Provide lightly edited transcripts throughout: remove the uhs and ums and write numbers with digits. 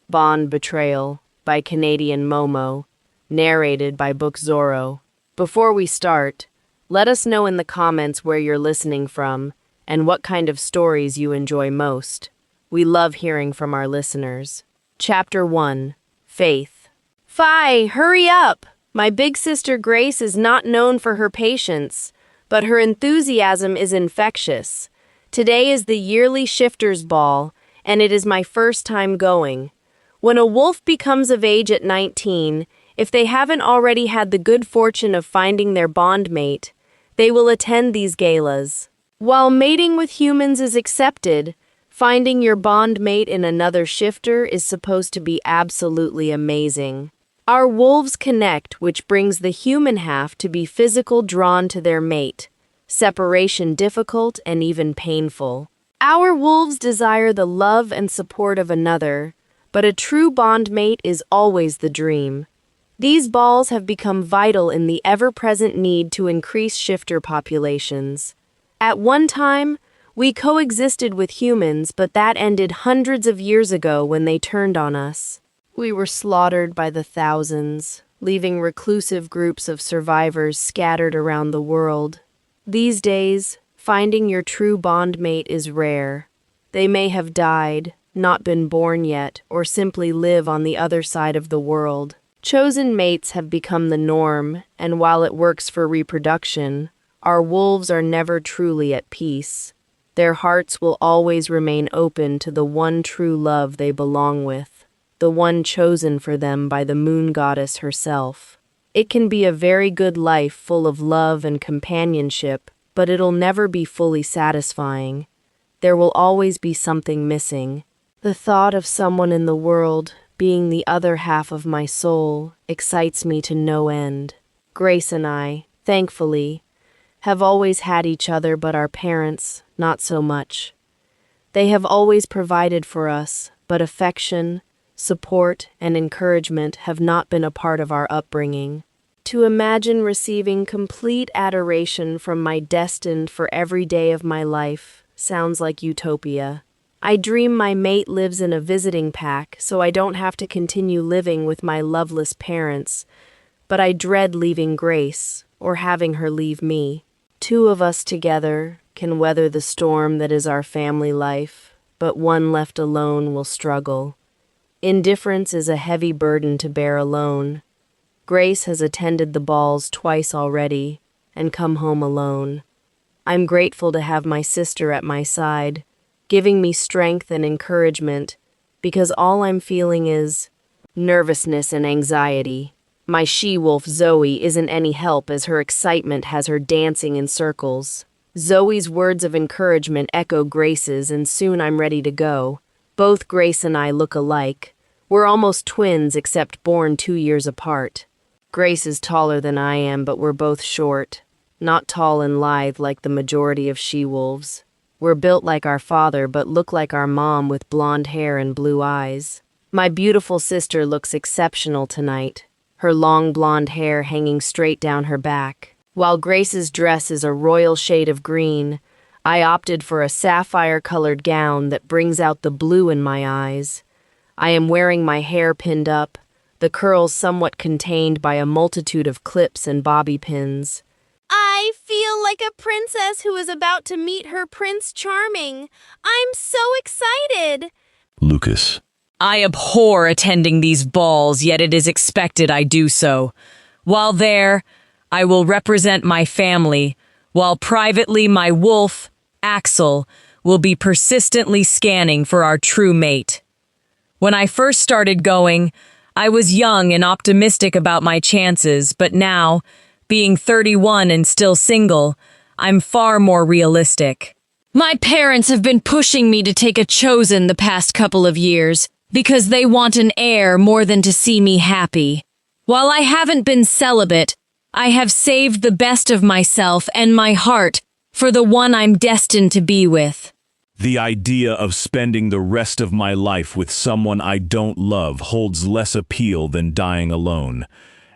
Bond Betrayal by Canadian Momo, narrated by Bookzoro. Before we start, let us know in the comments where you're listening from and what kind of stories you enjoy most. We love hearing from our listeners. Chapter 1. Faith. Fi, hurry up! My big sister Grace is not known for her patience, but her enthusiasm is infectious. Today is the yearly Shifters Ball, and it is my first time going. When a wolf becomes of age at 19, if they haven't already had the good fortune of finding their bondmate, they will attend these galas. While mating with humans is accepted, finding your bondmate in another shifter is supposed to be absolutely amazing. Our wolves connect, which brings the human half to be physical drawn to their mate, separation difficult and even painful. Our wolves desire the love and support of another, but a true bondmate is always the dream. These balls have become vital in the ever-present need to increase shifter populations. At one time, we coexisted with humans, but that ended hundreds of years ago when they turned on us. We were slaughtered by the thousands, leaving reclusive groups of survivors scattered around the world. These days, finding your true bondmate is rare. They may have died, not been born yet, or simply live on the other side of the world. Chosen mates have become the norm, and while it works for reproduction, our wolves are never truly at peace. Their hearts will always remain open to the one true love they belong with, the one chosen for them by the moon goddess herself. It can be a very good life full of love and companionship, but it'll never be fully satisfying. There will always be something missing. The thought of someone in the world, being the other half of my soul, excites me to no end. Grace and I, thankfully, have always had each other, but our parents, not so much. They have always provided for us, but affection, support, and encouragement have not been a part of our upbringing. To imagine receiving complete adoration from my destined for every day of my life sounds like utopia. I dream my mate lives in a visiting pack, so I don't have to continue living with my loveless parents, but I dread leaving Grace, or having her leave me. Two of us together can weather the storm that is our family life, but one left alone will struggle. Indifference is a heavy burden to bear alone. Grace has attended the balls twice already and come home alone. I'm grateful to have my sister at my side, giving me strength and encouragement, because all I'm feeling is nervousness and anxiety. My she-wolf Zoe isn't any help as her excitement has her dancing in circles. Zoe's words of encouragement echo Grace's, and soon I'm ready to go. Both Grace and I look alike. We're almost twins except born 2 years apart. Grace is taller than I am, but we're both short. Not tall and lithe like the majority of she-wolves. We're built like our father, but look like our mom with blonde hair and blue eyes. My beautiful sister looks exceptional tonight, her long blonde hair hanging straight down her back. While Grace's dress is a royal shade of green, I opted for a sapphire-colored gown that brings out the blue in my eyes. I am wearing my hair pinned up, the curls somewhat contained by a multitude of clips and bobby pins. I feel like a princess who is about to meet her Prince Charming. I'm so excited. Lucas. I abhor attending these balls, yet it is expected I do so. While there, I will represent my family, while privately my wolf, Axel, will be persistently scanning for our true mate. When I first started going, I was young and optimistic about my chances, but now, being 31 and still single, I'm far more realistic. My parents have been pushing me to take a chosen the past couple of years because they want an heir more than to see me happy. While I haven't been celibate, I have saved the best of myself and my heart for the one I'm destined to be with. The idea of spending the rest of my life with someone I don't love holds less appeal than dying alone,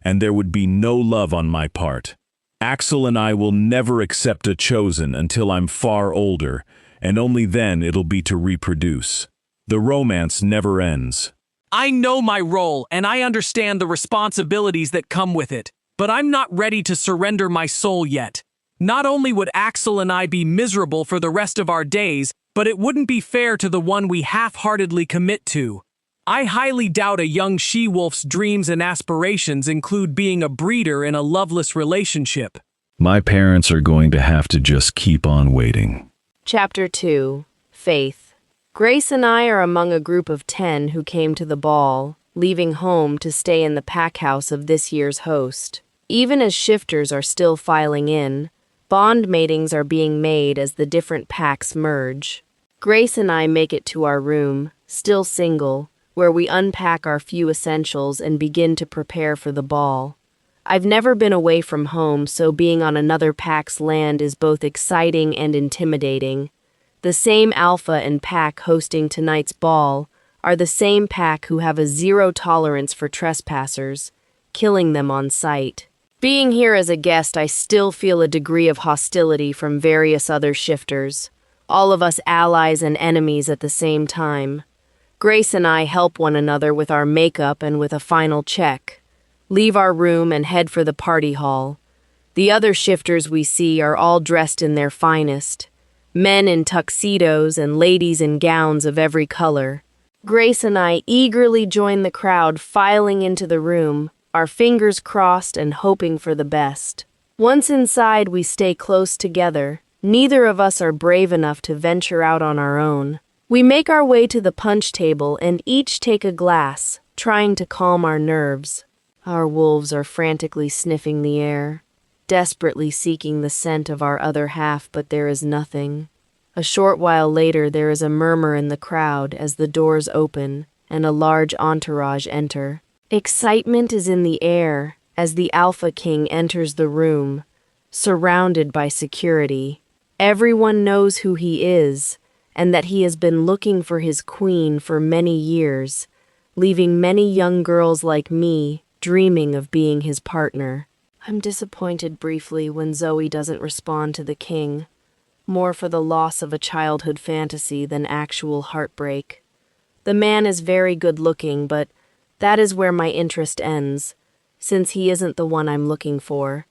and there would be no love on my part. Axel and I will never accept a chosen until I'm far older, and only then it'll be to reproduce. The romance never ends. I know my role and I understand the responsibilities that come with it, but I'm not ready to surrender my soul yet. Not only would Axel and I be miserable for the rest of our days, but it wouldn't be fair to the one we half-heartedly commit to. I highly doubt a young she-wolf's dreams and aspirations include being a breeder in a loveless relationship. My parents are going to have to just keep on waiting. Chapter 2. Faith. Grace and I are among a group of 10 who came to the ball, leaving home to stay in the pack house of this year's host. Even as shifters are still filing in, bond matings are being made as the different packs merge. Grace and I make it to our room, still single, where we unpack our few essentials and begin to prepare for the ball. I've never been away from home, so being on another pack's land is both exciting and intimidating. The same alpha and pack hosting tonight's ball are the same pack who have a zero tolerance for trespassers, killing them on sight. Being here as a guest, I still feel a degree of hostility from various other shifters, all of us allies and enemies at the same time. Grace and I help one another with our makeup and with a final check, leave our room and head for the party hall. The other shifters we see are all dressed in their finest, men in tuxedos and ladies in gowns of every color. Grace and I eagerly join the crowd filing into the room, our fingers crossed and hoping for the best. Once inside, we stay close together. Neither of us are brave enough to venture out on our own. We make our way to the punch table and each take a glass, trying to calm our nerves. Our wolves are frantically sniffing the air, desperately seeking the scent of our other half, but there is nothing. A short while later, there is a murmur in the crowd as the doors open and a large entourage enter. Excitement is in the air as the Alpha King enters the room, surrounded by security. Everyone knows who he is, and that he has been looking for his queen for many years, leaving many young girls like me dreaming of being his partner. I'm disappointed briefly when Zoe doesn't respond to the king, more for the loss of a childhood fantasy than actual heartbreak. The man is very good-looking, but that is where my interest ends, since he isn't the one I'm looking for.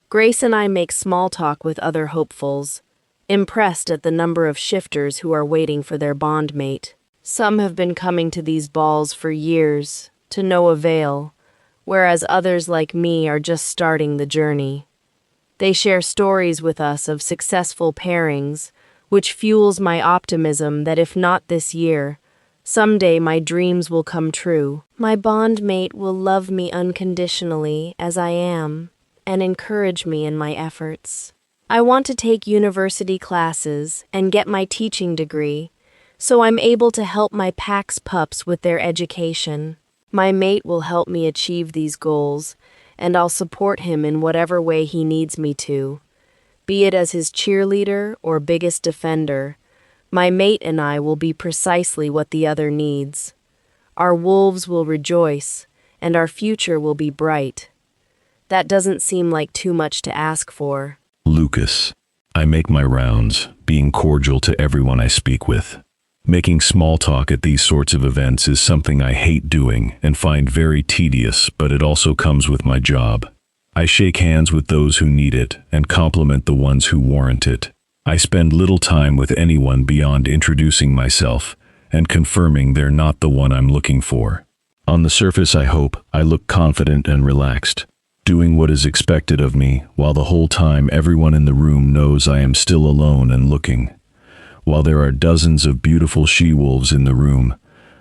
Grace and I make small talk with other hopefuls, impressed at the number of shifters who are waiting for their bondmate. Some have been coming to these balls for years, to no avail, whereas others like me are just starting the journey. They share stories with us of successful pairings, which fuels my optimism that if not this year, someday my dreams will come true. My bondmate will love me unconditionally as I am and encourage me in my efforts. I want to take university classes and get my teaching degree, so I'm able to help my pack's pups with their education. My mate will help me achieve these goals, and I'll support him in whatever way he needs me to. Be it as his cheerleader or biggest defender, my mate and I will be precisely what the other needs. Our wolves will rejoice, and our future will be bright. That doesn't seem like too much to ask for. Lucas. I make my rounds, being cordial to everyone I speak with. Making small talk at these sorts of events is something I hate doing and find very tedious, but it also comes with my job. I shake hands with those who need it and compliment the ones who warrant it. I spend little time with anyone beyond introducing myself and confirming they're not the one I'm looking for. On the surface, I hope I look confident and relaxed, doing what is expected of me, while the whole time everyone in the room knows I am still alone and looking. While there are dozens of beautiful she-wolves in the room,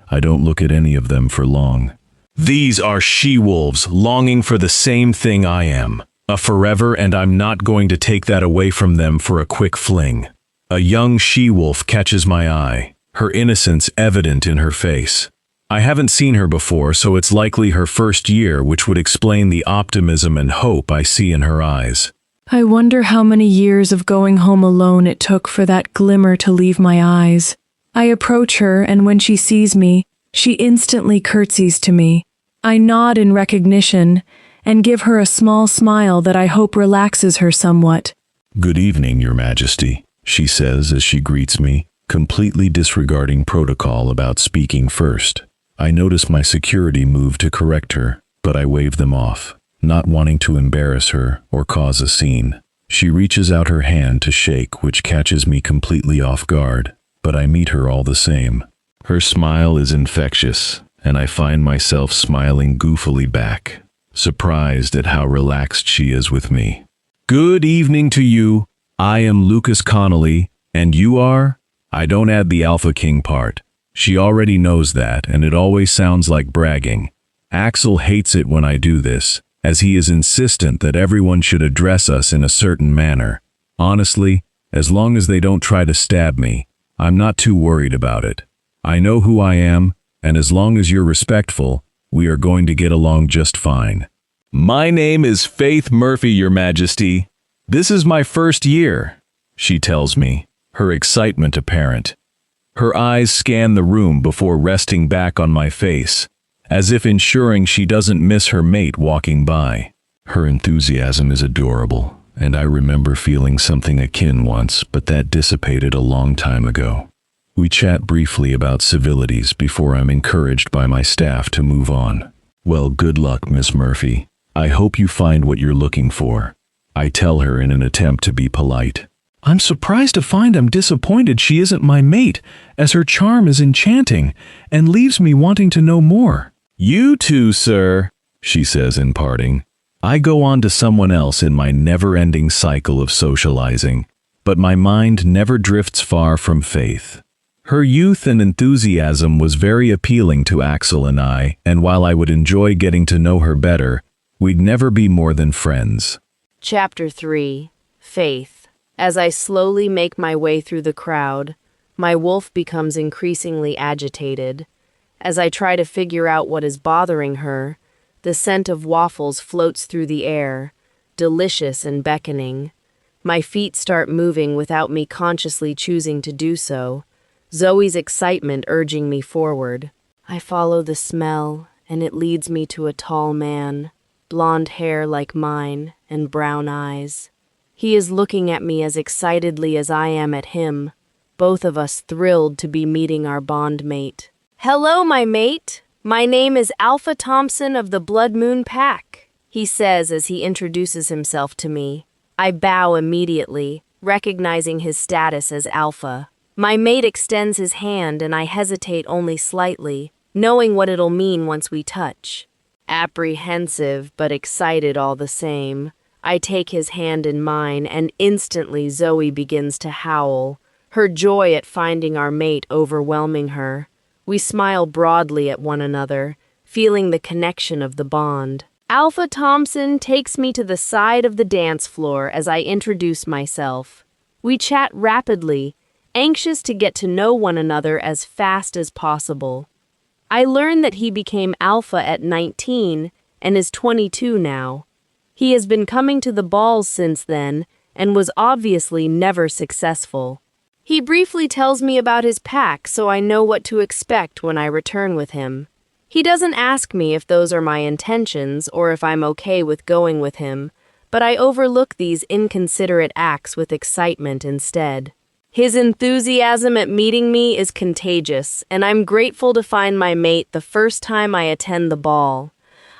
I don't look at any of them for long. These are she-wolves longing for the same thing I am, a forever, and I'm not going to take that away from them for a quick fling. A young she-wolf catches my eye, her innocence evident in her face. I haven't seen her before, so it's likely her first year, which would explain the optimism and hope I see in her eyes. I wonder how many years of going home alone it took for that glimmer to leave my eyes. I approach her, and when she sees me, she instantly curtsies to me. I nod in recognition and give her a small smile that I hope relaxes her somewhat. "Good evening, Your Majesty," she says as she greets me, completely disregarding protocol about speaking first. I notice my security move to correct her, but I wave them off, not wanting to embarrass her or cause a scene. She reaches out her hand to shake, which catches me completely off guard, but I meet her all the same. Her smile is infectious, and I find myself smiling goofily back, surprised at how relaxed she is with me. Good evening to you. I am Lucas Connolly, and you are? I don't add the Alpha King part. She already knows that, and it always sounds like bragging. Axel hates it when I do this, as he is insistent that everyone should address us in a certain manner. Honestly, as long as they don't try to stab me, I'm not too worried about it. I know who I am, and as long as you're respectful, we are going to get along just fine. My name is Faith Murphy, Your Majesty. This is my first year, she tells me, her excitement apparent. Her eyes scan the room before resting back on my face, as if ensuring she doesn't miss her mate walking by. Her enthusiasm is adorable, and I remember feeling something akin once, but that dissipated a long time ago. We chat briefly about civilities before I'm encouraged by my staff to move on. Well, good luck, Miss Murphy. I hope you find what you're looking for, I tell her in an attempt to be polite. I'm surprised to find I'm disappointed she isn't my mate, as her charm is enchanting and leaves me wanting to know more. You too, sir, she says in parting. I go on to someone else in my never-ending cycle of socializing, but my mind never drifts far from Faith. Her youth and enthusiasm was very appealing to Axel and I, and while I would enjoy getting to know her better, we'd never be more than friends. Chapter 3. Faith. As I slowly make my way through the crowd, my wolf becomes increasingly agitated. As I try to figure out what is bothering her, the scent of waffles floats through the air, delicious and beckoning. My feet start moving without me consciously choosing to do so, Zoe's excitement urging me forward. I follow the smell, and it leads me to a tall man, blonde hair like mine and brown eyes. He is looking at me as excitedly as I am at him, both of us thrilled to be meeting our bond mate. Hello, my mate. My name is Alpha Thompson of the Blood Moon Pack, he says as he introduces himself to me. I bow immediately, recognizing his status as Alpha. My mate extends his hand and I hesitate only slightly, knowing what it'll mean once we touch. Apprehensive but excited all the same, I take his hand in mine and instantly Zoe begins to howl, her joy at finding our mate overwhelming her. We smile broadly at one another, feeling the connection of the bond. Alpha Thompson takes me to the side of the dance floor as I introduce myself. We chat rapidly, anxious to get to know one another as fast as possible. I learn that he became Alpha at 19 and is 22 now. He has been coming to the balls since then and was obviously never successful. He briefly tells me about his pack so I know what to expect when I return with him. He doesn't ask me if those are my intentions or if I'm okay with going with him, but I overlook these inconsiderate acts with excitement instead. His enthusiasm at meeting me is contagious, and I'm grateful to find my mate the first time I attend the ball.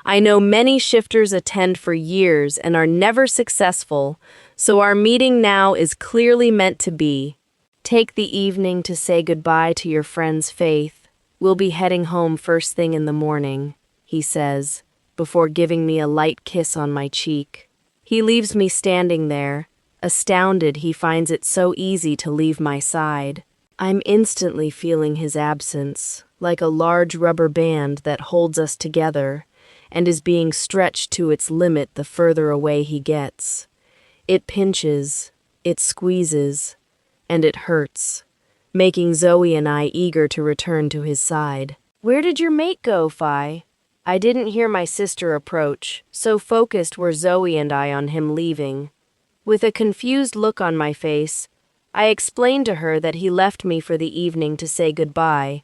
I know many shifters attend for years and are never successful, so our meeting now is clearly meant to be. Take the evening to say goodbye to your friend's Faith. We'll be heading home first thing in the morning, he says, before giving me a light kiss on my cheek. He leaves me standing there. Astounded, he finds it so easy to leave my side. I'm instantly feeling his absence, like a large rubber band that holds us together and is being stretched to its limit the further away he gets. It pinches, it squeezes, and it hurts, making Zoe and I eager to return to his side. Where did your mate go, Fi? I didn't hear my sister approach, so focused were Zoe and I on him leaving. With a confused look on my face, I explained to her that he left me for the evening to say goodbye,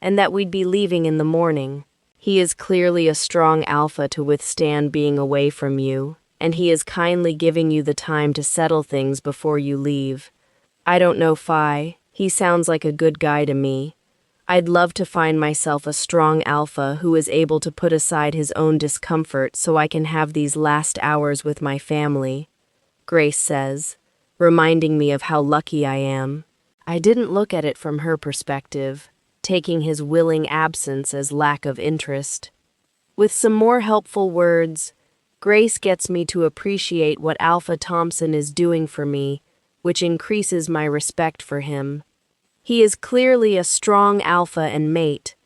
and that we'd be leaving in the morning. He is clearly a strong alpha to withstand being away from you, and he is kindly giving you the time to settle things before you leave. I don't know Fi, he sounds like a good guy to me. I'd love to find myself a strong alpha who is able to put aside his own discomfort so I can have these last hours with my family, Grace says, reminding me of how lucky I am. I didn't look at it from her perspective, taking his willing absence as lack of interest. With some more helpful words, Grace gets me to appreciate what Alpha Thompson is doing for me, which increases my respect for him. He is clearly a strong alpha and mate,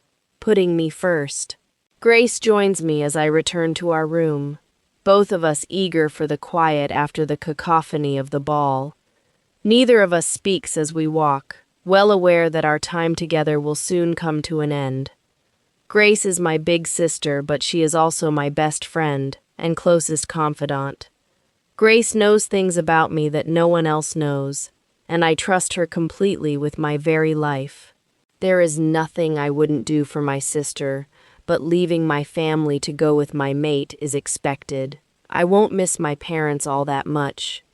putting me first. Grace joins me as I return to our room, both of us eager for the quiet after the cacophony of the ball. Neither of us speaks as we walk, well aware that our time together will soon come to an end. Grace is my big sister, but she is also my best friend and closest confidant. Grace knows things about me that no one else knows, and I trust her completely with my very life. There is nothing I wouldn't do for my sister, but leaving my family to go with my mate is expected. I won't miss my parents all that much.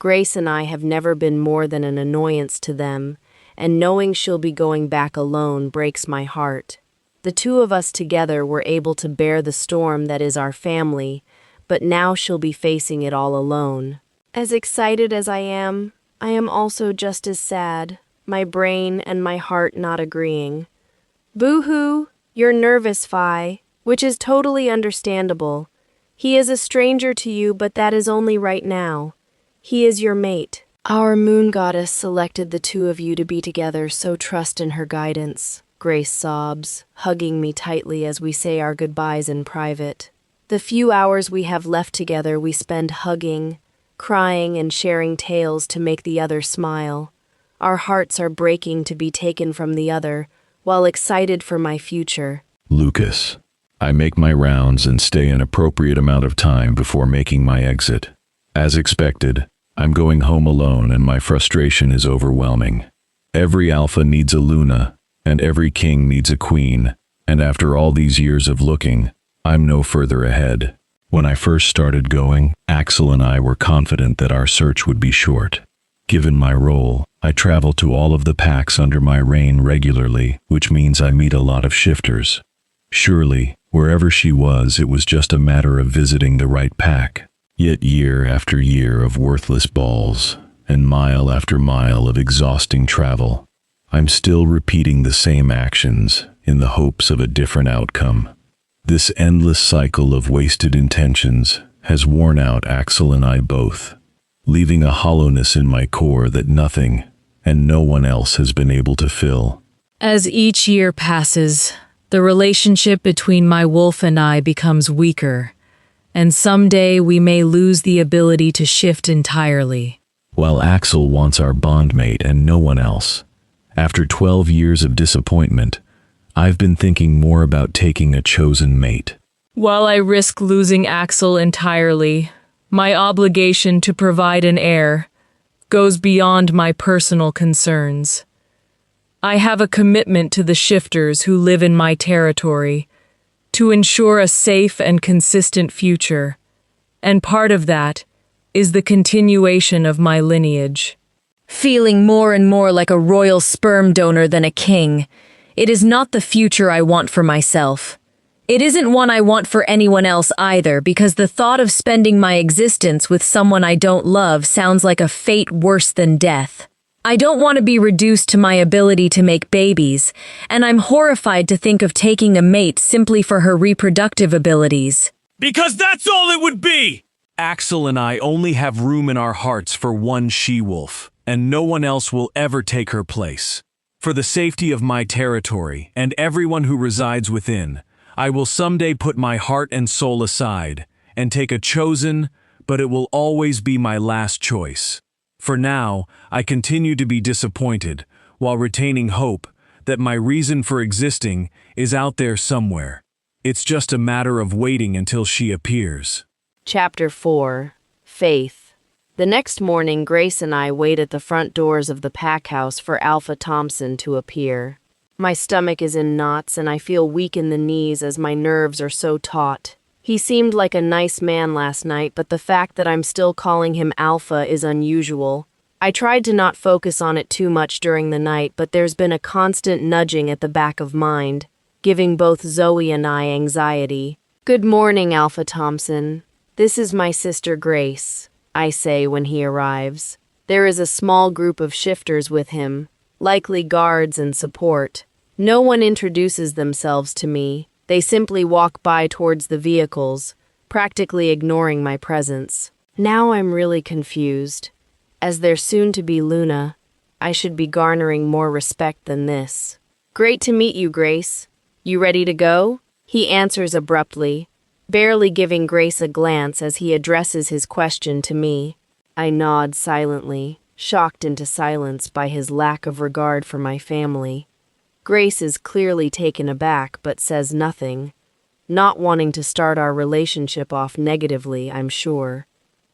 Grace and I have never been more than an annoyance to them, and knowing she'll be going back alone breaks my heart. The two of us together were able to bear the storm that is our family, but now she'll be facing it all alone. As excited as I am also just as sad, my brain and my heart not agreeing. Boo-hoo, you're nervous, Phi, which is totally understandable. He is a stranger to you, but that is only right now. He is your mate. Our moon goddess selected the two of you to be together, so trust in her guidance, Grace sobs, hugging me tightly as we say our goodbyes in private. The few hours we have left together we spend hugging, crying, and sharing tales to make the other smile. Our hearts are breaking to be taken from the other, while excited for my future. Lucas. I make my rounds and stay an appropriate amount of time before making my exit. As expected, I'm going home alone and my frustration is overwhelming. Every alpha needs a Luna, and every king needs a queen, and after all these years of looking, I'm no further ahead. When I first started going, Axel and I were confident that our search would be short. Given my role, I travel to all of the packs under my reign regularly, which means I meet a lot of shifters. Surely, wherever she was, it was just a matter of visiting the right pack. Yet year after year of worthless balls, and mile after mile of exhausting travel, I'm still repeating the same actions in the hopes of a different outcome. This endless cycle of wasted intentions has worn out Axel and I both, leaving a hollowness in my core that nothing and no one else has been able to fill. As each year passes, the relationship between my wolf and I becomes weaker, and someday we may lose the ability to shift entirely. While Axel wants our bondmate and no one else, after 12 years of disappointment, I've been thinking more about taking a chosen mate. While I risk losing Axel entirely, my obligation to provide an heir goes beyond my personal concerns. I have a commitment to the shifters who live in my territory to ensure a safe and consistent future, and part of that is the continuation of my lineage. Feeling more and more like a royal sperm donor than a king, it is not the future I want for myself. It isn't one I want for anyone else either, because the thought of spending my existence with someone I don't love sounds like a fate worse than death. I don't want to be reduced to my ability to make babies, and I'm horrified to think of taking a mate simply for her reproductive abilities. Because that's all it would be! Axel and I only have room in our hearts for one she-wolf, and no one else will ever take her place. For the safety of my territory and everyone who resides within, I will someday put my heart and soul aside and take a chosen, but it will always be my last choice. For now, I continue to be disappointed, while retaining hope that my reason for existing is out there somewhere. It's just a matter of waiting until she appears. Chapter 4. Faith. The next morning, Grace and I wait at the front doors of the pack house for Alpha Thompson to appear. My stomach is in knots and I feel weak in the knees as my nerves are so taut. He seemed like a nice man last night, but the fact that I'm still calling him Alpha is unusual. I tried to not focus on it too much during the night, but there's been a constant nudging at the back of mind, giving both Zoe and I anxiety. "Good morning, Alpha Thompson. This is my sister Grace," I say when he arrives. There is a small group of shifters with him, likely guards and support. No one introduces themselves to me. They simply walk by towards the vehicles, practically ignoring my presence. Now I'm really confused. As their soon-to-be Luna, I should be garnering more respect than this. "Great to meet you, Grace. You ready to go?" He answers abruptly, barely giving Grace a glance as he addresses his question to me. I nod silently, shocked into silence by his lack of regard for my family. Grace is clearly taken aback but says nothing, not wanting to start our relationship off negatively, I'm sure.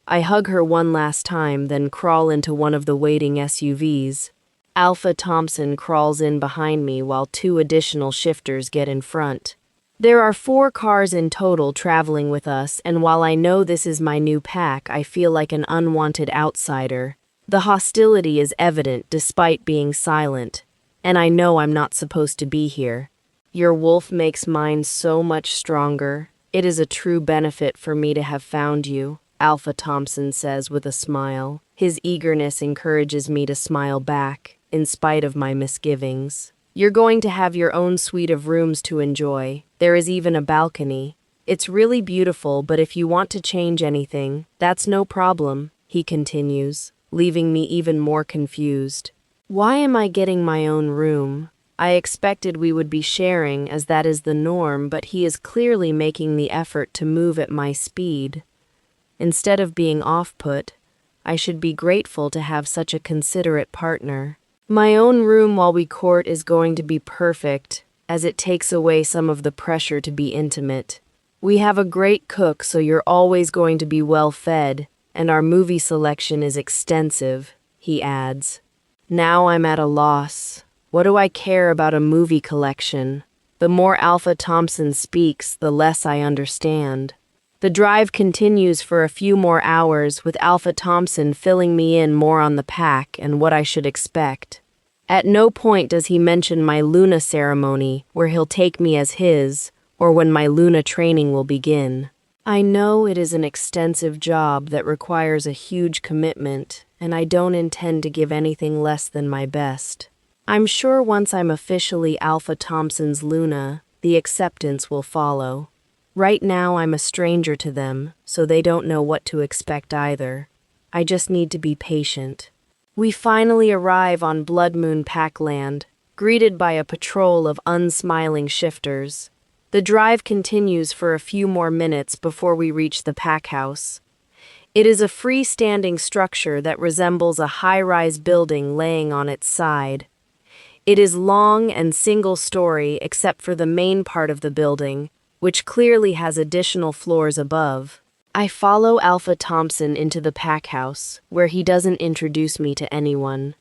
I hug her one last time, then crawl into one of the waiting SUVs. Alpha Thompson crawls in behind me while 2 additional shifters get in front. There are 4 cars in total traveling with us, and while I know this is my new pack, I feel like an unwanted outsider. The hostility is evident despite being silent, and I know I'm not supposed to be here. "Your wolf makes mine so much stronger. It is a true benefit for me to have found you," Alpha Thompson says with a smile. His eagerness encourages me to smile back, in spite of my misgivings. "You're going to have your own suite of rooms to enjoy. There is even a balcony. It's really beautiful, but if you want to change anything, that's no problem," he continues, leaving me even more confused. Why am I getting my own room? I expected we would be sharing, as that is the norm, but he is clearly making the effort to move at my speed. Instead of being off-put, I should be grateful to have such a considerate partner. My own room while we court is going to be perfect, as it takes away some of the pressure to be intimate. We have a great cook, so you're always going to be well fed, and our movie selection is extensive, he adds. Now I'm at a loss. What do I care about a movie collection? The more Alpha Thompson speaks, the less I understand. The drive continues for a few more hours, with Alpha Thompson filling me in more on the pack and what I should expect. At no point does he mention my Luna ceremony, where he'll take me as his, or when my Luna training will begin. I know it is an extensive job that requires a huge commitment, and I don't intend to give anything less than my best. I'm sure once I'm officially Alpha Thompson's Luna, the acceptance will follow. Right now I'm a stranger to them, so they don't know what to expect either. I just need to be patient. We finally arrive on Blood Moon Packland, greeted by a patrol of unsmiling shifters. The drive continues for a few more minutes before we reach the pack house. It is a freestanding structure that resembles a high-rise building laying on its side. It is long and single-story except for the main part of the building, which clearly has additional floors above. I follow Alpha Thompson into the pack house, where he doesn't introduce me to anyone.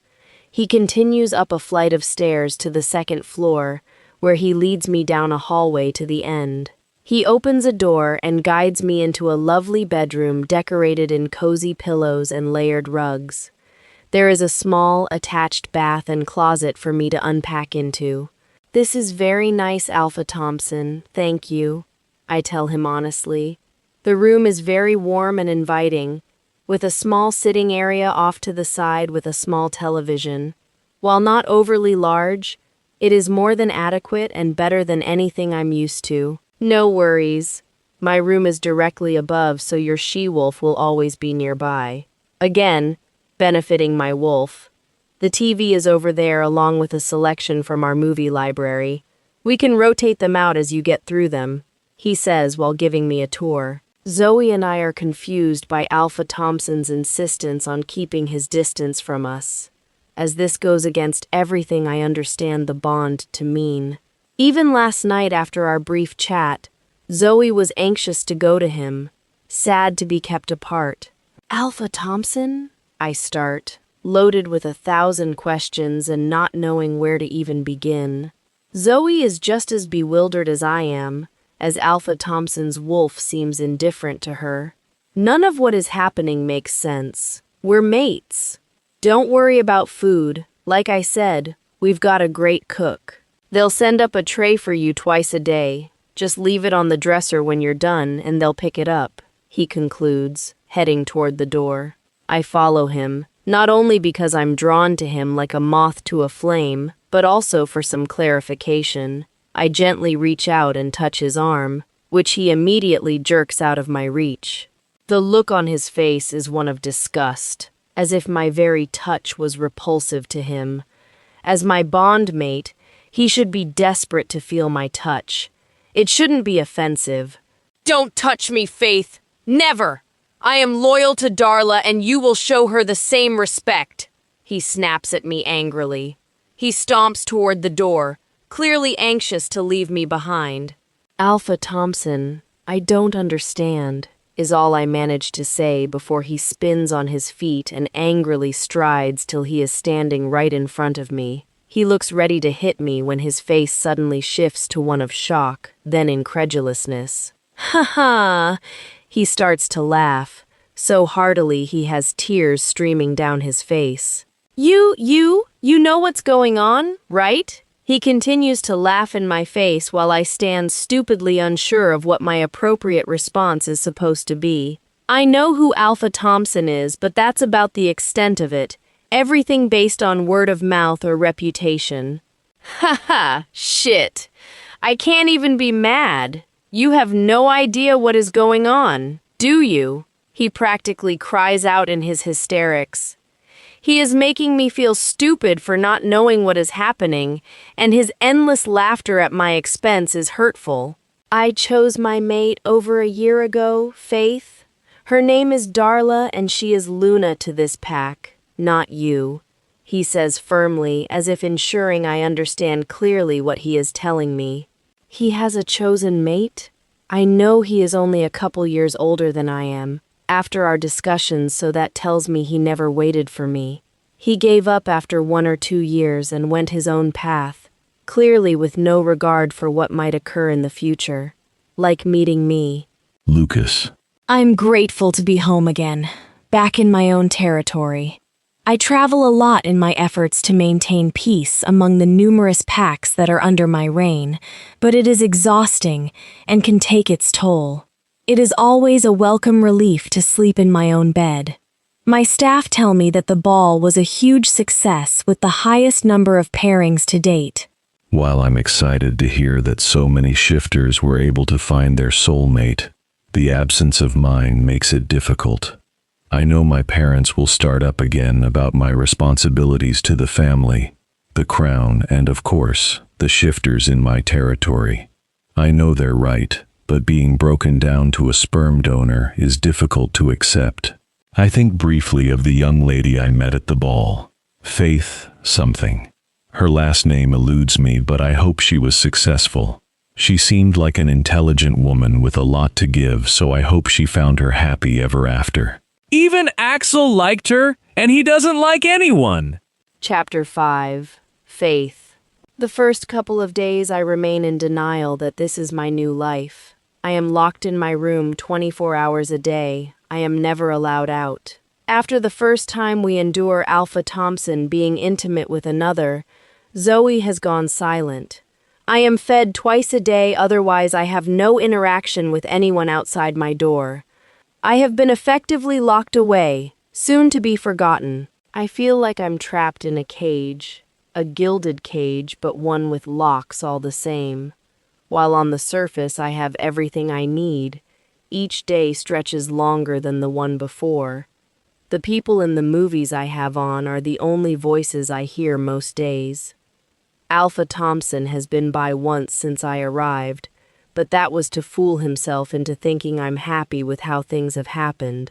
He continues up a flight of stairs to the second floor, where he leads me down a hallway to the end. He opens a door and guides me into a lovely bedroom decorated in cozy pillows and layered rugs. There is a small, attached bath and closet for me to unpack into. "This is very nice, Alpha Thompson, thank you," I tell him honestly. The room is very warm and inviting, with a small sitting area off to the side with a small television. While not overly large, it is more than adequate and better than anything I'm used to. "No worries. My room is directly above, so your she-wolf will always be nearby." Again, benefiting my wolf. The TV is over there along with a selection from our movie library. "We can rotate them out as you get through them," he says while giving me a tour. Zoe and I are confused by Alpha Thompson's insistence on keeping his distance from us, as this goes against everything I understand the bond to mean. Even last night after our brief chat, Zoe was anxious to go to him, sad to be kept apart. "Alpha Thompson?" I start, loaded with 1,000 questions and not knowing where to even begin. Zoe is just as bewildered as I am, as Alpha Thompson's wolf seems indifferent to her. None of what is happening makes sense. We're mates. Don't worry about food. Like I said, we've got a great cook. They'll send up a tray for you twice a day. Just leave it on the dresser when you're done and they'll pick it up," he concludes, heading toward the door. I follow him, not only because I'm drawn to him like a moth to a flame, but also for some clarification. I gently reach out and touch his arm, which he immediately jerks out of my reach. The look on his face is one of disgust, as if my very touch was repulsive to him. As my bondmate, he should be desperate to feel my touch. It shouldn't be offensive. Don't touch me, Faith. Never! I am loyal to Darla and you will show her the same respect. He snaps at me angrily. He stomps toward the door, clearly anxious to leave me behind. "Alpha Thompson, I don't understand," is all I manage to say before he spins on his feet and angrily strides till he is standing right in front of me. He looks ready to hit me when his face suddenly shifts to one of shock, then incredulousness. "Ha ha!" He starts to laugh, so heartily he has tears streaming down his face. You know what's going on, right?" He continues to laugh in my face while I stand stupidly unsure of what my appropriate response is supposed to be. I know who Alpha Thompson is, but that's about the extent of it. Everything based on word of mouth or reputation. "Ha ha, shit. I can't even be mad. You have no idea what is going on, do you?" He practically cries out in his hysterics. He is making me feel stupid for not knowing what is happening, and his endless laughter at my expense is hurtful. "I chose my mate over a year ago, Faith. Her name is Darla, and she is Luna to this pack, not you," he says firmly, as if ensuring I understand clearly what he is telling me. He has a chosen mate? I know he is only a couple years older than I am, after our discussions, so that tells me he never waited for me. He gave up after 1 or 2 years and went his own path, clearly with no regard for what might occur in the future, like meeting me. Lucas. I'm grateful to be home again, back in my own territory. I travel a lot in my efforts to maintain peace among the numerous packs that are under my reign, but it is exhausting and can take its toll. It is always a welcome relief to sleep in my own bed. My staff tell me that the ball was a huge success with the highest number of pairings to date. While I'm excited to hear that so many shifters were able to find their soulmate, the absence of mine makes it difficult. I know my parents will start up again about my responsibilities to the family, the crown, and of course, the shifters in my territory. I know they're right, but being broken down to a sperm donor is difficult to accept. I think briefly of the young lady I met at the ball, Faith something. Her last name eludes me, but I hope she was successful. She seemed like an intelligent woman with a lot to give, so I hope she found her happy ever after. Even Axel liked her, and he doesn't like anyone. Chapter 5. Faith. The first couple of days I remain in denial that this is my new life. I am locked in my room 24 hours a day. I am never allowed out. After the first time we endure Alpha Thompson being intimate with another, Zoe has gone silent. I am fed twice a day, otherwise I have no interaction with anyone outside my door. I have been effectively locked away, soon to be forgotten. I feel like I'm trapped in a cage, a gilded cage, but one with locks all the same. While on the surface I have everything I need, each day stretches longer than the one before. The people in the movies I have on are the only voices I hear most days. Alpha Thompson has been by once since I arrived, but that was to fool himself into thinking I'm happy with how things have happened.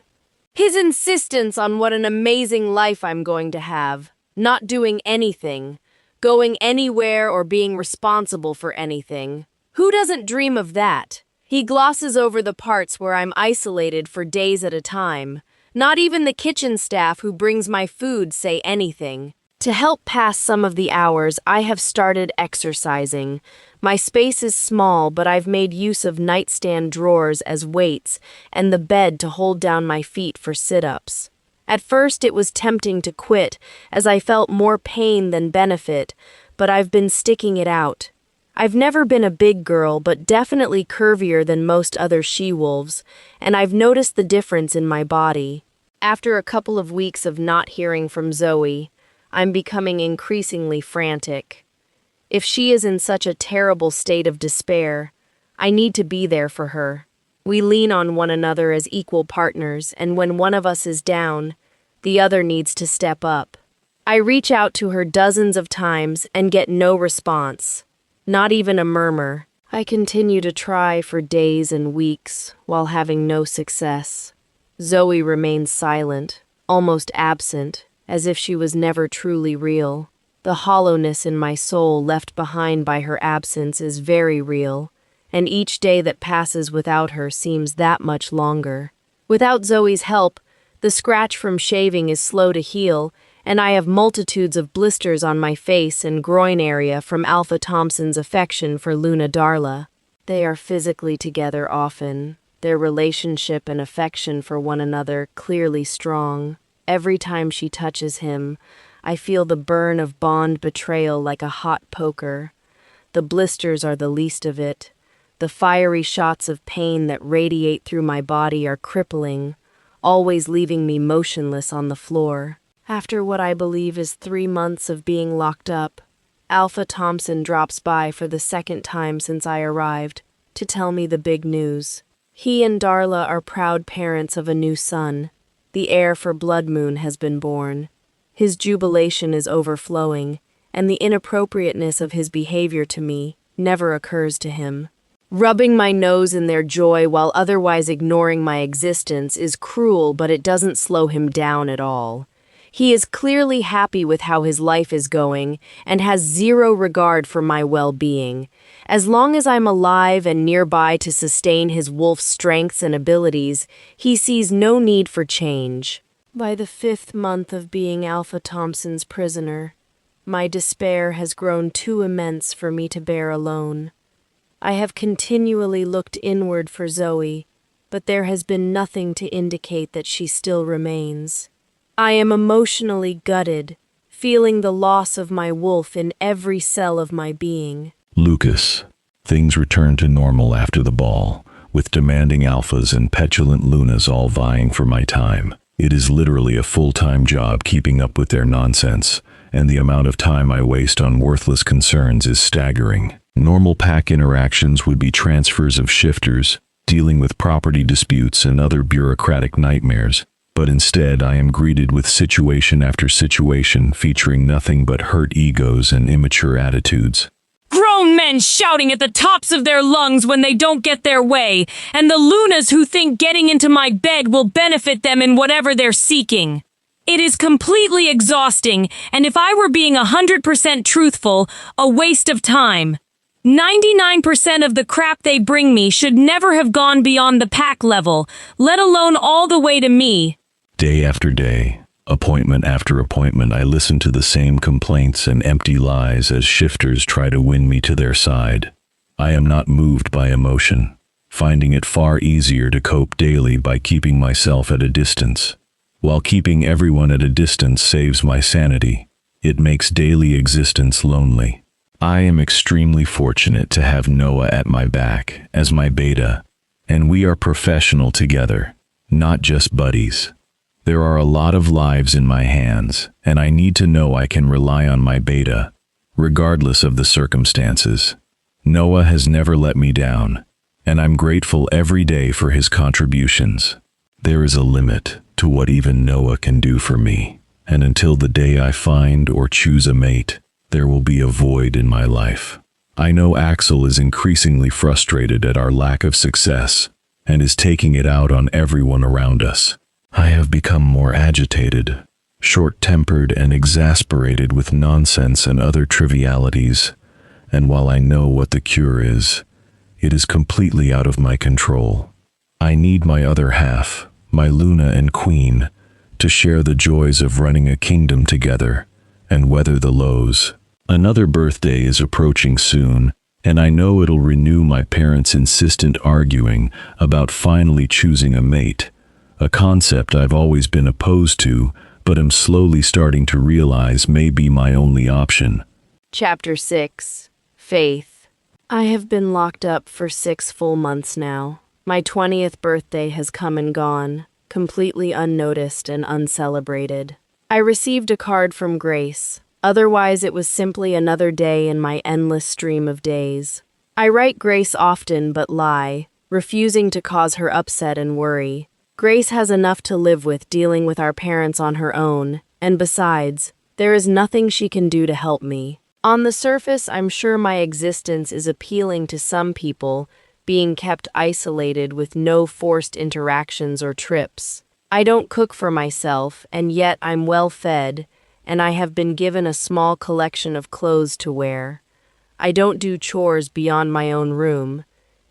His insistence on what an amazing life I'm going to have, not doing anything, going anywhere or being responsible for anything. Who doesn't dream of that? He glosses over the parts where I'm isolated for days at a time. Not even the kitchen staff who brings my food say anything. To help pass some of the hours, I have started exercising. My space is small, but I've made use of nightstand drawers as weights and the bed to hold down my feet for sit-ups. At first it was tempting to quit, as I felt more pain than benefit, but I've been sticking it out. I've never been a big girl, but definitely curvier than most other she-wolves, and I've noticed the difference in my body. After a couple of weeks of not hearing from Zoe, I'm becoming increasingly frantic. If she is in such a terrible state of despair, I need to be there for her. We lean on one another as equal partners, and when one of us is down, the other needs to step up. I reach out to her dozens of times and get no response, not even a murmur. I continue to try for days and weeks while having no success. Zoe remains silent, almost absent, as if she was never truly real. The hollowness in my soul left behind by her absence is very real, and each day that passes without her seems that much longer. Without Zoe's help, the scratch from shaving is slow to heal, and I have multitudes of blisters on my face and groin area from Alpha Thompson's affection for Luna Darla. They are physically together often, their relationship and affection for one another clearly strong. Every time she touches him, I feel the burn of bond betrayal like a hot poker. The blisters are the least of it. The fiery shots of pain that radiate through my body are crippling, always leaving me motionless on the floor. After what I believe is 3 months of being locked up, Alpha Thompson drops by for the second time since I arrived to tell me the big news. He and Darla are proud parents of a new son. The heir for Blood Moon has been born. His jubilation is overflowing, and the inappropriateness of his behavior to me never occurs to him. Rubbing my nose in their joy while otherwise ignoring my existence is cruel, but it doesn't slow him down at all. He is clearly happy with how his life is going and has zero regard for my well-being. As long as I'm alive and nearby to sustain his wolf's strengths and abilities, he sees no need for change. By the 5th month of being Alpha Thompson's prisoner, my despair has grown too immense for me to bear alone. I have continually looked inward for Zoe, but there has been nothing to indicate that she still remains. I am emotionally gutted, feeling the loss of my wolf in every cell of my being. Lucas, things returned to normal after the ball, with demanding alphas and petulant lunas all vying for my time. It is literally a full-time job keeping up with their nonsense, and the amount of time I waste on worthless concerns is staggering. Normal pack interactions would be transfers of shifters, dealing with property disputes and other bureaucratic nightmares, but instead I am greeted with situation after situation featuring nothing but hurt egos and immature attitudes. Grown men shouting at the tops of their lungs when they don't get their way, and the Lunas who think getting into my bed will benefit them in whatever they're seeking. It is completely exhausting, and if I were being 100% truthful, a waste of time. 99% of the crap they bring me should never have gone beyond the pack level, let alone all the way to me. Day after day, appointment after appointment, I listen to the same complaints and empty lies as shifters try to win me to their side. I am not moved by emotion, finding it far easier to cope daily by keeping myself at a distance. While keeping everyone at a distance saves my sanity, it makes daily existence lonely. I am extremely fortunate to have Noah at my back as my beta, and we are professional together, not just buddies. There are a lot of lives in my hands, and I need to know I can rely on my beta, regardless of the circumstances. Noah has never let me down, and I'm grateful every day for his contributions. There is a limit to what even Noah can do for me, and until the day I find or choose a mate, there will be a void in my life. I know Axel is increasingly frustrated at our lack of success and is taking it out on everyone around us. I have become more agitated, short-tempered and exasperated with nonsense and other trivialities, and while I know what the cure is, it is completely out of my control. I need my other half, my Luna and Queen, to share the joys of running a kingdom together and weather the lows. Another birthday is approaching soon, and I know it'll renew my parents' insistent arguing about finally choosing a mate, a concept I've always been opposed to, but am slowly starting to realize may be my only option. Chapter 6. Faith. I have been locked up for 6 full months now. My 20th birthday has come and gone, completely unnoticed and uncelebrated. I received a card from Grace. Otherwise, it was simply another day in my endless stream of days. I write Grace often but lie, refusing to cause her upset and worry. Grace has enough to live with dealing with our parents on her own, and besides, there is nothing she can do to help me. On the surface, I'm sure my existence is appealing to some people, being kept isolated with no forced interactions or trips. I don't cook for myself, and yet I'm well fed, and I have been given a small collection of clothes to wear. I don't do chores beyond my own room,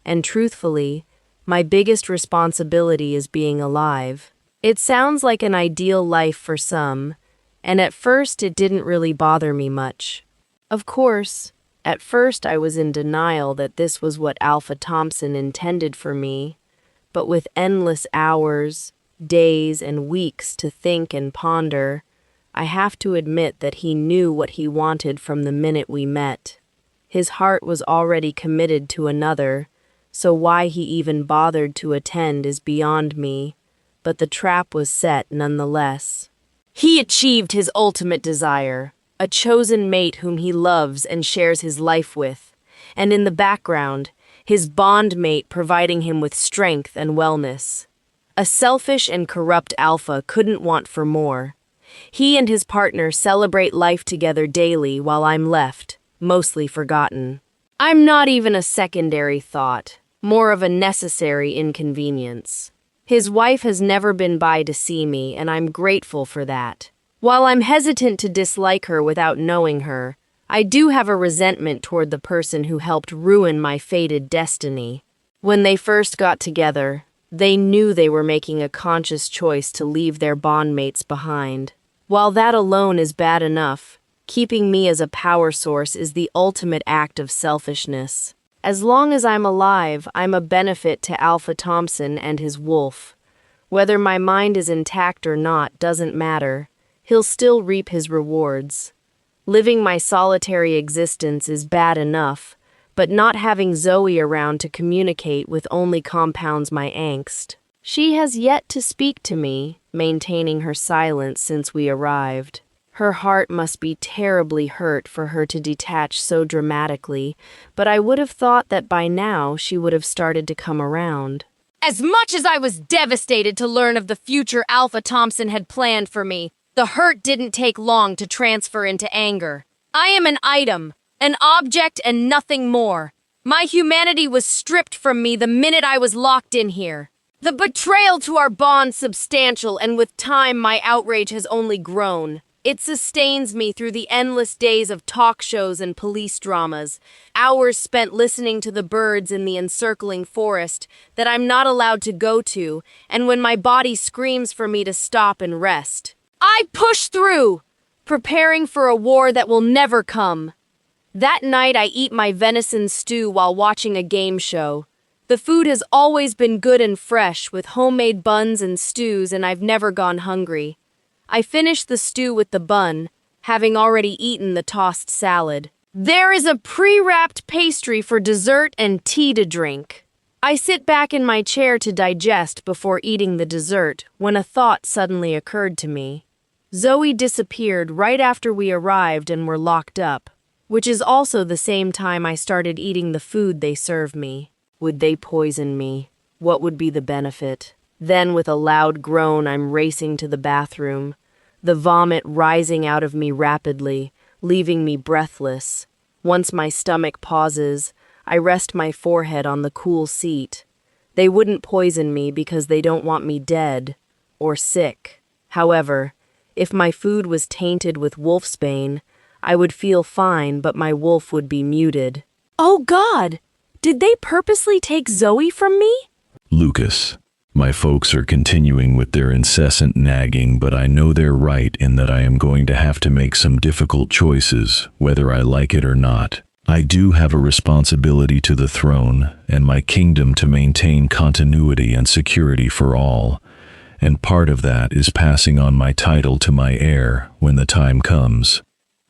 and truthfully, my biggest responsibility is being alive. It sounds like an ideal life for some, and at first it didn't really bother me much. Of course, at first I was in denial that this was what Alpha Thompson intended for me, but with endless hours, days, and weeks to think and ponder, I have to admit that he knew what he wanted from the minute we met. His heart was already committed to another, so why he even bothered to attend is beyond me, but the trap was set nonetheless. He achieved his ultimate desire, a chosen mate whom he loves and shares his life with, and in the background, his bondmate providing him with strength and wellness. A selfish and corrupt alpha couldn't want for more. He and his partner celebrate life together daily while I'm left, mostly forgotten. I'm not even a secondary thought, more of a necessary inconvenience. His wife has never been by to see me, and I'm grateful for that. While I'm hesitant to dislike her without knowing her, I do have a resentment toward the person who helped ruin my fated destiny. When they first got together, they knew they were making a conscious choice to leave their bondmates behind. While that alone is bad enough, keeping me as a power source is the ultimate act of selfishness. As long as I'm alive, I'm a benefit to Alpha Thompson and his wolf. Whether my mind is intact or not doesn't matter. He'll still reap his rewards. Living my solitary existence is bad enough, but not having Zoe around to communicate with only compounds my angst. She has yet to speak to me, maintaining her silence since we arrived. Her heart must be terribly hurt for her to detach so dramatically, but I would have thought that by now she would have started to come around. As much as I was devastated to learn of the future Alpha Thompson had planned for me, the hurt didn't take long to transfer into anger. I am an item, an object, and nothing more. My humanity was stripped from me the minute I was locked in here. The betrayal to our bond substantial, and with time my outrage has only grown. It sustains me through the endless days of talk shows and police dramas, hours spent listening to the birds in the encircling forest that I'm not allowed to go to, and when my body screams for me to stop and rest. I push through, preparing for a war that will never come. That night I eat my venison stew while watching a game show. The food has always been good and fresh, with homemade buns and stews, and I've never gone hungry. I finish the stew with the bun, having already eaten the tossed salad. There is a pre-wrapped pastry for dessert and tea to drink. I sit back in my chair to digest before eating the dessert when a thought suddenly occurred to me. Zoe disappeared right after we arrived and were locked up, which is also the same time I started eating the food they serve me. Would they poison me? What would be the benefit? Then, with a loud groan, I'm racing to the bathroom, the vomit rising out of me rapidly, leaving me breathless. Once my stomach pauses, I rest my forehead on the cool seat. They wouldn't poison me because they don't want me dead or sick. However, if my food was tainted with wolfsbane, I would feel fine, but my wolf would be muted. Oh God! Did they purposely take Zoe from me? Lucas, my folks are continuing with their incessant nagging, but I know they're right in that I am going to have to make some difficult choices, whether I like it or not. I do have a responsibility to the throne and my kingdom to maintain continuity and security for all, and part of that is passing on my title to my heir when the time comes.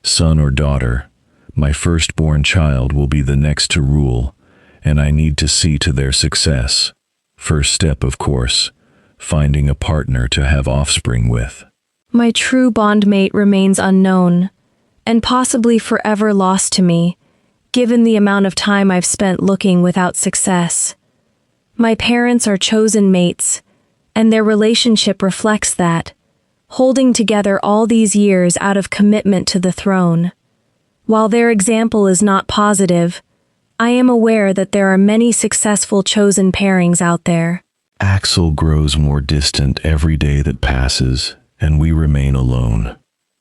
Son or daughter, my firstborn child will be the next to rule, and I need to see to their success. First step, of course, finding a partner to have offspring with. My true bondmate remains unknown, and possibly forever lost to me, given the amount of time I've spent looking without success. My parents are chosen mates, and their relationship reflects that, holding together all these years out of commitment to the throne. While their example is not positive, I am aware that there are many successful chosen pairings out there. Axel grows more distant every day that passes, and we remain alone.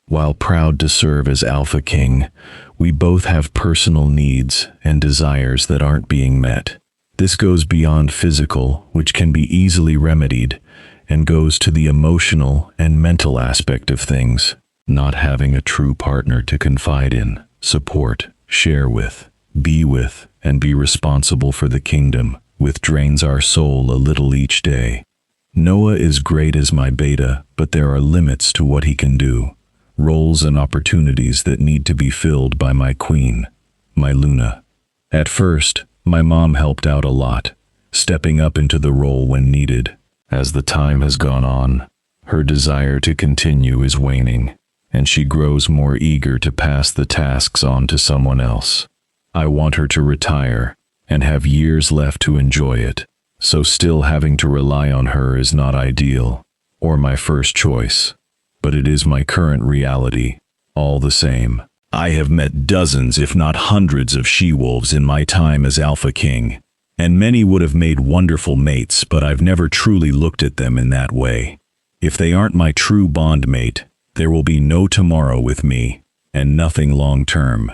While proud to serve as Alpha King, we both have personal needs and desires that aren't being met. This goes beyond physical, which can be easily remedied, and goes to the emotional and mental aspect of things. Not having a true partner to confide in, support, share with, and be responsible for the kingdom, drains our soul a little each day. Noah is great as my beta, but there are limits to what he can do. Roles and opportunities that need to be filled by my queen, my Luna. At first, my mom helped out a lot, stepping up into the role when needed. As the time has gone on, her desire to continue is waning, and she grows more eager to pass the tasks on to someone else. I want her to retire and have years left to enjoy it, so still having to rely on her is not ideal, or my first choice. But it is my current reality, all the same. I have met dozens, if not hundreds, of she-wolves in my time as Alpha King, and many would have made wonderful mates, but I've never truly looked at them in that way. If they aren't my true bond mate, there will be no tomorrow with me, and nothing long-term.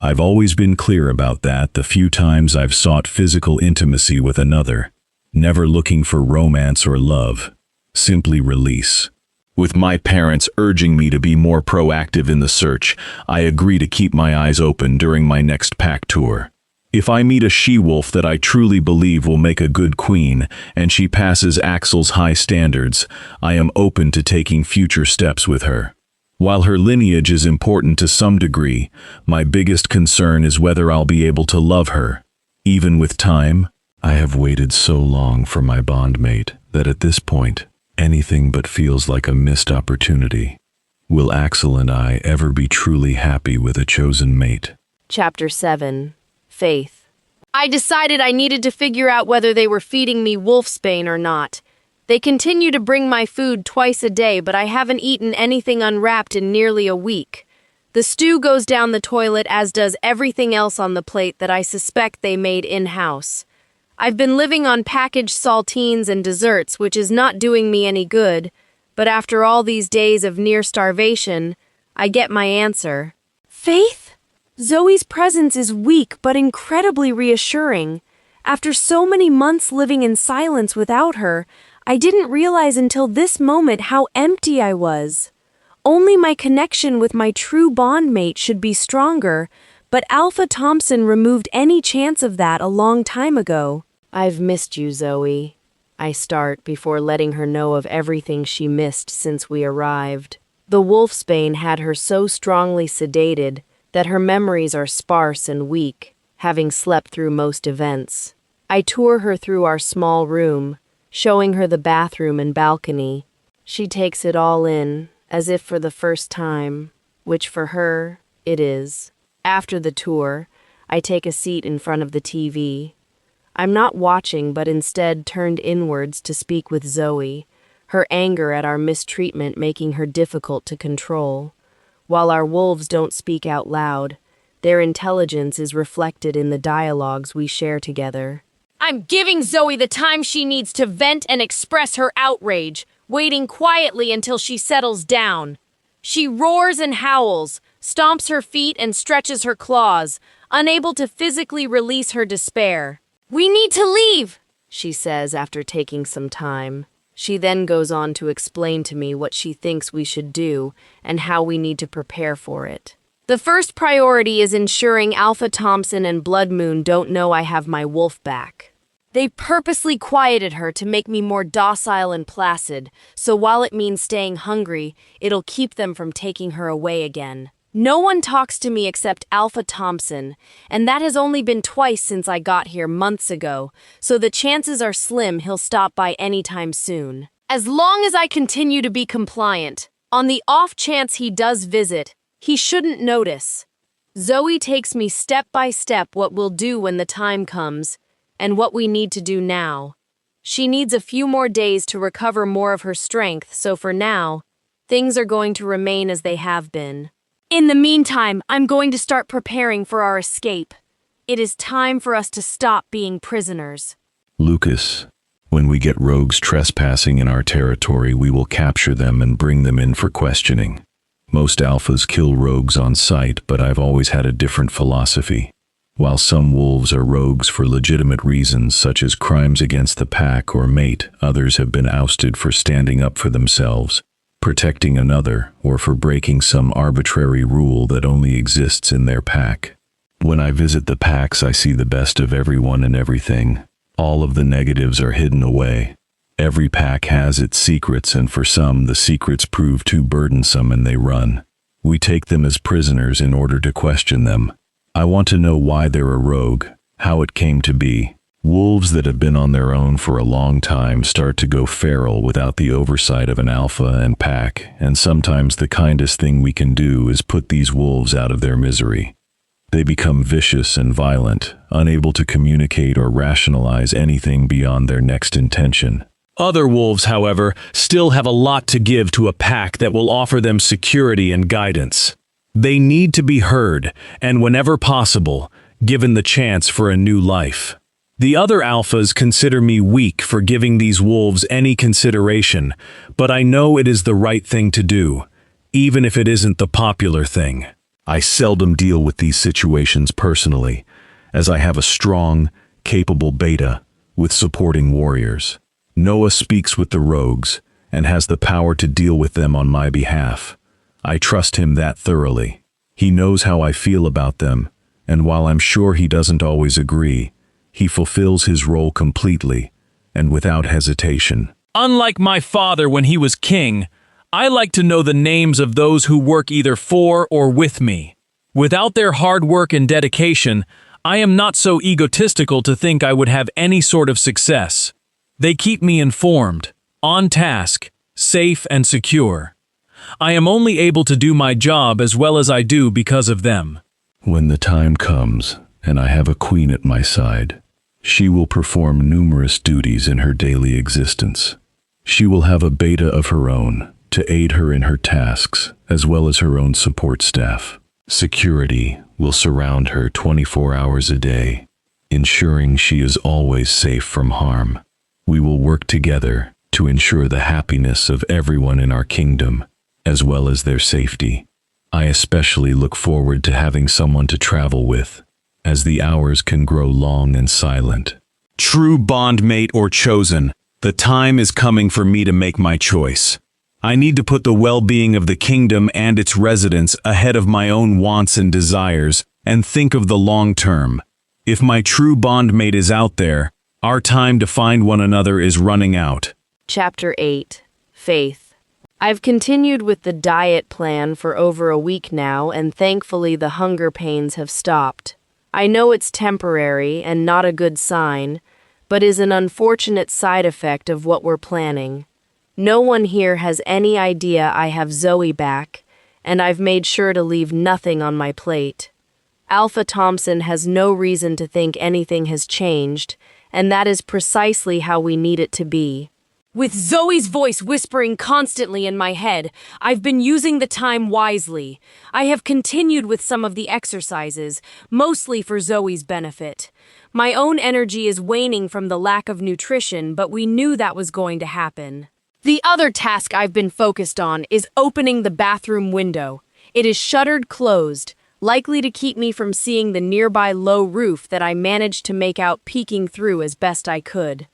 I've always been clear about that the few times I've sought physical intimacy with another, never looking for romance or love, simply release. With my parents urging me to be more proactive in the search, I agree to keep my eyes open during my next pack tour. If I meet a she-wolf that I truly believe will make a good queen, and she passes Axel's high standards, I am open to taking future steps with her. While her lineage is important to some degree, my biggest concern is whether I'll be able to love her. Even with time, I have waited so long for my bondmate that at this point, anything but feels like a missed opportunity. Will Axel and I ever be truly happy with a chosen mate? Chapter 7. Faith. I decided I needed to figure out whether they were feeding me wolfsbane or not. They continue to bring my food twice a day, but I haven't eaten anything unwrapped in nearly a week. The stew goes down the toilet, as does everything else on the plate that I suspect they made in-house. I've been living on packaged saltines and desserts, which is not doing me any good, but after all these days of near starvation, I get my answer. Faith? Zoe's presence is weak but incredibly reassuring. After so many months living in silence without her, I didn't realize until this moment how empty I was. Only my connection with my true bondmate should be stronger, but Alpha Thompson removed any chance of that a long time ago. I've missed you, Zoe. I start before letting her know of everything she missed since we arrived. The wolfsbane had her so strongly sedated that her memories are sparse and weak, having slept through most events. I tour her through our small room, showing her the bathroom and balcony. She takes it all in, as if for the first time, which for her, it is. After the tour, I take a seat in front of the TV. I'm not watching, but instead turned inwards to speak with Zoe, her anger at our mistreatment making her difficult to control. While our wolves don't speak out loud, their intelligence is reflected in the dialogues we share together. I'm giving Zoe the time she needs to vent and express her outrage, waiting quietly until she settles down. She roars and howls, stomps her feet and stretches her claws, unable to physically release her despair. We need to leave, she says after taking some time. She then goes on to explain to me what she thinks we should do and how we need to prepare for it. The first priority is ensuring Alpha Thompson and Blood Moon don't know I have my wolf back. They purposely quieted her to make me more docile and placid, so while it means staying hungry, it'll keep them from taking her away again. No one talks to me except Alpha Thompson, and that has only been twice since I got here months ago, so the chances are slim he'll stop by anytime soon. As long as I continue to be compliant, on the off chance he does visit, he shouldn't notice. Zoe takes me step by step what we'll do when the time comes, and what we need to do now. She needs a few more days to recover more of her strength, so for now, things are going to remain as they have been. In the meantime, I'm going to start preparing for our escape. It is time for us to stop being prisoners. Lucas, when we get rogues trespassing in our territory, we will capture them and bring them in for questioning. Most alphas kill rogues on sight, but I've always had a different philosophy. While some wolves are rogues for legitimate reasons, such as crimes against the pack or mate, others have been ousted for standing up for themselves, protecting another, or for breaking some arbitrary rule that only exists in their pack. When I visit the packs, I see the best of everyone and everything. All of the negatives are hidden away. Every pack has its secrets, and for some, the secrets prove too burdensome and they run. We take them as prisoners in order to question them. I want to know why they're a rogue, how it came to be. Wolves that have been on their own for a long time start to go feral without the oversight of an alpha and pack, and sometimes the kindest thing we can do is put these wolves out of their misery. They become vicious and violent, unable to communicate or rationalize anything beyond their next intention. Other wolves, however, still have a lot to give to a pack that will offer them security and guidance. They need to be heard, and whenever possible, given the chance for a new life. The other alphas consider me weak for giving these wolves any consideration, but I know it is the right thing to do, even if it isn't the popular thing. I seldom deal with these situations personally, as I have a strong, capable beta with supporting warriors. Noah speaks with the rogues and has the power to deal with them on my behalf. I trust him that thoroughly. He knows how I feel about them, and while I'm sure he doesn't always agree, he fulfills his role completely and without hesitation. Unlike my father when he was king, I like to know the names of those who work either for or with me. Without their hard work and dedication, I am not so egotistical to think I would have any sort of success. They keep me informed, on task, safe and secure. I am only able to do my job as well as I do because of them. When the time comes, and I have a queen at my side, she will perform numerous duties in her daily existence. She will have a beta of her own to aid her in her tasks, as well as her own support staff. Security will surround her 24 hours a day, ensuring she is always safe from harm. We will work together to ensure the happiness of everyone in our kingdom, as well as their safety. I especially look forward to having someone to travel with, as the hours can grow long and silent. True bondmate or chosen, the time is coming for me to make my choice. I need to put the well-being of the kingdom and its residents ahead of my own wants and desires, and think of the long term. If my true bondmate is out there, our time to find one another is running out. Chapter 8. Faith. I've continued with the diet plan for over a week now, and thankfully the hunger pains have stopped. I know it's temporary and not a good sign, but is an unfortunate side effect of what we're planning. No one here has any idea I have Zoe back, and I've made sure to leave nothing on my plate. Alpha Thompson has no reason to think anything has changed, and that is precisely how we need it to be. With Zoe's voice whispering constantly in my head, I've been using the time wisely. I have continued with some of the exercises, mostly for Zoe's benefit. My own energy is waning from the lack of nutrition, but we knew that was going to happen. The other task I've been focused on is opening the bathroom window. It is shuttered closed, likely to keep me from seeing the nearby low roof that I managed to make out peeking through as best I could.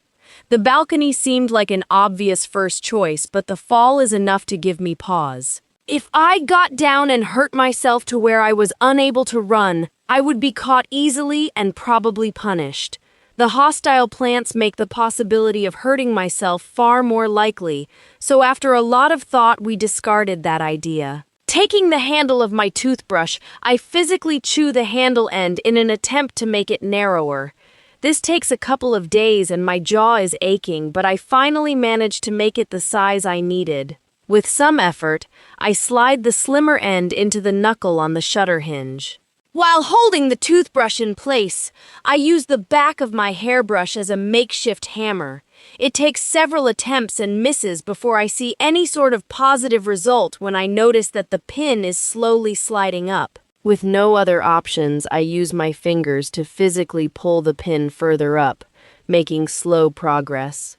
The balcony seemed like an obvious first choice, but the fall is enough to give me pause. If I got down and hurt myself to where I was unable to run, I would be caught easily and probably punished. The hostile plants make the possibility of hurting myself far more likely, so after a lot of thought, we discarded that idea. Taking the handle of my toothbrush, I physically chew the handle end in an attempt to make it narrower. This takes a couple of days and my jaw is aching, but I finally managed to make it the size I needed. With some effort, I slide the slimmer end into the knuckle on the shutter hinge. While holding the toothbrush in place, I use the back of my hairbrush as a makeshift hammer. It takes several attempts and misses before I see any sort of positive result when I notice that the pin is slowly sliding up. With no other options, I use my fingers to physically pull the pin further up, making slow progress.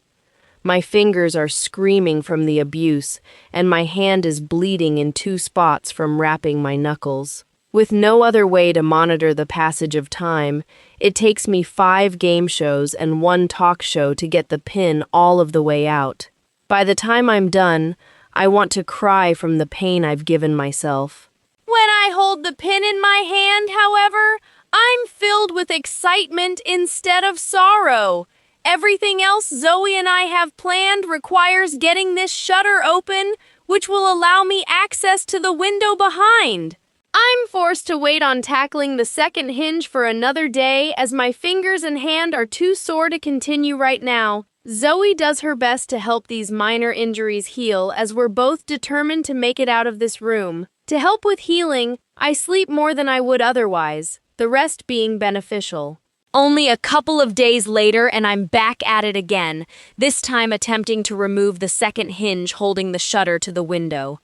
My fingers are screaming from the abuse, and my hand is bleeding in 2 spots from wrapping my knuckles. With no other way to monitor the passage of time, it takes me 5 game shows and 1 talk show to get the pin all of the way out. By the time I'm done, I want to cry from the pain I've given myself. When I hold the pin in my hand, however, I'm filled with excitement instead of sorrow. Everything else Zoe and I have planned requires getting this shutter open, which will allow me access to the window behind. I'm forced to wait on tackling the second hinge for another day as my fingers and hand are too sore to continue right now. Zoe does her best to help these minor injuries heal as we're both determined to make it out of this room. To help with healing, I sleep more than I would otherwise, the rest being beneficial. Only a couple of days later and I'm back at it again, this time attempting to remove the second hinge holding the shutter to the window.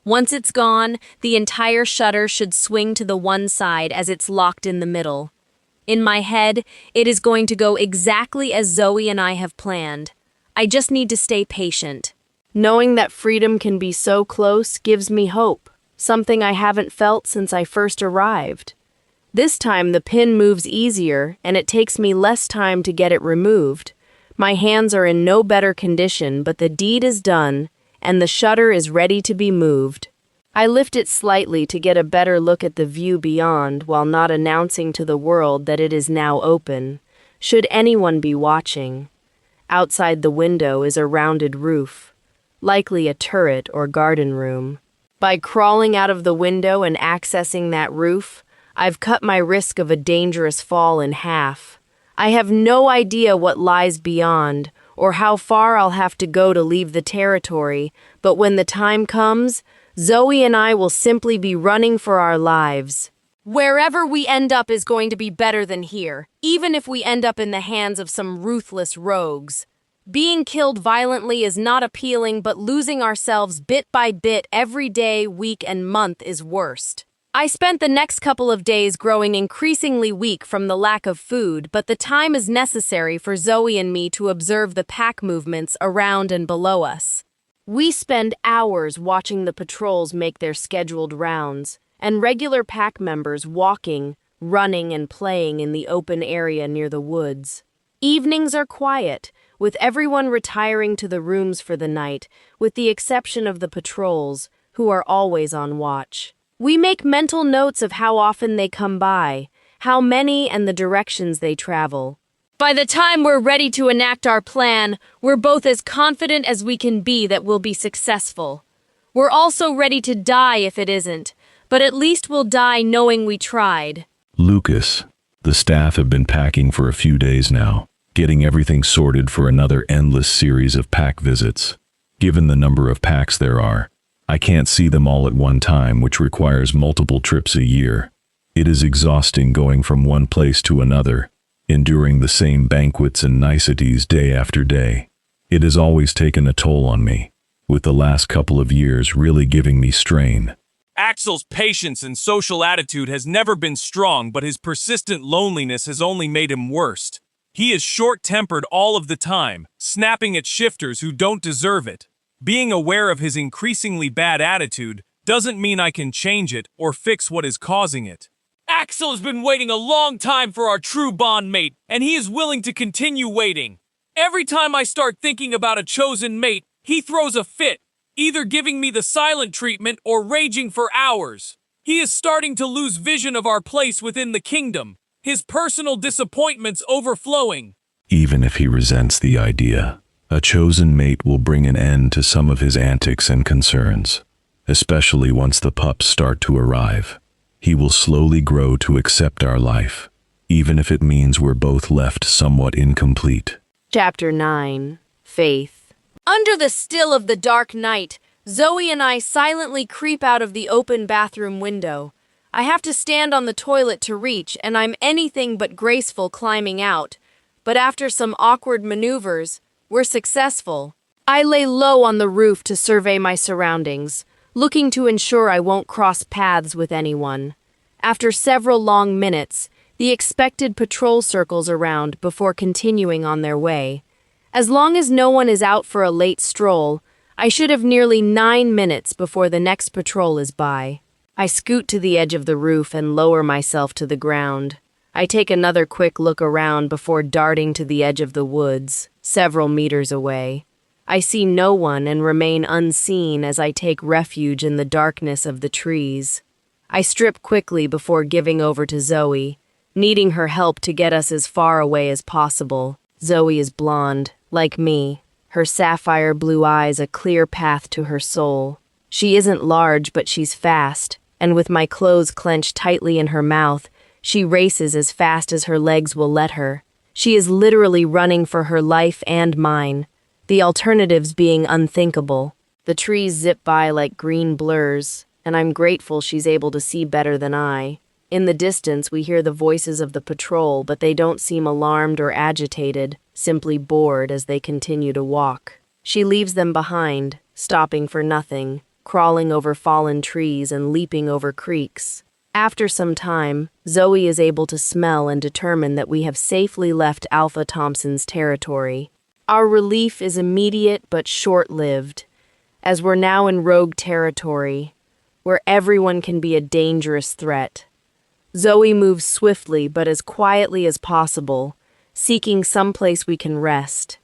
Once it's gone, the entire shutter should swing to the one side as it's locked in the middle. In my head, it is going to go exactly as Zoe and I have planned. I just need to stay patient. Knowing that freedom can be so close gives me hope, something I haven't felt since I first arrived. This time the pin moves easier and it takes me less time to get it removed. My hands are in no better condition, but the deed is done, and the shutter is ready to be moved. I lift it slightly to get a better look at the view beyond while not announcing to the world that it is now open, should anyone be watching. Outside the window is a rounded roof, likely a turret or garden room. By crawling out of the window and accessing that roof, I've cut my risk of a dangerous fall in half. I have no idea what lies beyond, or how far I'll have to go to leave the territory, but when the time comes, Zoe and I will simply be running for our lives. Wherever we end up is going to be better than here, even if we end up in the hands of some ruthless rogues. Being killed violently is not appealing, but losing ourselves bit by bit every day, week, and month is worst. I spent the next couple of days growing increasingly weak from the lack of food, but the time is necessary for Zoe and me to observe the pack movements around and below us. We spend hours watching the patrols make their scheduled rounds, and regular pack members walking, running, and playing in the open area near the woods. Evenings are quiet, with everyone retiring to the rooms for the night, with the exception of the patrols, who are always on watch. We make mental notes of how often they come by, how many, and the directions they travel. By the time we're ready to enact our plan, we're both as confident as we can be that we'll be successful. We're also ready to die if it isn't, but at least we'll die knowing we tried. Lucas, the staff have been packing for a few days now, getting everything sorted for another endless series of pack visits. Given the number of packs there are, I can't see them all at one time, which requires multiple trips a year. It is exhausting going from one place to another, enduring the same banquets and niceties day after day. It has always taken a toll on me, with the last couple of years really giving me strain. Axel's patience and social attitude has never been strong, but his persistent loneliness has only made him worse. He is short-tempered all of the time, snapping at shifters who don't deserve it. Being aware of his increasingly bad attitude doesn't mean I can change it or fix what is causing it. Axel has been waiting a long time for our true bond mate, and he is willing to continue waiting. Every time I start thinking about a chosen mate, he throws a fit, either giving me the silent treatment or raging for hours. He is starting to lose vision of our place within the kingdom, his personal disappointments overflowing. even if he resents the idea. A chosen mate will bring an end to some of his antics and concerns, especially once the pups start to arrive. He will slowly grow to accept our life, even if it means we're both left somewhat incomplete. Chapter 9. Faith. Under the still of the dark night, Zoe and I silently creep out of the open bathroom window. I have to stand on the toilet to reach, and I'm anything but graceful climbing out. But after some awkward maneuvers, we're successful. I lay low on the roof to survey my surroundings, looking to ensure I won't cross paths with anyone. After several long minutes, the expected patrol circles around before continuing on their way. As long as no one is out for a late stroll, I should have nearly 9 minutes before the next patrol is by. I scoot to the edge of the roof and lower myself to the ground. I take another quick look around before darting to the edge of the woods, several meters away. I see no one and remain unseen as I take refuge in the darkness of the trees. I strip quickly before giving over to Zoe, needing her help to get us as far away as possible. Zoe is blonde, like me, her sapphire blue eyes a clear path to her soul. She isn't large, but she's fast, and with my clothes clenched tightly in her mouth, she races as fast as her legs will let her. She is literally running for her life and mine, the alternatives being unthinkable. The trees zip by like green blurs, and I'm grateful she's able to see better than I. In the distance, we hear the voices of the patrol, but they don't seem alarmed or agitated, simply bored as they continue to walk. She leaves them behind, stopping for nothing, crawling over fallen trees and leaping over creeks. After some time, Zoe is able to smell and determine that we have safely left Alpha Thompson's territory. Our relief is immediate but short-lived, as we're now in rogue territory, where everyone can be a dangerous threat. Zoe moves swiftly but as quietly as possible, seeking someplace we can rest.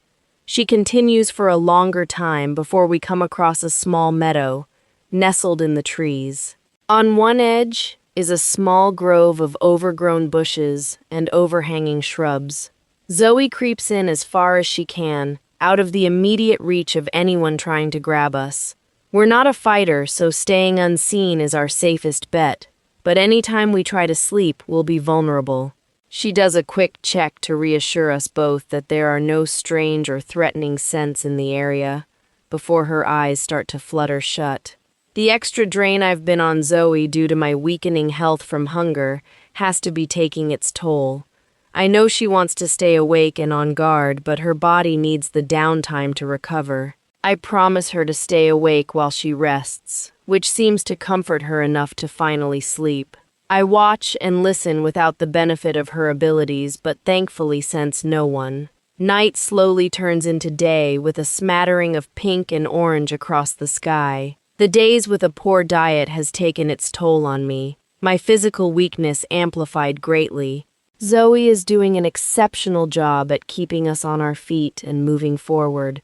She continues for a longer time before we come across a small meadow, nestled in the trees. On one edge is a small grove of overgrown bushes and overhanging shrubs. Zoe creeps in as far as she can, out of the immediate reach of anyone trying to grab us. We're not a fighter, so staying unseen is our safest bet, but anytime we try to sleep, we'll be vulnerable. She does a quick check to reassure us both that there are no strange or threatening scents in the area, before her eyes start to flutter shut. The extra drain I've been on Zoe due to my weakening health from hunger has to be taking its toll. I know she wants to stay awake and on guard, but her body needs the downtime to recover. I promise her to stay awake while she rests, which seems to comfort her enough to finally sleep. I watch and listen without the benefit of her abilities, but thankfully sense no one. Night slowly turns into day with a smattering of pink and orange across the sky. The days with a poor diet has taken its toll on me, my physical weakness amplified greatly. Zoe is doing an exceptional job at keeping us on our feet and moving forward.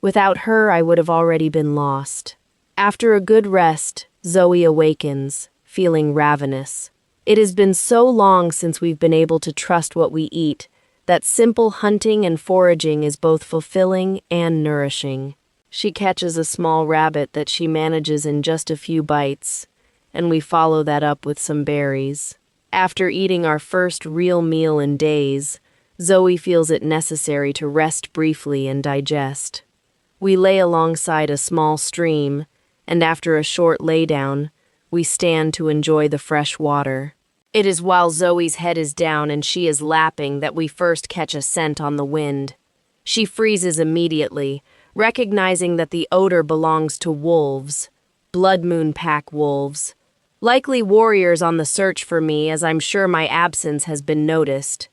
Without her, I would have already been lost. After a good rest, Zoe awakens, feeling ravenous. It has been so long since we've been able to trust what we eat, that simple hunting and foraging is both fulfilling and nourishing. She catches a small rabbit that she manages in just a few bites, and we follow that up with some berries. After eating our first real meal in days, Zoe feels it necessary to rest briefly and digest. We lay alongside a small stream, and after a short laydown, we stand to enjoy the fresh water. It is while Zoe's head is down and she is lapping that we first catch a scent on the wind. She freezes immediately, recognizing that the odor belongs to wolves, Blood Moon Pack wolves. Likely warriors on the search for me, as I'm sure my absence has been noticed.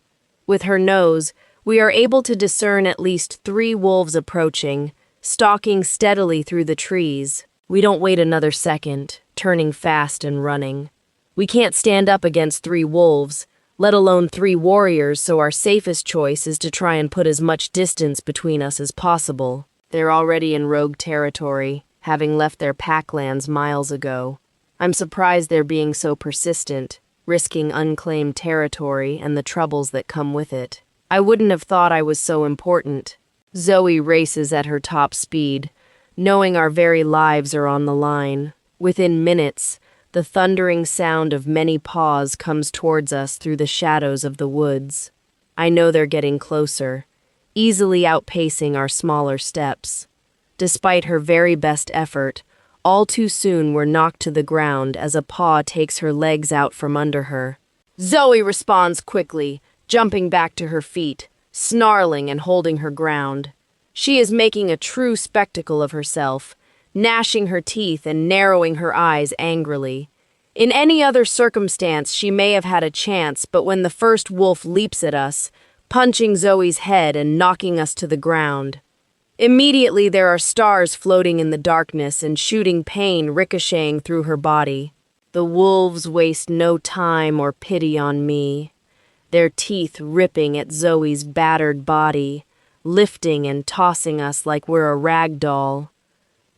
With her nose, we are able to discern at least 3 wolves approaching, stalking steadily through the trees. We don't wait another second, turning fast and running. We can't stand up against 3 wolves, let alone 3 warriors, so our safest choice is to try and put as much distance between us as possible. They're already in rogue territory, having left their packlands miles ago. I'm surprised they're being so persistent, risking unclaimed territory and the troubles that come with it. I wouldn't have thought I was so important. Zoe races at her top speed, knowing our very lives are on the line. Within minutes, the thundering sound of many paws comes towards us through the shadows of the woods. I know they're getting closer, easily outpacing our smaller steps. Despite her very best effort, all too soon we're knocked to the ground as a paw takes her legs out from under her. Zoe responds quickly, jumping back to her feet, snarling and holding her ground. She is making a true spectacle of herself, gnashing her teeth and narrowing her eyes angrily. In any other circumstance, she may have had a chance, but when the first wolf leaps at us, punching Zoe's head and knocking us to the ground. Immediately there are stars floating in the darkness and shooting pain ricocheting through her body. The wolves waste no time or pity on me, their teeth ripping at Zoe's battered body, lifting and tossing us like we're a rag doll.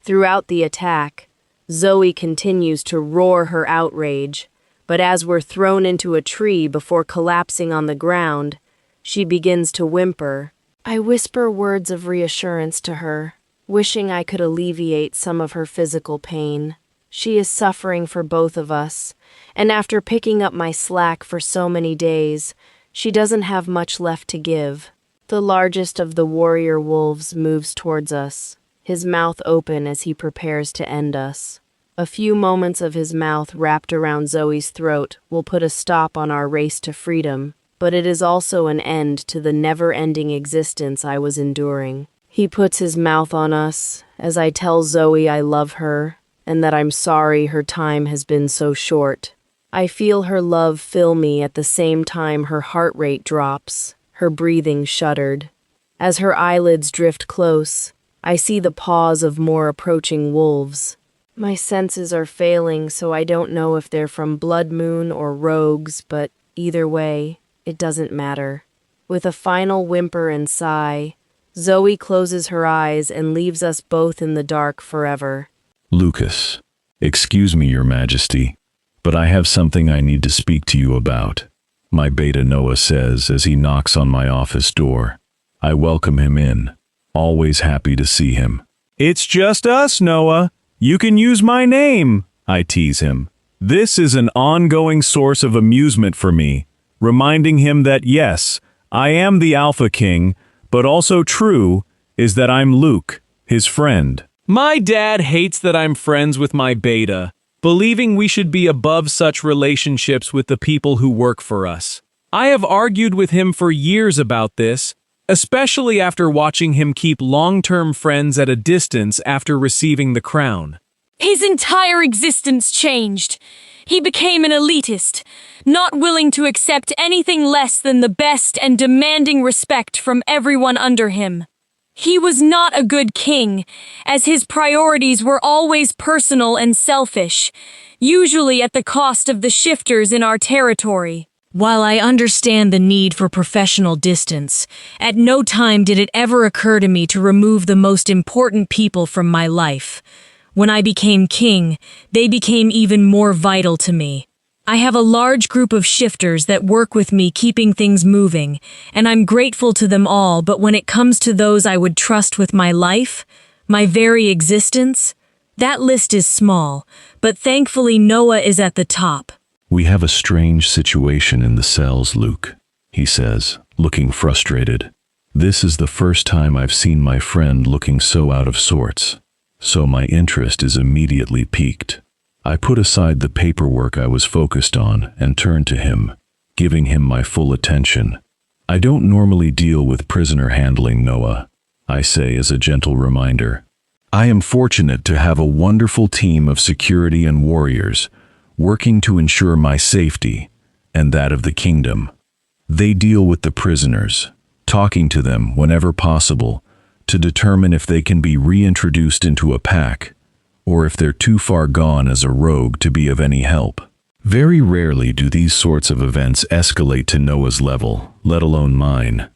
Throughout the attack, Zoe continues to roar her outrage, but as we're thrown into a tree before collapsing on the ground, she begins to whimper. I whisper words of reassurance to her, wishing I could alleviate some of her physical pain. She is suffering for both of us, and after picking up my slack for so many days, she doesn't have much left to give. The largest of the warrior wolves moves towards us, his mouth open as he prepares to end us. A few moments of his mouth wrapped around Zoe's throat will put a stop on our race to freedom, but it is also an end to the never-ending existence I was enduring. He puts his mouth on us as I tell Zoe I love her and that I'm sorry her time has been so short. I feel her love fill me at the same time her heart rate drops, her breathing shuddered. As her eyelids drift close, I see the paws of more approaching wolves. My senses are failing, so I don't know if they're from Blood Moon or rogues, but either way, it doesn't matter. With a final whimper and sigh, Zoe closes her eyes and leaves us both in the dark forever. Lucas, excuse me, Your Majesty, but I have something I need to speak to you about. My beta Noah says as he knocks on my office door. I welcome him in, always happy to see him. It's just us, Noah. You can use my name, I tease him. This is an ongoing source of amusement for me, reminding him that yes, I am the Alpha King, but also true is that I'm Luke, his friend. My dad hates that I'm friends with my beta, believing we should be above such relationships with the people who work for us. I have argued with him for years about this, especially after watching him keep long-term friends at a distance after receiving the crown. His entire existence changed. He became an elitist, not willing to accept anything less than the best and demanding respect from everyone under him. He was not a good king, as his priorities were always personal and selfish, usually at the cost of the shifters in our territory. While I understand the need for professional distance, at no time did it ever occur to me to remove the most important people from my life. When I became king, they became even more vital to me. I have a large group of shifters that work with me keeping things moving, and I'm grateful to them all, but when it comes to those I would trust with my life, my very existence, that list is small, but thankfully Noah is at the top. We have a strange situation in the cells, Luke, he says, looking frustrated. This is the first time I've seen my friend looking so out of sorts, so my interest is immediately piqued. I put aside the paperwork I was focused on and turned to him, giving him my full attention. I don't normally deal with prisoner handling, Noah, I say as a gentle reminder. I am fortunate to have a wonderful team of security and warriors working to ensure my safety and that of the kingdom. They deal with the prisoners, talking to them whenever possible to determine if they can be reintroduced into a pack, or if they're too far gone as a rogue to be of any help. Very rarely do these sorts of events escalate to Noah's level, let alone mine.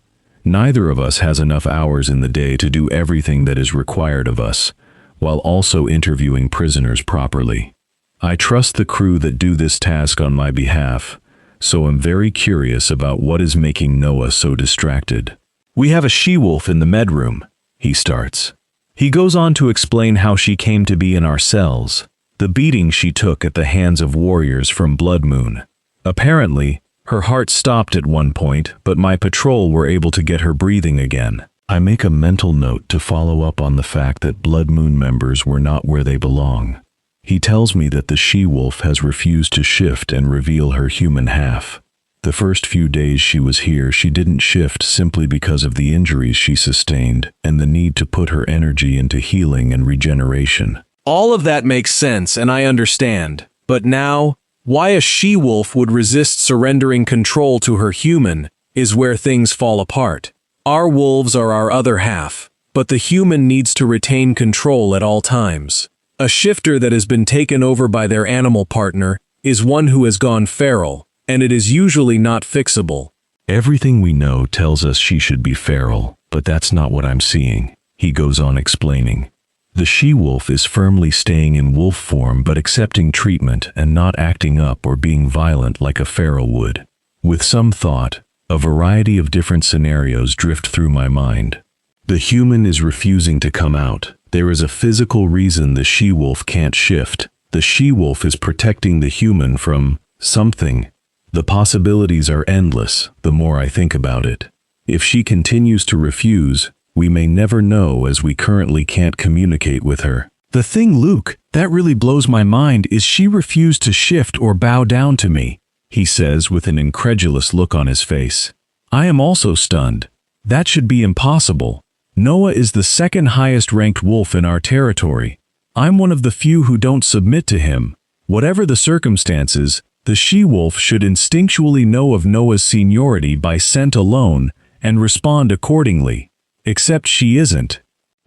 Neither of us has enough hours in the day to do everything that is required of us, while also interviewing prisoners properly. I trust the crew that do this task on my behalf, so I'm very curious about what is making Noah so distracted. "We have a she-wolf in the medroom," he starts. He goes on to explain how she came to be in our cells, the beating she took at the hands of warriors from Blood Moon. Apparently, her heart stopped at one point, but my patrol were able to get her breathing again. I make a mental note to follow up on the fact that Blood Moon members were not where they belong. He tells me that the she-wolf has refused to shift and reveal her human half. The first few days she was here, she didn't shift simply because of the injuries she sustained and the need to put her energy into healing and regeneration. All of that makes sense, and I understand. But now, why a she-wolf would resist surrendering control to her human is where things fall apart. Our wolves are our other half, but the human needs to retain control at all times. A shifter that has been taken over by their animal partner is one who has gone feral, and it is usually not fixable. Everything we know tells us she should be feral, but that's not what I'm seeing, he goes on explaining. The she-wolf is firmly staying in wolf form but accepting treatment and not acting up or being violent like a feral would. With some thought, a variety of different scenarios drift through my mind. The human is refusing to come out. There is a physical reason the she-wolf can't shift. The she-wolf is protecting the human from something. The possibilities are endless, the more I think about it. If she continues to refuse, we may never know as we currently can't communicate with her. "The thing, Luke, that really blows my mind is she refused to shift or bow down to me," he says with an incredulous look on his face. "I am also stunned. That should be impossible. Noah is the second highest ranked wolf in our territory. I'm one of the few who don't submit to him. Whatever the circumstances, the she-wolf should instinctually know of Noah's seniority by scent alone and respond accordingly. Except she isn't."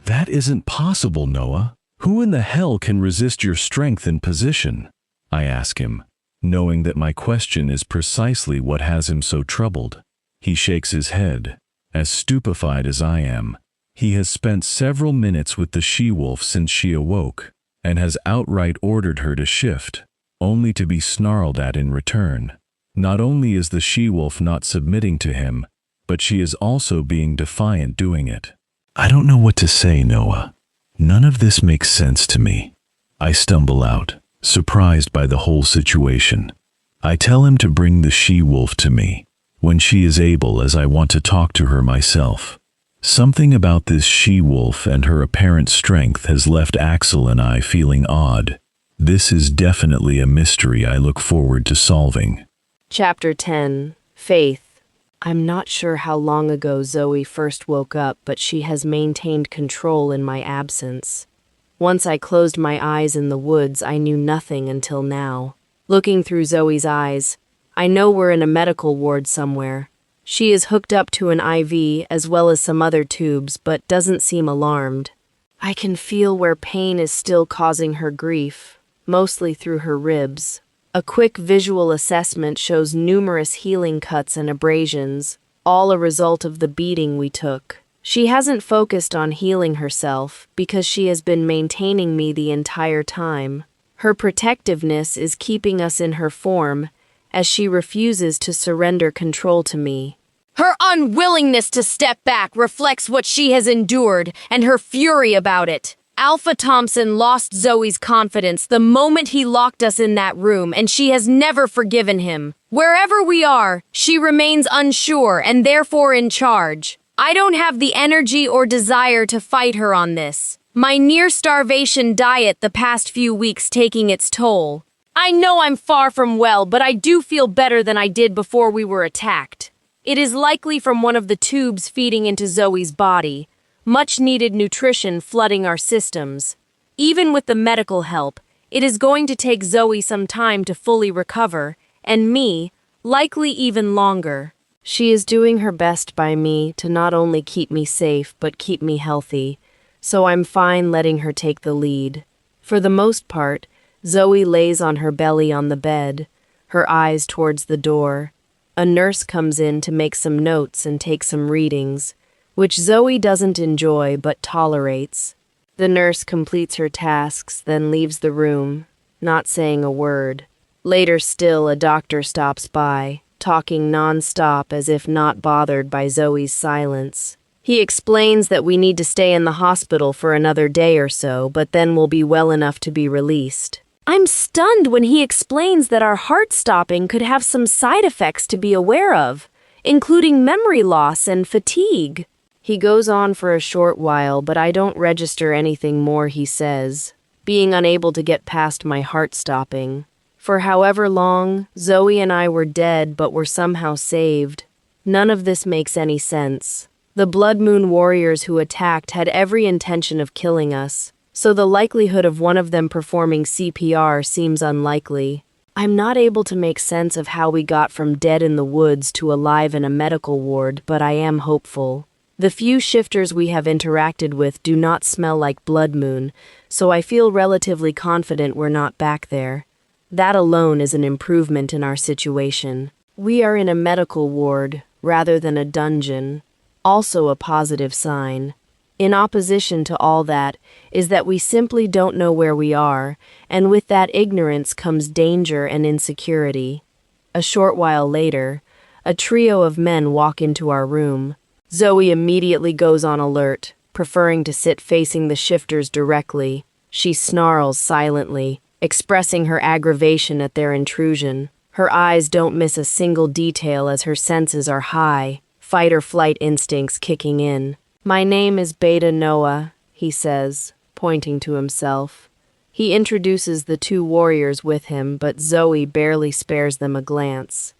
"That isn't possible, Noah. Who in the hell can resist your strength and position?" I ask him, knowing that my question is precisely what has him so troubled. He shakes his head, as stupefied as I am. He has spent several minutes with the she-wolf since she awoke, and has outright ordered her to shift, only to be snarled at in return. Not only is the she-wolf not submitting to him, but she is also being defiant doing it. I don't know what to say, Noah. None of this makes sense to me. I stumble out, surprised by the whole situation. I tell him to bring the she-wolf to me, when she is able, as I want to talk to her myself. Something about this she-wolf and her apparent strength has left Axel and I feeling odd. This is definitely a mystery I look forward to solving. Chapter 10. Faith. I'm not sure how long ago Zoe first woke up, but she has maintained control in my absence. Once I closed my eyes in the woods, I knew nothing until now. Looking through Zoe's eyes, I know we're in a medical ward somewhere. She is hooked up to an IV as well as some other tubes, but doesn't seem alarmed. I can feel where pain is still causing her grief, mostly through her ribs. A quick visual assessment shows numerous healing cuts and abrasions, all a result of the beating we took. She hasn't focused on healing herself because she has been maintaining me the entire time. Her protectiveness is keeping us in her form, as she refuses to surrender control to me. Her unwillingness to step back reflects what she has endured and her fury about it. Alpha Thompson lost Zoe's confidence the moment he locked us in that room, and she has never forgiven him. Wherever we are, she remains unsure and therefore in charge. I don't have the energy or desire to fight her on this. My near-starvation diet the past few weeks taking its toll. I know I'm far from well, but I do feel better than I did before we were attacked. It is likely from one of the tubes feeding into Zoe's body. Much-needed nutrition flooding our systems. Even with the medical help, it is going to take Zoe some time to fully recover, and me, likely even longer. She is doing her best by me to not only keep me safe, but keep me healthy, so I'm fine letting her take the lead. For the most part, Zoe lays on her belly on the bed, her eyes towards the door. A nurse comes in to make some notes and take some readings, which Zoe doesn't enjoy but tolerates. The nurse completes her tasks, then leaves the room, not saying a word. Later still, a doctor stops by, talking non-stop as if not bothered by Zoe's silence. He explains that we need to stay in the hospital for another day or so, but then we'll be well enough to be released. I'm stunned when he explains that our heart stopping could have some side effects to be aware of, including memory loss and fatigue. He goes on for a short while, but I don't register anything more he says, being unable to get past my heart stopping. For however long, Zoe and I were dead but were somehow saved. None of this makes any sense. The Blood Moon warriors who attacked had every intention of killing us, so the likelihood of one of them performing CPR seems unlikely. I'm not able to make sense of how we got from dead in the woods to alive in a medical ward, but I am hopeful. The few shifters we have interacted with do not smell like Blood Moon, so I feel relatively confident we're not back there. That alone is an improvement in our situation. We are in a medical ward, rather than a dungeon. Also a positive sign. In opposition to all that is that we simply don't know where we are, and with that ignorance comes danger and insecurity. A short while later, a trio of men walk into our room. Zoe immediately goes on alert, preferring to sit facing the shifters directly. She snarls silently, expressing her aggravation at their intrusion. Her eyes don't miss a single detail as her senses are high, fight-or-flight instincts kicking in. My name is 𝑷𝒍𝒂𝒚𝒍𝒊𝒔𝒕, he says, pointing to himself. He introduces the two warriors with him, but Zoe barely spares them a glance.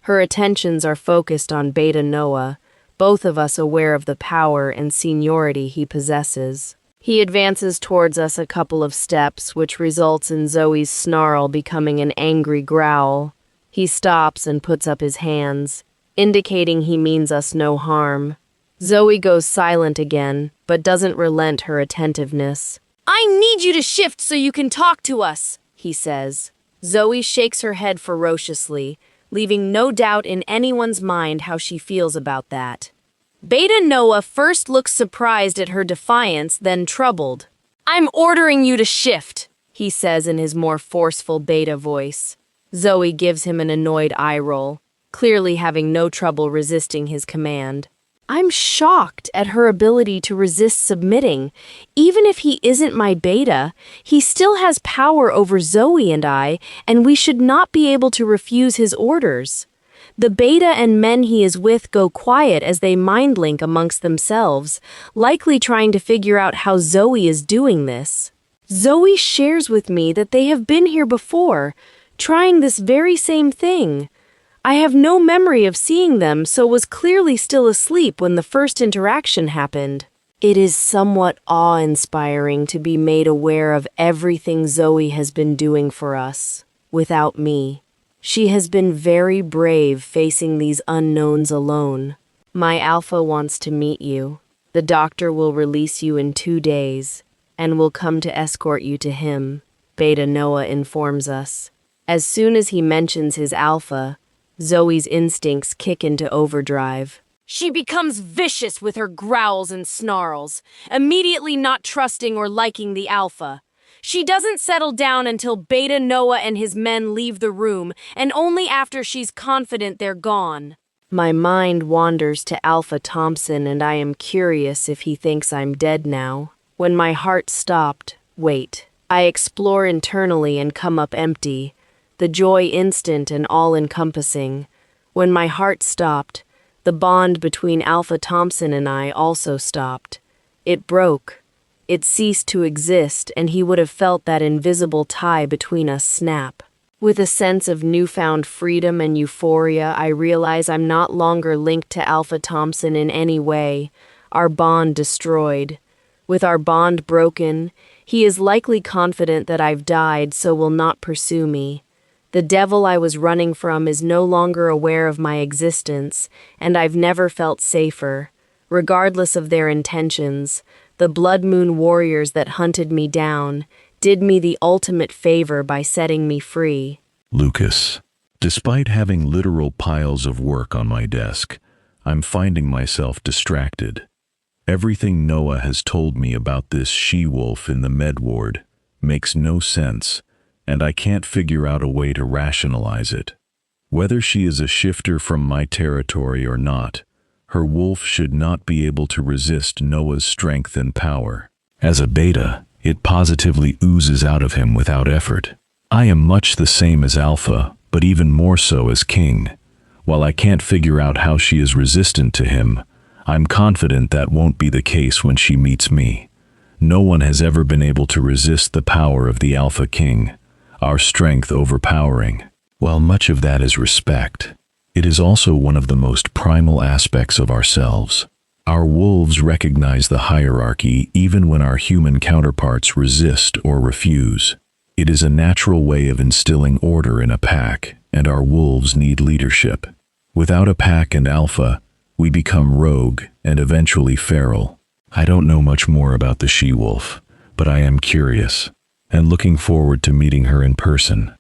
Her attentions are focused on 𝑷𝒍𝒂𝒚𝒍𝒊𝒔𝒕, both of us aware of the power and seniority he possesses. He advances towards us a couple of steps, which results in Zoe's snarl becoming an angry growl. He stops and puts up his hands, indicating he means us no harm. Zoe goes silent again, but doesn't relent her attentiveness. I need you to shift so you can talk to us, he says. Zoe shakes her head ferociously, leaving no doubt in anyone's mind how she feels about that. 𝑷𝒍𝒂𝒚𝒍𝒊𝒔𝒕 first looks surprised at her defiance, then troubled. I'm ordering you to shift, he says in his more forceful beta voice. Zoe gives him an annoyed eye roll, clearly having no trouble resisting his command. I'm shocked at her ability to resist submitting. Even if he isn't my beta, he still has power over Zoe and I, and we should not be able to refuse his orders. The beta and men he is with go quiet as they mind link amongst themselves, likely trying to figure out how Zoe is doing this. Zoe shares with me that they have been here before, trying this very same thing. I have no memory of seeing them, so was clearly still asleep when the first interaction happened. It is somewhat awe-inspiring to be made aware of everything Zoe has been doing for us, without me. She has been very brave facing these unknowns alone. My alpha wants to meet you. The doctor will release you in 2 days, and will come to escort you to him, 𝑷𝒍𝒂𝒚𝒍𝒊𝒔𝒕 informs us. As soon as he mentions his alpha, Zoe's instincts kick into overdrive. She becomes vicious with her growls and snarls, immediately not trusting or liking the alpha. She doesn't settle down until 𝑷𝒍𝒂𝒚𝒍𝒊𝒔𝒕 and his men leave the room, and only after she's confident they're gone. My mind wanders to Alpha Thompson, and I am curious if he thinks I'm dead now. When my heart stopped, I explore internally and come up empty. The joy instant and all-encompassing. When my heart stopped, the bond between Alpha Thompson and I also stopped. It broke. It ceased to exist, and he would have felt that invisible tie between us snap. With a sense of newfound freedom and euphoria, I realize I'm not longer linked to Alpha Thompson in any way, our bond destroyed. With our bond broken, he is likely confident that I've died, so will not pursue me. The devil I was running from is no longer aware of my existence, and I've never felt safer. Regardless of their intentions, the Blood Moon warriors that hunted me down did me the ultimate favor by setting me free. Lucas, despite having literal piles of work on my desk, I'm finding myself distracted. Everything Noah has told me about this she-wolf in the med ward makes no sense, and I can't figure out a way to rationalize it. Whether she is a shifter from my territory or not, her wolf should not be able to resist Noah's strength and power. As a beta, it positively oozes out of him without effort. I am much the same as Alpha, but even more so as King. While I can't figure out how she is resistant to him, I'm confident that won't be the case when she meets me. No one has ever been able to resist the power of the Alpha King, our strength overpowering. While much of that is respect, it is also one of the most primal aspects of ourselves. Our wolves recognize the hierarchy even when our human counterparts resist or refuse. It is a natural way of instilling order in a pack, and our wolves need leadership. Without a pack and alpha, we become rogue and eventually feral. I don't know much more about the she-wolf, but I am curious, and looking forward to meeting her in person.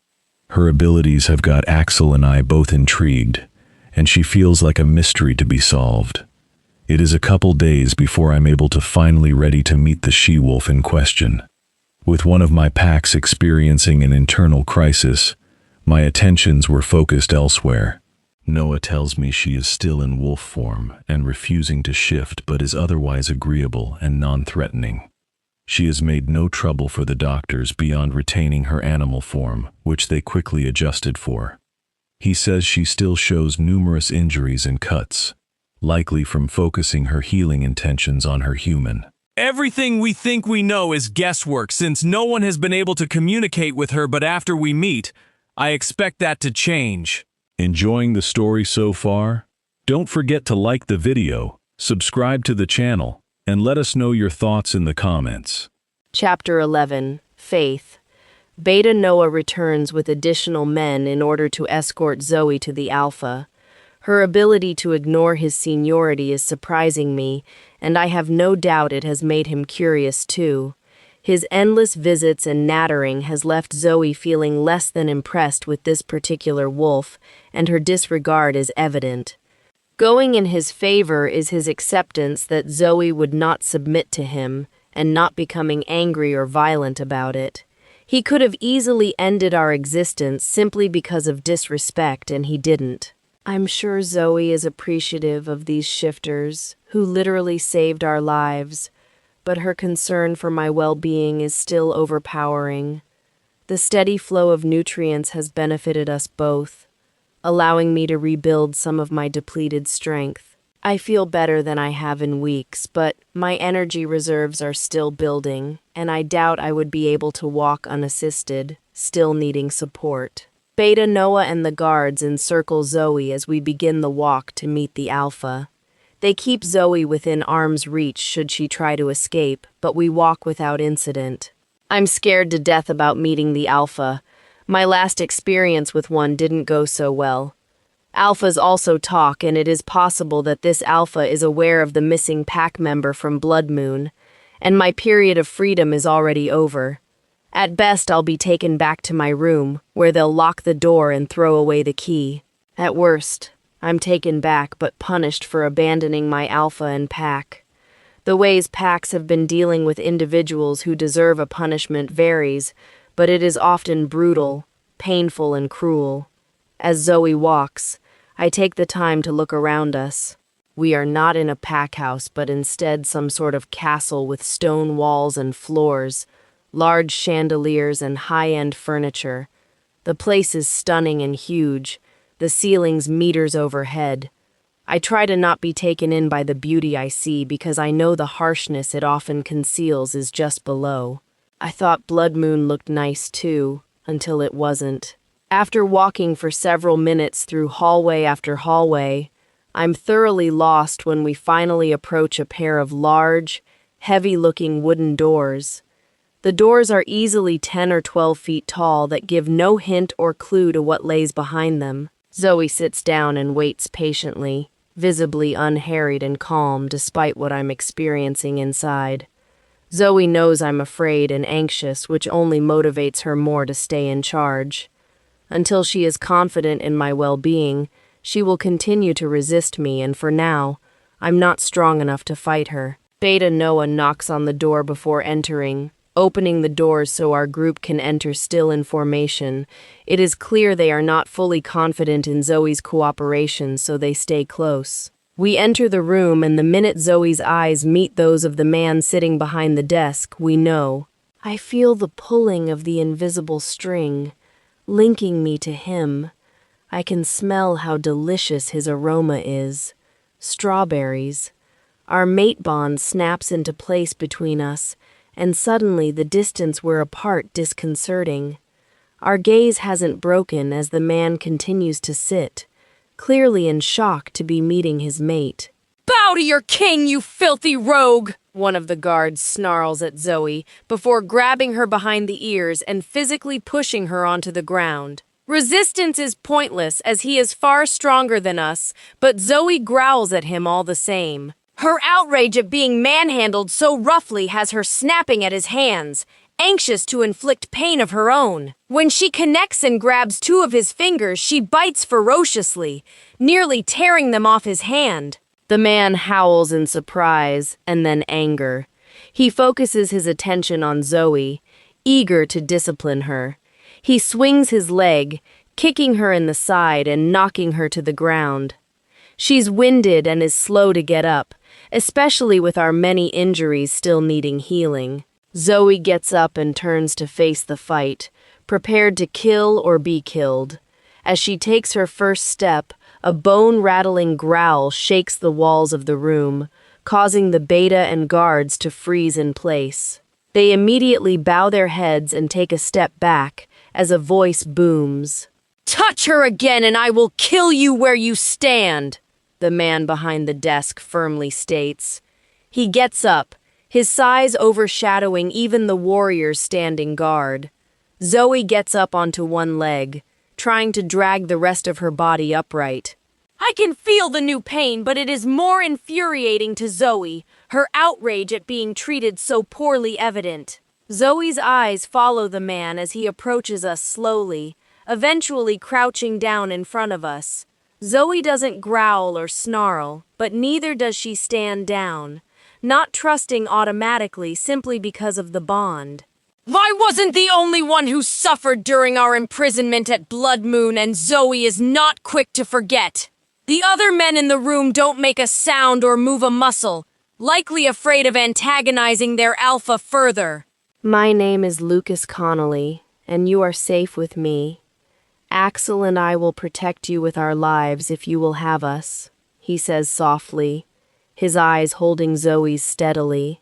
Her abilities have got Axel and I both intrigued, and she feels like a mystery to be solved. It is a couple days before I'm able to finally ready to meet the she-wolf in question. With one of my packs experiencing an internal crisis, my attentions were focused elsewhere. Noah tells me she is still in wolf form and refusing to shift, but is otherwise agreeable and non-threatening. She has made no trouble for the doctors beyond retaining her animal form, which they quickly adjusted for. He says she still shows numerous injuries and cuts, likely from focusing her healing intentions on her human. Everything we think we know is guesswork since no one has been able to communicate with her, but after we meet, I expect that to change. Enjoying the story so far? Don't forget to like the video, subscribe to the channel, and let us know your thoughts in the comments. Chapter 11. Faith. Beta Noah returns with additional men in order to escort Zoe to the Alpha. Her ability to ignore his seniority is surprising me, and I have no doubt it has made him curious too. His endless visits and nattering has left Zoe feeling less than impressed with this particular wolf, and her disregard is evident. Going in his favor is his acceptance that Zoe would not submit to him, and not becoming angry or violent about it. He could have easily ended our existence simply because of disrespect, and he didn't. I'm sure Zoe is appreciative of these shifters, who literally saved our lives, but her concern for my well-being is still overpowering. The steady flow of nutrients has benefited us both, allowing me to rebuild some of my depleted strength. I feel better than I have in weeks, but my energy reserves are still building, and I doubt I would be able to walk unassisted, still needing support. Beta Noah and the guards encircle Zoe as we begin the walk to meet the Alpha. They keep Zoe within arm's reach should she try to escape, but we walk without incident. I'm scared to death about meeting the Alpha. My last experience with one didn't go so well. Alphas also talk, and it is possible that this Alpha is aware of the missing pack member from Blood Moon, and my period of freedom is already over. At best, I'll be taken back to my room, where they'll lock the door and throw away the key. At worst, I'm taken back but punished for abandoning my Alpha and pack. The ways packs have been dealing with individuals who deserve a punishment varies, but it is often brutal, painful, and cruel. As Zoe walks, I take the time to look around us. We are not in a pack house, but instead some sort of castle with stone walls and floors, large chandeliers, and high-end furniture. The place is stunning and huge, the ceilings meters overhead. I try to not be taken in by the beauty I see because I know the harshness it often conceals is just below. I thought Blood Moon looked nice too, until it wasn't. After walking for several minutes through hallway after hallway, I'm thoroughly lost when we finally approach a pair of large, heavy-looking wooden doors. The doors are easily 10 or 12 feet tall that give no hint or clue to what lays behind them. Zoe sits down and waits patiently, visibly unharried and calm despite what I'm experiencing inside. Zoe knows I'm afraid and anxious, which only motivates her more to stay in charge. Until she is confident in my well-being, she will continue to resist me, and for now, I'm not strong enough to fight her. Beta Noah knocks on the door before entering, opening the doors so our group can enter still in formation. It is clear they are not fully confident in Zoe's cooperation, so they stay close. We enter the room, and the minute Zoe's eyes meet those of the man sitting behind the desk, we know. I feel the pulling of the invisible string, linking me to him. I can smell how delicious his aroma is. Strawberries. Our mate bond snaps into place between us, and suddenly the distance we're apart disconcerting. Our gaze hasn't broken as the man continues to sit, clearly in shock to be meeting his mate. Bow to your king, you filthy rogue! One of the guards snarls at Zoe before grabbing her behind the ears and physically pushing her onto the ground. Resistance is pointless as he is far stronger than us, but Zoe growls at him all the same. Her outrage at being manhandled so roughly has her snapping at his hands, anxious to inflict pain of her own. When she connects and grabs two of his fingers, she bites ferociously, nearly tearing them off his hand. The man howls in surprise and then anger. He focuses his attention on Zoe, eager to discipline her. He swings his leg, kicking her in the side and knocking her to the ground. She's winded and is slow to get up, especially with our many injuries still needing healing. Zoe gets up and turns to face the fight, prepared to kill or be killed. As she takes her first step, a bone-rattling growl shakes the walls of the room, causing the beta and guards to freeze in place. They immediately bow their heads and take a step back as a voice booms. "Touch her again and I will kill you where you stand," the man behind the desk firmly states. He gets up, his size overshadowing even the warriors standing guard. Zoe gets up onto one leg, trying to drag the rest of her body upright. I can feel the new pain, but it is more infuriating to Zoe, her outrage at being treated so poorly evident. Zoe's eyes follow the man as he approaches us slowly, eventually crouching down in front of us. Zoe doesn't growl or snarl, but neither does she stand down, not trusting automatically simply because of the bond. I wasn't the only one who suffered during our imprisonment at Blood Moon, and Zoe is not quick to forget. The other men in the room don't make a sound or move a muscle, likely afraid of antagonizing their alpha further. My name is Lucas Connolly, and you are safe with me. Axel and I will protect you with our lives if you will have us, he says softly, his eyes holding Zoe's steadily.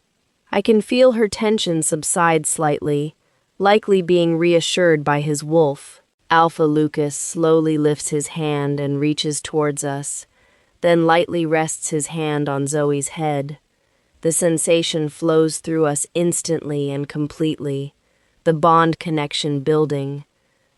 I can feel her tension subside slightly, likely being reassured by his wolf. Alpha Lucas slowly lifts his hand and reaches towards us, then lightly rests his hand on Zoe's head. The sensation flows through us instantly and completely, the bond connection building.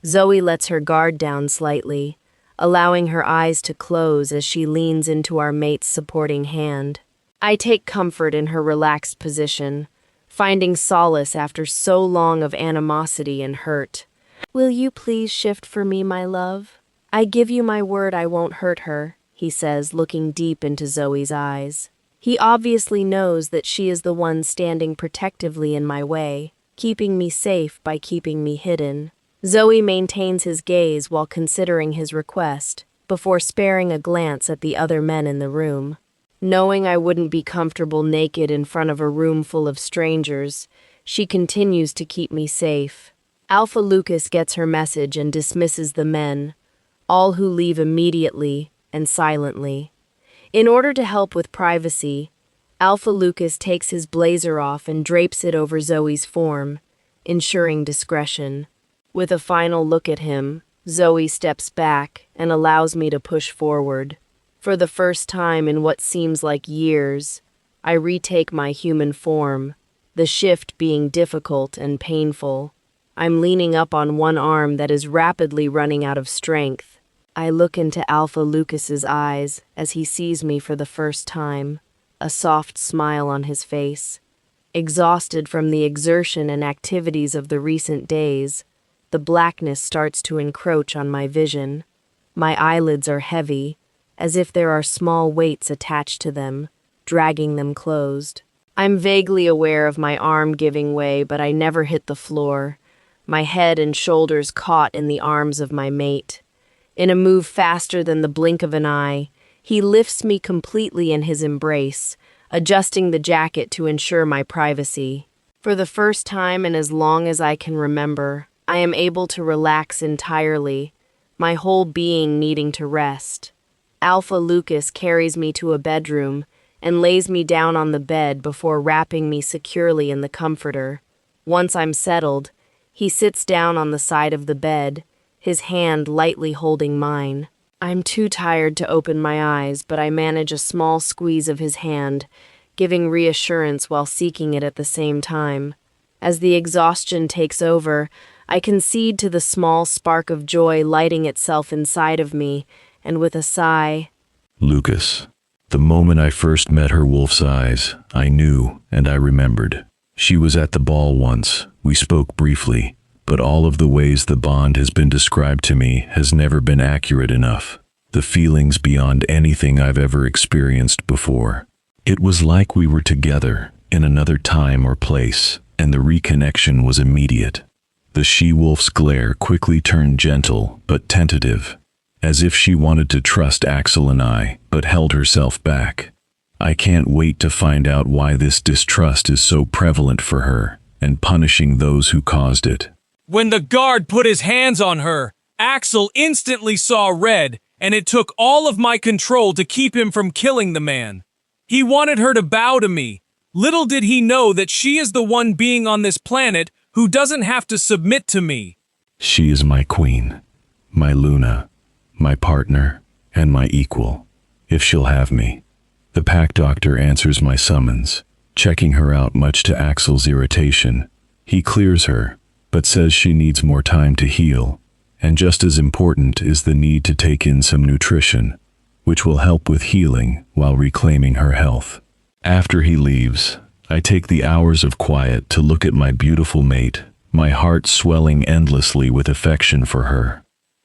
Zoe lets her guard down slightly, allowing her eyes to close as she leans into our mate's supporting hand. I take comfort in her relaxed position, finding solace after so long of animosity and hurt. Will you please shift for me, my love? I give you my word I won't hurt her, he says, looking deep into Zoe's eyes. He obviously knows that she is the one standing protectively in my way, keeping me safe by keeping me hidden. Zoe maintains his gaze while considering his request, before sparing a glance at the other men in the room. Knowing I wouldn't be comfortable naked in front of a room full of strangers, she continues to keep me safe. Alpha Lucas gets her message and dismisses the men, all who leave immediately and silently. In order to help with privacy, Alpha Lucas takes his blazer off and drapes it over Zoe's form, ensuring discretion. With a final look at him, Zoe steps back and allows me to push forward. For the first time in what seems like years, I retake my human form, the shift being difficult and painful. I'm leaning up on one arm that is rapidly running out of strength. I look into Alpha Lucas's eyes as he sees me for the first time, a soft smile on his face. Exhausted from the exertion and activities of the recent days, the blackness starts to encroach on my vision. My eyelids are heavy, as if there are small weights attached to them, dragging them closed. I'm vaguely aware of my arm giving way, but I never hit the floor, my head and shoulders caught in the arms of my mate. In a move faster than the blink of an eye, he lifts me completely in his embrace, adjusting the jacket to ensure my privacy. For the first time in as long as I can remember, I am able to relax entirely, my whole being needing to rest. Alpha Lucas carries me to a bedroom and lays me down on the bed before wrapping me securely in the comforter. Once I'm settled, he sits down on the side of the bed, his hand lightly holding mine. I'm too tired to open my eyes, but I manage a small squeeze of his hand, giving reassurance while seeking it at the same time. As the exhaustion takes over, I concede to the small spark of joy lighting itself inside of me, and with a sigh, Lucas. The moment I first met her wolf's eyes, I knew and I remembered. She was at the ball once. We spoke briefly, but all of the ways the bond has been described to me has never been accurate enough. The feelings beyond anything I've ever experienced before. It was like we were together in another time or place, and the reconnection was immediate. The she-wolf's glare quickly turned gentle but tentative, as if she wanted to trust Axel and I, but held herself back. I can't wait to find out why this distrust is so prevalent for her, and punishing those who caused it. When the guard put his hands on her, Axel instantly saw red, and it took all of my control to keep him from killing the man. He wanted her to bow to me. Little did he know that she is the one being on this planet who doesn't have to submit to me. She is my queen, my Luna, my partner, and my equal, if she'll have me. The pack doctor answers my summons, checking her out much to Axel's irritation. He clears her, but says she needs more time to heal, and just as important is the need to take in some nutrition, which will help with healing while reclaiming her health. After he leaves, I take the hours of quiet to look at my beautiful mate, my heart swelling endlessly with affection for her.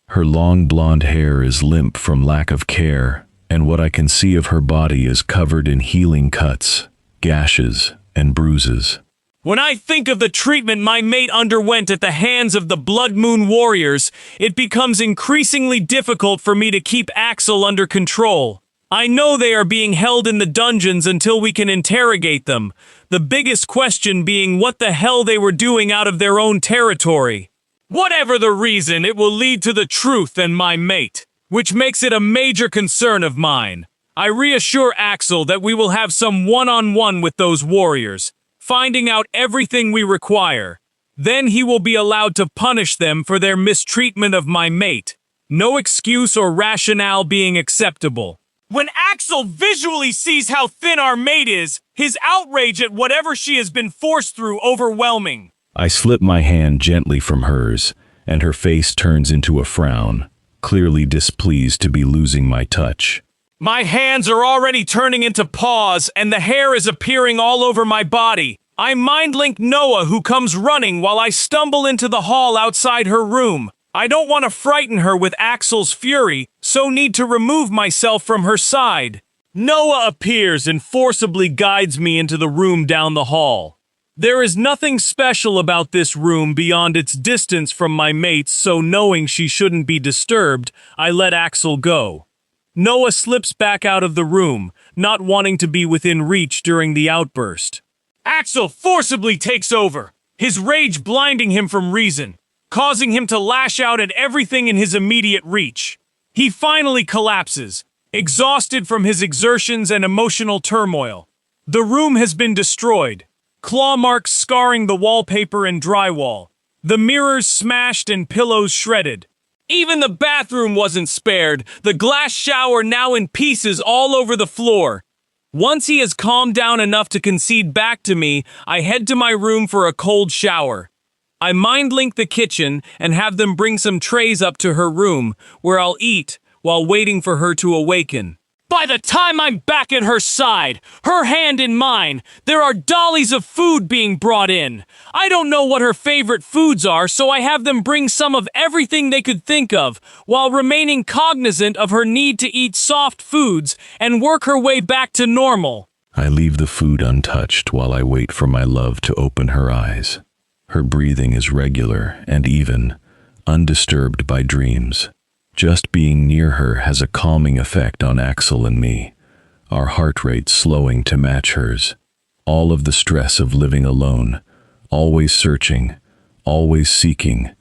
Her long blonde hair is limp from lack of care, and what I can see of her body is covered in healing cuts, gashes, and bruises. When I think of the treatment my mate underwent at the hands of the Blood Moon warriors, it becomes increasingly difficult for me to keep Axel under control. I know they are being held in the dungeons until we can interrogate them, the biggest question being what the hell they were doing out of their own territory. Whatever the reason, it will lead to the truth and my mate, which makes it a major concern of mine. I reassure Axel that we will have some one-on-one with those warriors, finding out everything we require. Then he will be allowed to punish them for their mistreatment of my mate. No excuse or rationale being acceptable. When Axel visually sees how thin our mate is, his outrage at whatever she has been forced through overwhelming. I slip my hand gently from hers, and her face turns into a frown, clearly displeased to be losing my touch. My hands are already turning into paws, and the hair is appearing all over my body. I mind-link Noah, who comes running while I stumble into the hall outside her room. I don't want to frighten her with Axel's fury, so need to remove myself from her side. Noah appears and forcibly guides me into the room down the hall. There is nothing special about this room beyond its distance from my mates, so knowing she shouldn't be disturbed, I let Axel go. Noah slips back out of the room, not wanting to be within reach during the outburst. Axel forcibly takes over, his rage blinding him from reason, causing him to lash out at everything in his immediate reach. He finally collapses, exhausted from his exertions and emotional turmoil. The room has been destroyed, claw marks scarring the wallpaper and drywall, the mirrors smashed and pillows shredded. Even the bathroom wasn't spared, the glass shower now in pieces all over the floor. Once he has calmed down enough to concede back to me, I head to my room for a cold shower. I mind-link the kitchen and have them bring some trays up to her room, where I'll eat while waiting for her to awaken. By the time I'm back at her side, her hand in mine, there are dollies of food being brought in. I don't know what her favorite foods are, so I have them bring some of everything they could think of, while remaining cognizant of her need to eat soft foods and work her way back to normal. I leave the food untouched while I wait for my love to open her eyes. Her breathing is regular and even, undisturbed by dreams. Just being near her has a calming effect on Axel and me, our heart rate slowing to match hers. All of the stress of living alone, always searching, always seeking,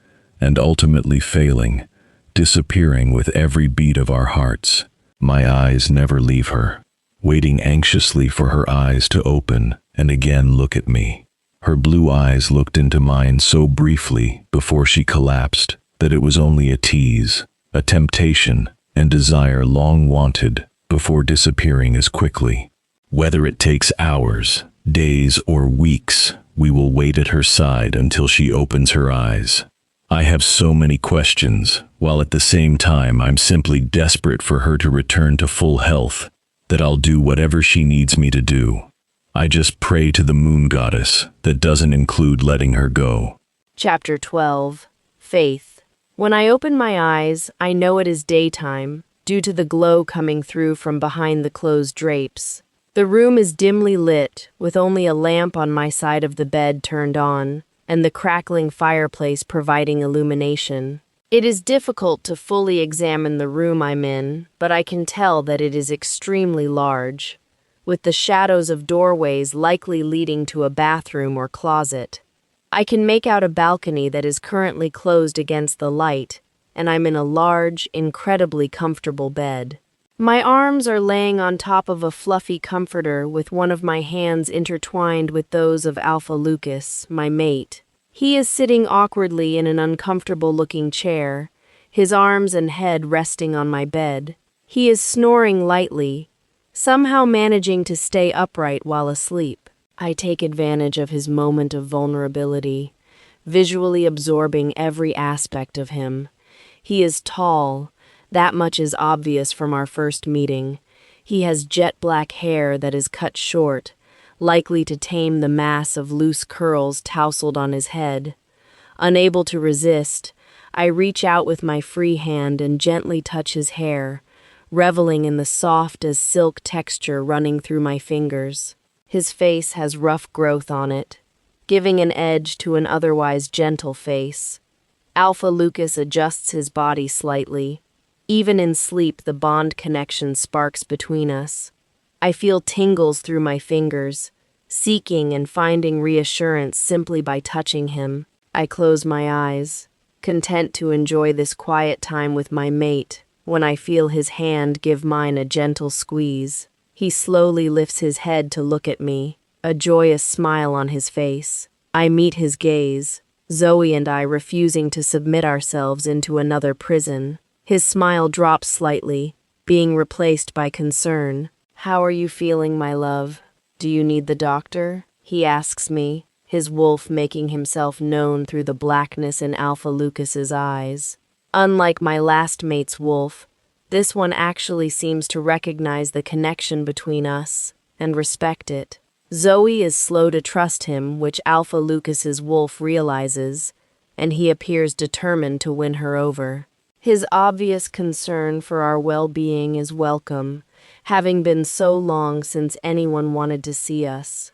and ultimately failing, disappearing with every beat of our hearts. My eyes never leave her, waiting anxiously for her eyes to open and again look at me. Her blue eyes looked into mine so briefly before she collapsed that it was only a tease, a temptation and desire long wanted before disappearing as quickly. Whether it takes hours, days, or weeks, we will wait at her side until she opens her eyes. I have so many questions, while at the same time I'm simply desperate for her to return to full health, that I'll do whatever she needs me to do. I just pray to the moon goddess that doesn't include letting her go. Chapter 12. Faith. When I open my eyes, I know it is daytime, due to the glow coming through from behind the closed drapes. The room is dimly lit, with only a lamp on my side of the bed turned on, and the crackling fireplace providing illumination. It is difficult to fully examine the room I'm in, but I can tell that it is extremely large, with the shadows of doorways likely leading to a bathroom or closet. I can make out a balcony that is currently closed against the light, and I'm in a large, incredibly comfortable bed. My arms are laying on top of a fluffy comforter with one of my hands intertwined with those of Alpha Lucas, my mate. He is sitting awkwardly in an uncomfortable-looking chair, his arms and head resting on my bed. He is snoring lightly, somehow managing to stay upright while asleep. I take advantage of his moment of vulnerability, visually absorbing every aspect of him. He is tall, that much is obvious from our first meeting. He has jet black hair that is cut short, likely to tame the mass of loose curls tousled on his head. Unable to resist, I reach out with my free hand and gently touch his hair, reveling in the soft as silk texture running through my fingers. His face has rough growth on it, giving an edge to an otherwise gentle face. Alpha Lucas adjusts his body slightly. Even in sleep, the bond connection sparks between us. I feel tingles through my fingers, seeking and finding reassurance simply by touching him. I close my eyes, content to enjoy this quiet time with my mate, when I feel his hand give mine a gentle squeeze. He slowly lifts his head to look at me, a joyous smile on his face. I meet his gaze, Zoe and I refusing to submit ourselves into another prison. His smile drops slightly, being replaced by concern. "How are you feeling, my love? Do you need the doctor?" he asks me, his wolf making himself known through the blackness in Alpha Lucas's eyes. Unlike my last mate's wolf, this one actually seems to recognize the connection between us and respect it. Zoe is slow to trust him, which Alpha Lucas's wolf realizes, and he appears determined to win her over. His obvious concern for our well-being is welcome, having been so long since anyone wanted to see us.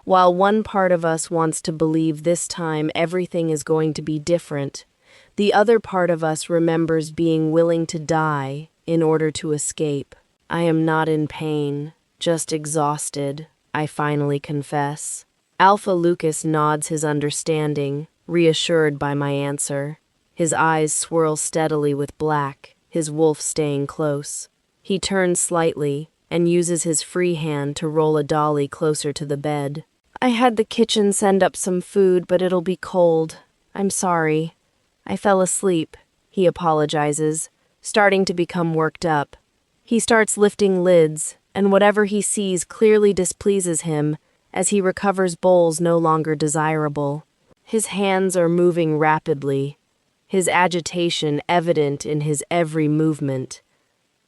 While one part of us wants to believe this time everything is going to be different, the other part of us remembers being willing to die in order to escape. I am not in pain, just exhausted, I finally confess. Alpha Lucas nods his understanding, reassured by my answer. His eyes swirl steadily with black, his wolf staying close. He turns slightly and uses his free hand to roll a dolly closer to the bed. "I had the kitchen send up some food, but it'll be cold. I'm sorry. I fell asleep," he apologizes, starting to become worked up. He starts lifting lids, and whatever he sees clearly displeases him as he recovers bowls no longer desirable. His hands are moving rapidly, his agitation evident in his every movement.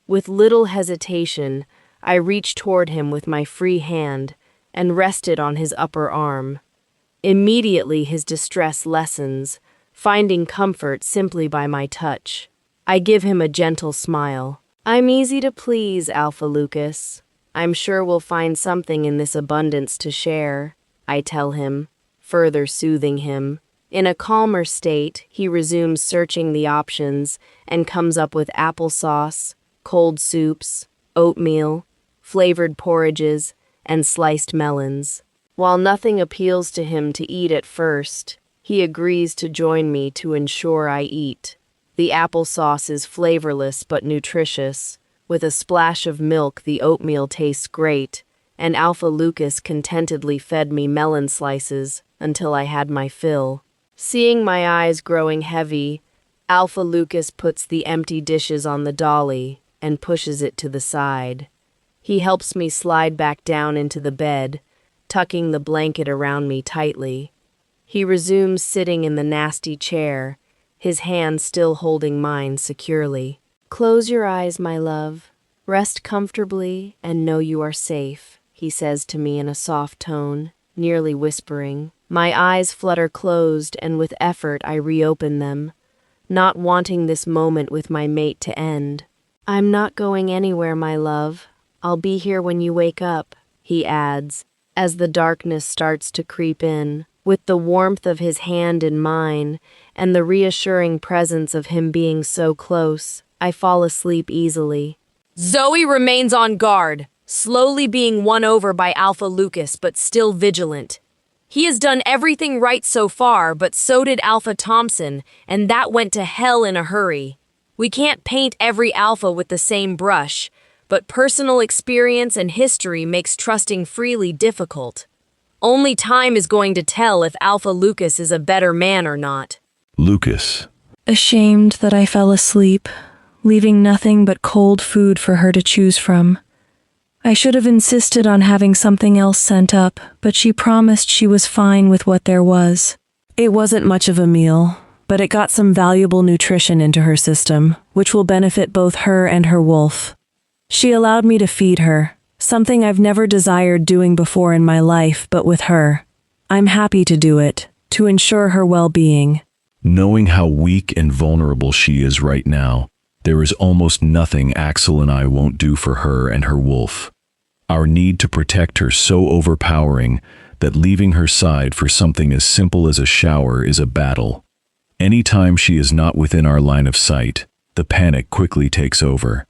With little hesitation, I reach toward him with my free hand and rest it on his upper arm. Immediately his distress lessens, finding comfort simply by my touch. I give him a gentle smile. "I'm easy to please, Alpha Lucas. I'm sure we'll find something in this abundance to share, I tell him, further soothing him. In a calmer state, he resumes searching the options and comes up with applesauce, cold soups, oatmeal, flavored porridges, and sliced melons. While nothing appeals to him to eat at first, he agrees to join me to ensure I eat. The applesauce is flavorless but nutritious. With a splash of milk, the oatmeal tastes great, and Alpha Lucas contentedly fed me melon slices until I had my fill. Seeing my eyes growing heavy, Alpha Lucas puts the empty dishes on the dolly and pushes it to the side. He helps me slide back down into the bed, tucking the blanket around me tightly. He resumes sitting in the nasty chair, his hand still holding mine securely. Close your eyes, my love. Rest comfortably and know you are safe, he says to me in a soft tone, nearly whispering. My eyes flutter closed, and with effort I reopen them, not wanting this moment with my mate to end. I'm not going anywhere, my love. I'll be here when you wake up, he adds, as the darkness starts to creep in. With the warmth of his hand in mine and the reassuring presence of him being so close, I fall asleep easily. Zoe remains on guard, slowly being won over by Alpha Lucas, but still vigilant. He has done everything right so far, but so did Alpha Thompson, and that went to hell in a hurry. We can't paint every alpha with the same brush, but personal experience and history makes trusting freely difficult. Only time is going to tell if Alpha Lucas is a better man or not. Lucas. Ashamed that I fell asleep, leaving nothing but cold food for her to choose from. I should have insisted on having something else sent up, but she promised she was fine with what there was. It wasn't much of a meal, but it got some valuable nutrition into her system, which will benefit both her and her wolf. She allowed me to feed her, something I've never desired doing before in my life, but with her. I'm happy to do it, to ensure her well-being. Knowing how weak and vulnerable she is right now, there is almost nothing Axel and I won't do for her and her wolf. Our need to protect her so overpowering that leaving her side for something as simple as a shower is a battle. Anytime she is not within our line of sight, the panic quickly takes over.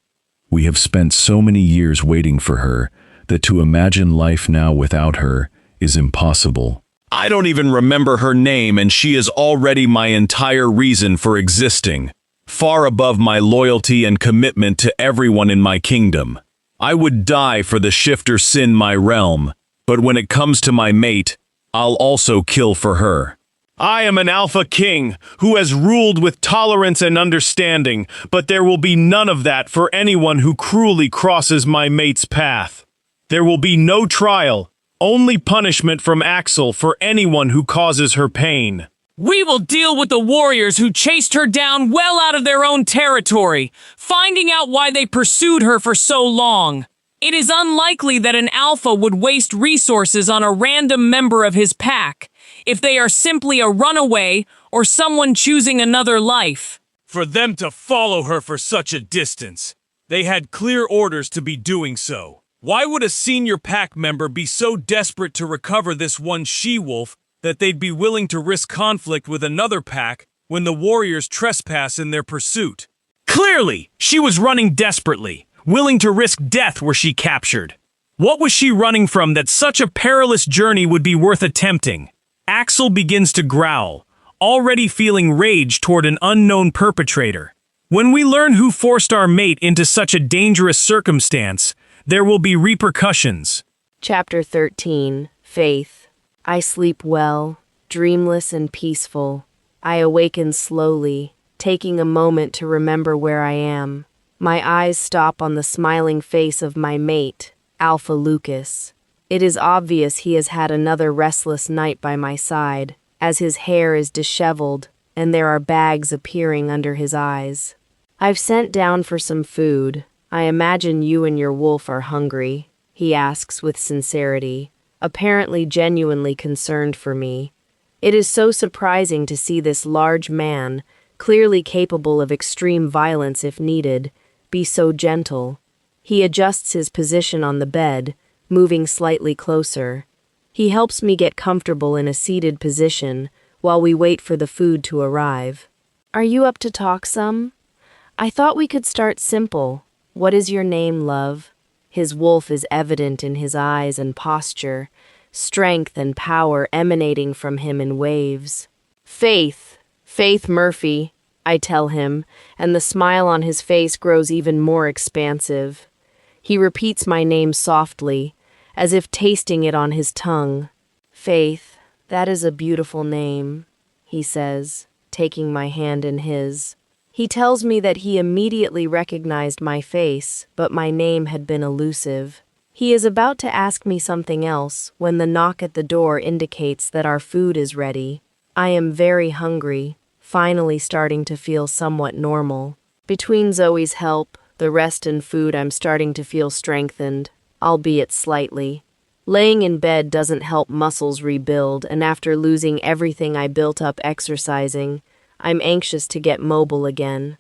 We have spent so many years waiting for her that to imagine life now without her is impossible. I don't even remember her name, and she is already my entire reason for existing, far above my loyalty and commitment to everyone in my kingdom. I would die for the shifter sin my realm, but when it comes to my mate, I'll also kill for her. I am an Alpha King who has ruled with tolerance and understanding, but there will be none of that for anyone who cruelly crosses my mate's path. There will be no trial, only punishment from Axel for anyone who causes her pain. We will deal with the warriors who chased her down well out of their own territory, finding out why they pursued her for so long. It is unlikely that an alpha would waste resources on a random member of his pack, if they are simply a runaway or someone choosing another life. For them to follow her for such a distance, they had clear orders to be doing so. Why would a senior pack member be so desperate to recover this one she-wolf that they'd be willing to risk conflict with another pack when the warriors trespass in their pursuit? Clearly, she was running desperately, willing to risk death were she captured. What was she running from that such a perilous journey would be worth attempting? Axel begins to growl, already feeling rage toward an unknown perpetrator. When we learn who forced our mate into such a dangerous circumstance, there will be repercussions. Chapter 13. Faith. I sleep well, dreamless and peaceful. I awaken slowly, taking a moment to remember where I am. My eyes stop on the smiling face of my mate, Alpha Lucas. It is obvious he has had another restless night by my side, as his hair is disheveled and there are bags appearing under his eyes. I've sent down for some food. I imagine you and your wolf are hungry, he asks with sincerity, apparently genuinely concerned for me. It is so surprising to see this large man, clearly capable of extreme violence if needed, be so gentle. He adjusts his position on the bed, moving slightly closer. He helps me get comfortable in a seated position while we wait for the food to arrive. Are you up to talk some? I thought we could start simple. What is your name, love? His wolf is evident in his eyes and posture, strength and power emanating from him in waves. Faith Murphy, I tell him, and the smile on his face grows even more expansive. He repeats my name softly, as if tasting it on his tongue. Faith, that is a beautiful name, he says, taking my hand in his. He tells me that he immediately recognized my face, but my name had been elusive. He is about to ask me something else when the knock at the door indicates that our food is ready. I am very hungry, finally starting to feel somewhat normal. Between Zoe's help, the rest and food, I'm starting to feel strengthened, albeit slightly. Laying in bed doesn't help muscles rebuild, and after losing everything I built up exercising, I'm anxious to get mobile again.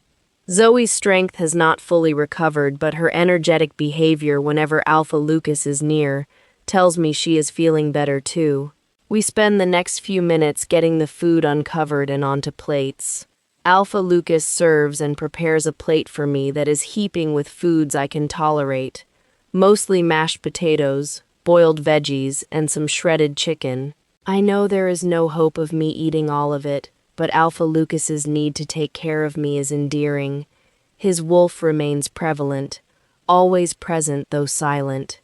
Zoe's strength has not fully recovered, but her energetic behavior whenever Alpha Lucas is near tells me she is feeling better too. We spend the next few minutes getting the food uncovered and onto plates. Alpha Lucas serves and prepares a plate for me that is heaping with foods I can tolerate, mostly mashed potatoes, boiled veggies, and some shredded chicken. I know there is no hope of me eating all of it, but Alpha Lucas's need to take care of me is endearing. His wolf remains prevalent, always present though silent.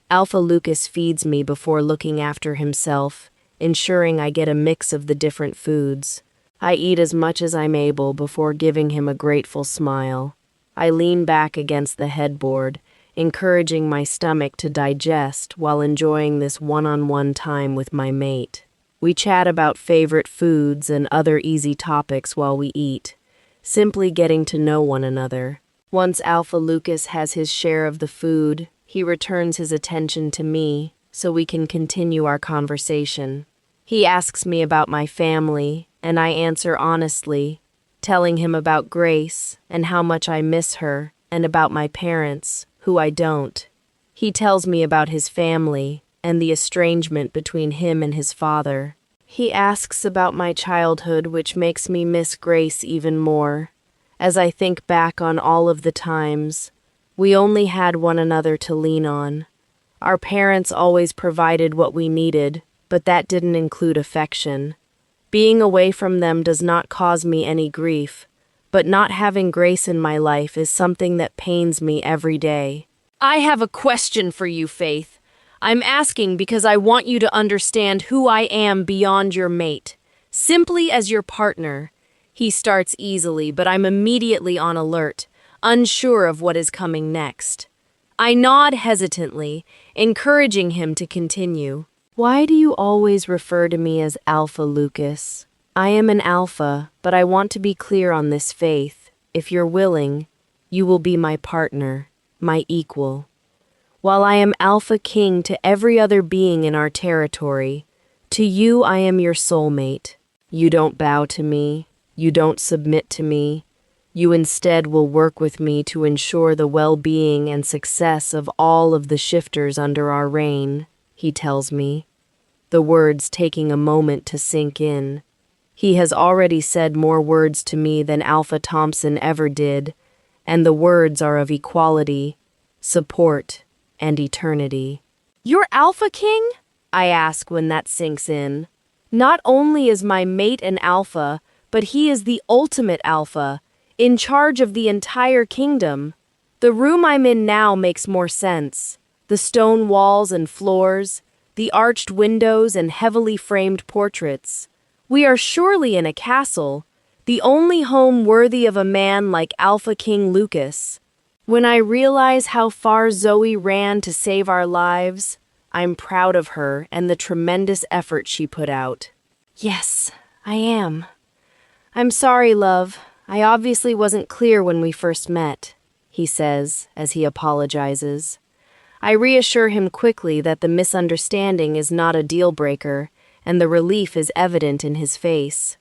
Alpha Lucas feeds me before looking after himself, ensuring I get a mix of the different foods. I eat as much as I'm able before giving him a grateful smile. I lean back against the headboard, encouraging my stomach to digest while enjoying this one-on-one time with my mate. We chat about favorite foods and other easy topics while we eat, simply getting to know one another. Once Alpha Lucas has his share of the food, he returns his attention to me so we can continue our conversation. He asks me about my family, and I answer honestly, telling him about Grace and how much I miss her, and about my parents, who I don't. He tells me about his family and the estrangement between him and his father. He asks about my childhood, which makes me miss Grace even more. As I think back on all of the times, we only had one another to lean on. Our parents always provided what we needed, but that didn't include affection. Being away from them does not cause me any grief, but not having Grace in my life is something that pains me every day. I have a question for you, Faith. I'm asking because I want you to understand who I am beyond your mate, simply as your partner. He starts easily, but I'm immediately on alert, unsure of what is coming next. I nod hesitantly, encouraging him to continue. Why do you always refer to me as Alpha Lucas? I am an alpha, but I want to be clear on this, Faith. If you're willing, you will be my partner, my equal. While I am Alpha King to every other being in our territory, to you I am your soulmate. You don't bow to me, you don't submit to me. You instead will work with me to ensure the well-being and success of all of the shifters under our reign, he tells me, the words taking a moment to sink in. He has already said more words to me than Alpha Thompson ever did, and the words are of equality, support, and eternity. You're Alpha King? I ask when that sinks in. Not only is my mate an alpha, but he is the ultimate alpha, in charge of the entire kingdom. The room I'm in now makes more sense. The stone walls and floors, the arched windows and heavily framed portraits. We are surely in a castle, the only home worthy of a man like Alpha King Lucas. When I realize how far Zoe ran to save our lives, I'm proud of her and the tremendous effort she put out. Yes, I am. I'm sorry, love. I obviously wasn't clear when we first met, he says as he apologizes. I reassure him quickly that the misunderstanding is not a deal breaker, and the relief is evident in his face.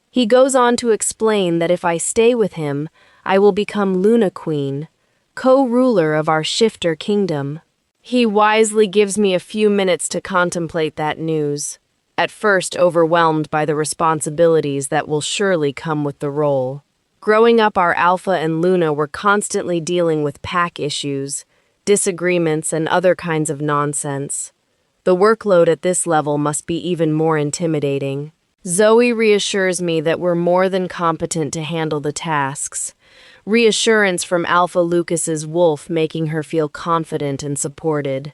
He goes on to explain that if I stay with him, I will become Luna Queen, co-ruler of our shifter kingdom. He wisely gives me a few minutes to contemplate that news, at first overwhelmed by the responsibilities that will surely come with the role. Growing up, our Alpha and Luna were constantly dealing with pack issues, disagreements, and other kinds of nonsense. The workload at this level must be even more intimidating. Zoe reassures me that we're more than competent to handle the tasks. Reassurance from Alpha Lucas's wolf making her feel confident and supported.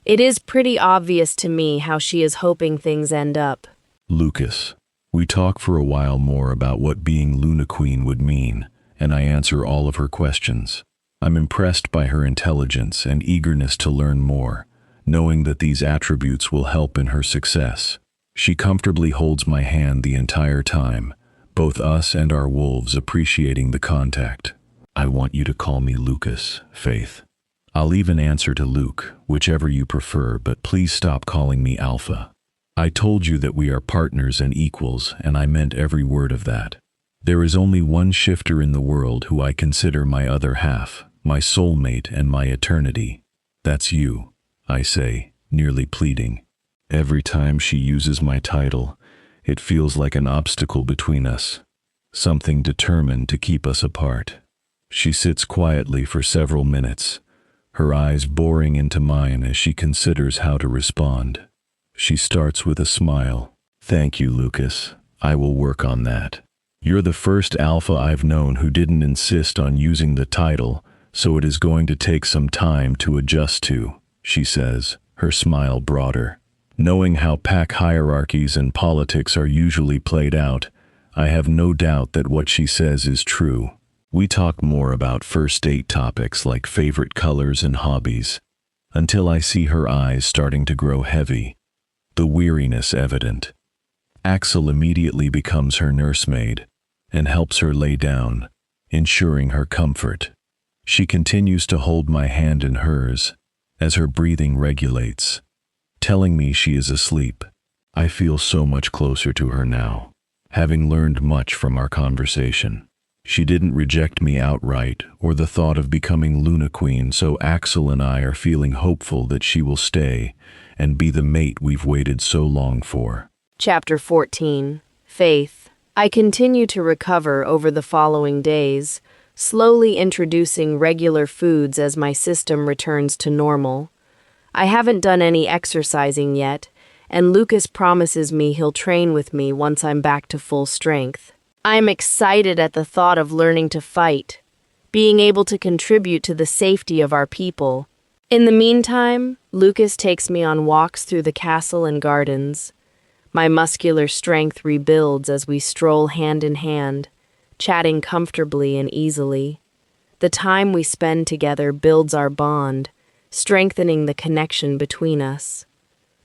It is pretty obvious to me how she is hoping things end up. Lucas, we talk for a while more about what being Luna Queen would mean, and I answer all of her questions. I'm impressed by her intelligence and eagerness to learn more, knowing that these attributes will help in her success. She comfortably holds my hand the entire time, both us and our wolves appreciating the contact. I want you to call me Lucas, Faith. I'll even answer to Luke, whichever you prefer, but please stop calling me Alpha. I told you that we are partners and equals, and I meant every word of that. There is only one shifter in the world who I consider my other half, my soulmate and my eternity. That's you, I say, nearly pleading. Every time she uses my title, it feels like an obstacle between us, something determined to keep us apart. She sits quietly for several minutes, her eyes boring into mine as she considers how to respond. She starts with a smile. Thank you, Lucas. I will work on that. You're the first Alpha I've known who didn't insist on using the title, so it is going to take some time to adjust to, she says, her smile broader. Knowing how pack hierarchies and politics are usually played out, I have no doubt that what she says is true. We talk more about first date topics like favorite colors and hobbies, until I see her eyes starting to grow heavy, the weariness evident. Axel immediately becomes her nursemaid and helps her lay down, ensuring her comfort. She continues to hold my hand in hers as her breathing regulates, telling me she is asleep. I feel so much closer to her now, having learned much from our conversation. She didn't reject me outright or the thought of becoming Luna Queen, so Axel and I are feeling hopeful that she will stay and be the mate we've waited so long for. Chapter 14. Faith. I continue to recover over the following days, slowly introducing regular foods as my system returns to normal. I haven't done any exercising yet, and Lucas promises me he'll train with me once I'm back to full strength. I'm excited at the thought of learning to fight, being able to contribute to the safety of our people. In the meantime, Lucas takes me on walks through the castle and gardens. My muscular strength rebuilds as we stroll hand in hand, chatting comfortably and easily. The time we spend together builds our bond, strengthening the connection between us.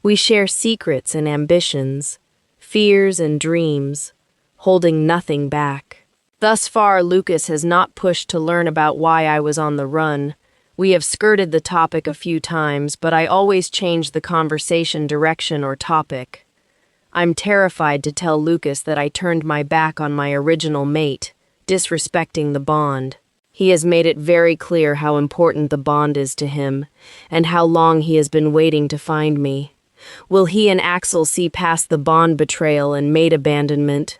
We share secrets and ambitions, fears and dreams, holding nothing back. Thus far, Lucas has not pushed to learn about why I was on the run. We have skirted the topic a few times, but I always change the conversation direction or topic. I'm terrified to tell Lucas that I turned my back on my original mate, disrespecting the bond. He has made it very clear how important the bond is to him, and how long he has been waiting to find me. Will he and Axel see past the bond betrayal and mate abandonment,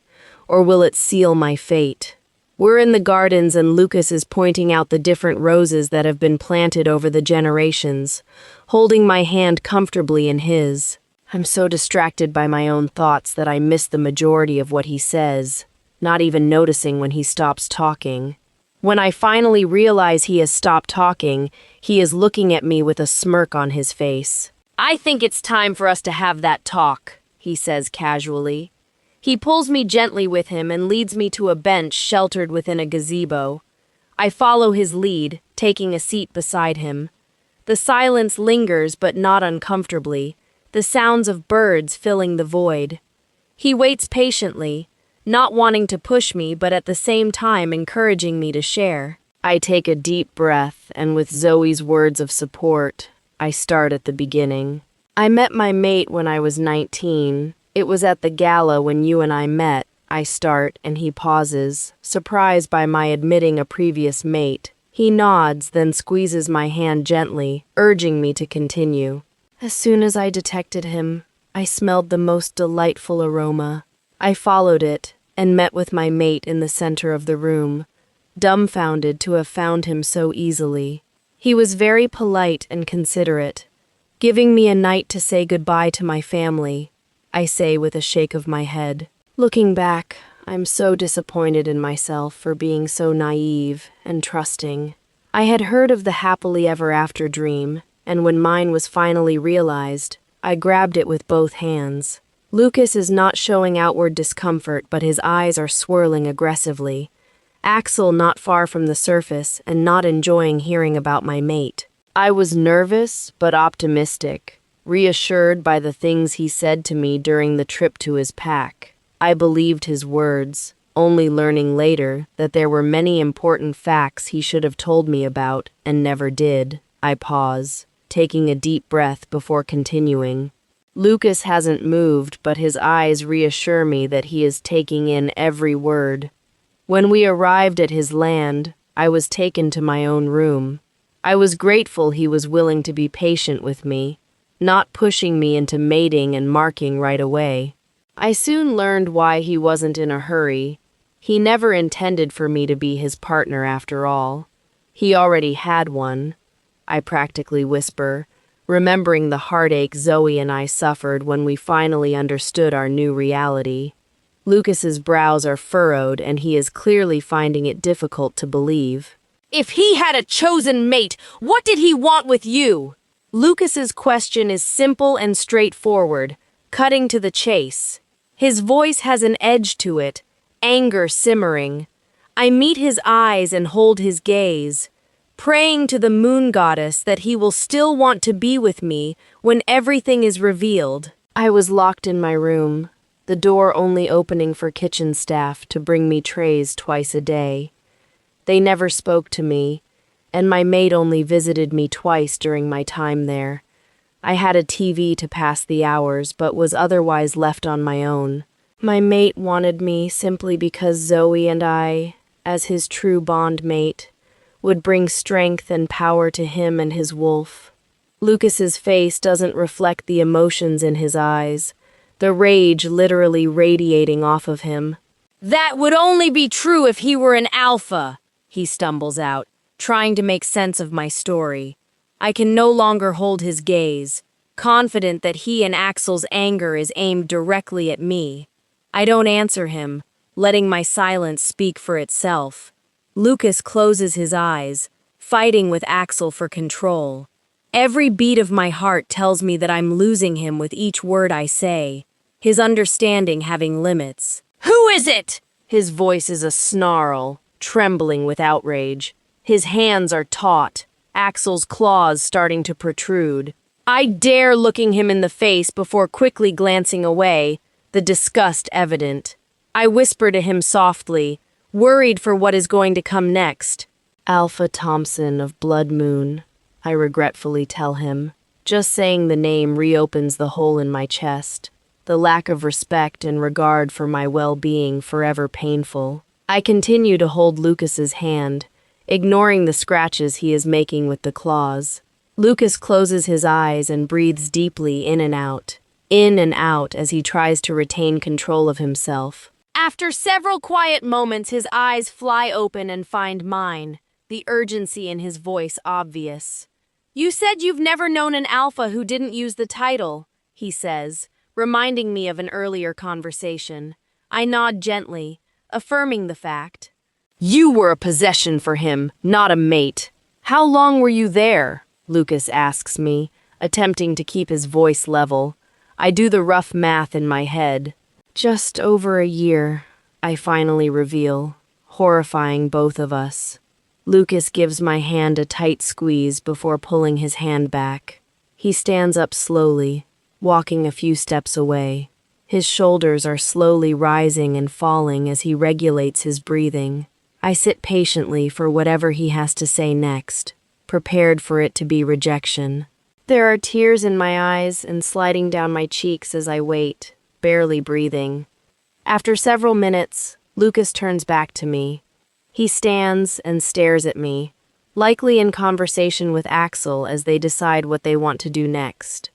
or will it seal my fate? We're in the gardens and Lucas is pointing out the different roses that have been planted over the generations, holding my hand comfortably in his. I'm so distracted by my own thoughts that I miss the majority of what he says, not even noticing when he stops talking. When I finally realize he has stopped talking, he is looking at me with a smirk on his face. I think it's time for us to have that talk, he says casually. He pulls me gently with him and leads me to a bench sheltered within a gazebo. I follow his lead, taking a seat beside him. The silence lingers, but not uncomfortably, the sounds of birds filling the void. He waits patiently, not wanting to push me, but at the same time encouraging me to share. I take a deep breath, and with Zoe's words of support, I start at the beginning. I met my mate when I was 19. It was at the gala when you and I met. I start, and he pauses, surprised by my admitting a previous mate. He nods, then squeezes my hand gently, urging me to continue. As soon as I detected him, I smelled the most delightful aroma. I followed it and met with my mate in the center of the room, dumbfounded to have found him so easily. He was very polite and considerate, giving me a night to say goodbye to my family, I say with a shake of my head. Looking back, I'm so disappointed in myself for being so naive and trusting. I had heard of the happily ever after dream, and when mine was finally realized, I grabbed it with both hands. Lucas is not showing outward discomfort, but his eyes are swirling aggressively. Axel not far from the surface and not enjoying hearing about my mate. I was nervous but optimistic, reassured by the things he said to me during the trip to his pack. I believed his words, only learning later that there were many important facts he should have told me about and never did. I pause, taking a deep breath before continuing. Lucas hasn't moved, but his eyes reassure me that he is taking in every word. When we arrived at his land, I was taken to my own room. I was grateful he was willing to be patient with me, not pushing me into mating and marking right away. I soon learned why he wasn't in a hurry. He never intended for me to be his partner after all. He already had one, I practically whisper, remembering the heartache Zoe and I suffered when we finally understood our new reality. Lucas's brows are furrowed and he is clearly finding it difficult to believe. If he had a chosen mate, what did he want with you? Lucas's question is simple and straightforward, cutting to the chase. His voice has an edge to it, anger simmering. I meet his eyes and hold his gaze, praying to the moon goddess that he will still want to be with me when everything is revealed. I was locked in my room, the door only opening for kitchen staff to bring me trays twice a day. They never spoke to me, and my maid only visited me twice during my time there. I had a TV to pass the hours, but was otherwise left on my own. My mate wanted me simply because Zoe and I, as his true bond mate, would bring strength and power to him and his wolf. Lucas's face doesn't reflect the emotions in his eyes, the rage literally radiating off of him. That would only be true if he were an alpha, he stumbles out, trying to make sense of my story. I can no longer hold his gaze, confident that he and Axel's anger is aimed directly at me. I don't answer him, letting my silence speak for itself. Lucas closes his eyes, fighting with Axel for control. Every beat of my heart tells me that I'm losing him with each word I say, his understanding having limits. Who is it? His voice is a snarl, trembling with outrage. His hands are taut, Axel's claws starting to protrude. I dare looking him in the face before quickly glancing away, the disgust evident. I whisper to him softly, worried for what is going to come next. Alpha Thompson of Blood Moon, I regretfully tell him. Just saying the name reopens the hole in my chest, the lack of respect and regard for my well-being forever painful. I continue to hold Lucas's hand, ignoring the scratches he is making with the claws. Lucas closes his eyes and breathes deeply in and out as he tries to retain control of himself. After several quiet moments, his eyes fly open and find mine, the urgency in his voice obvious. You said you've never known an alpha who didn't use the title, he says, reminding me of an earlier conversation. I nod gently, affirming the fact. You were a possession for him, not a mate. How long were you there? Lucas asks me, attempting to keep his voice level. I do the rough math in my head. Just over a year, I finally reveal, horrifying both of us. Lucas gives my hand a tight squeeze before pulling his hand back. He stands up slowly, walking a few steps away. His shoulders are slowly rising and falling as he regulates his breathing. I sit patiently for whatever he has to say next, prepared for it to be rejection. There are tears in my eyes and sliding down my cheeks as I wait, barely breathing. After several minutes, Lucas turns back to me. He stands and stares at me, likely in conversation with Axel as they decide what they want to do next.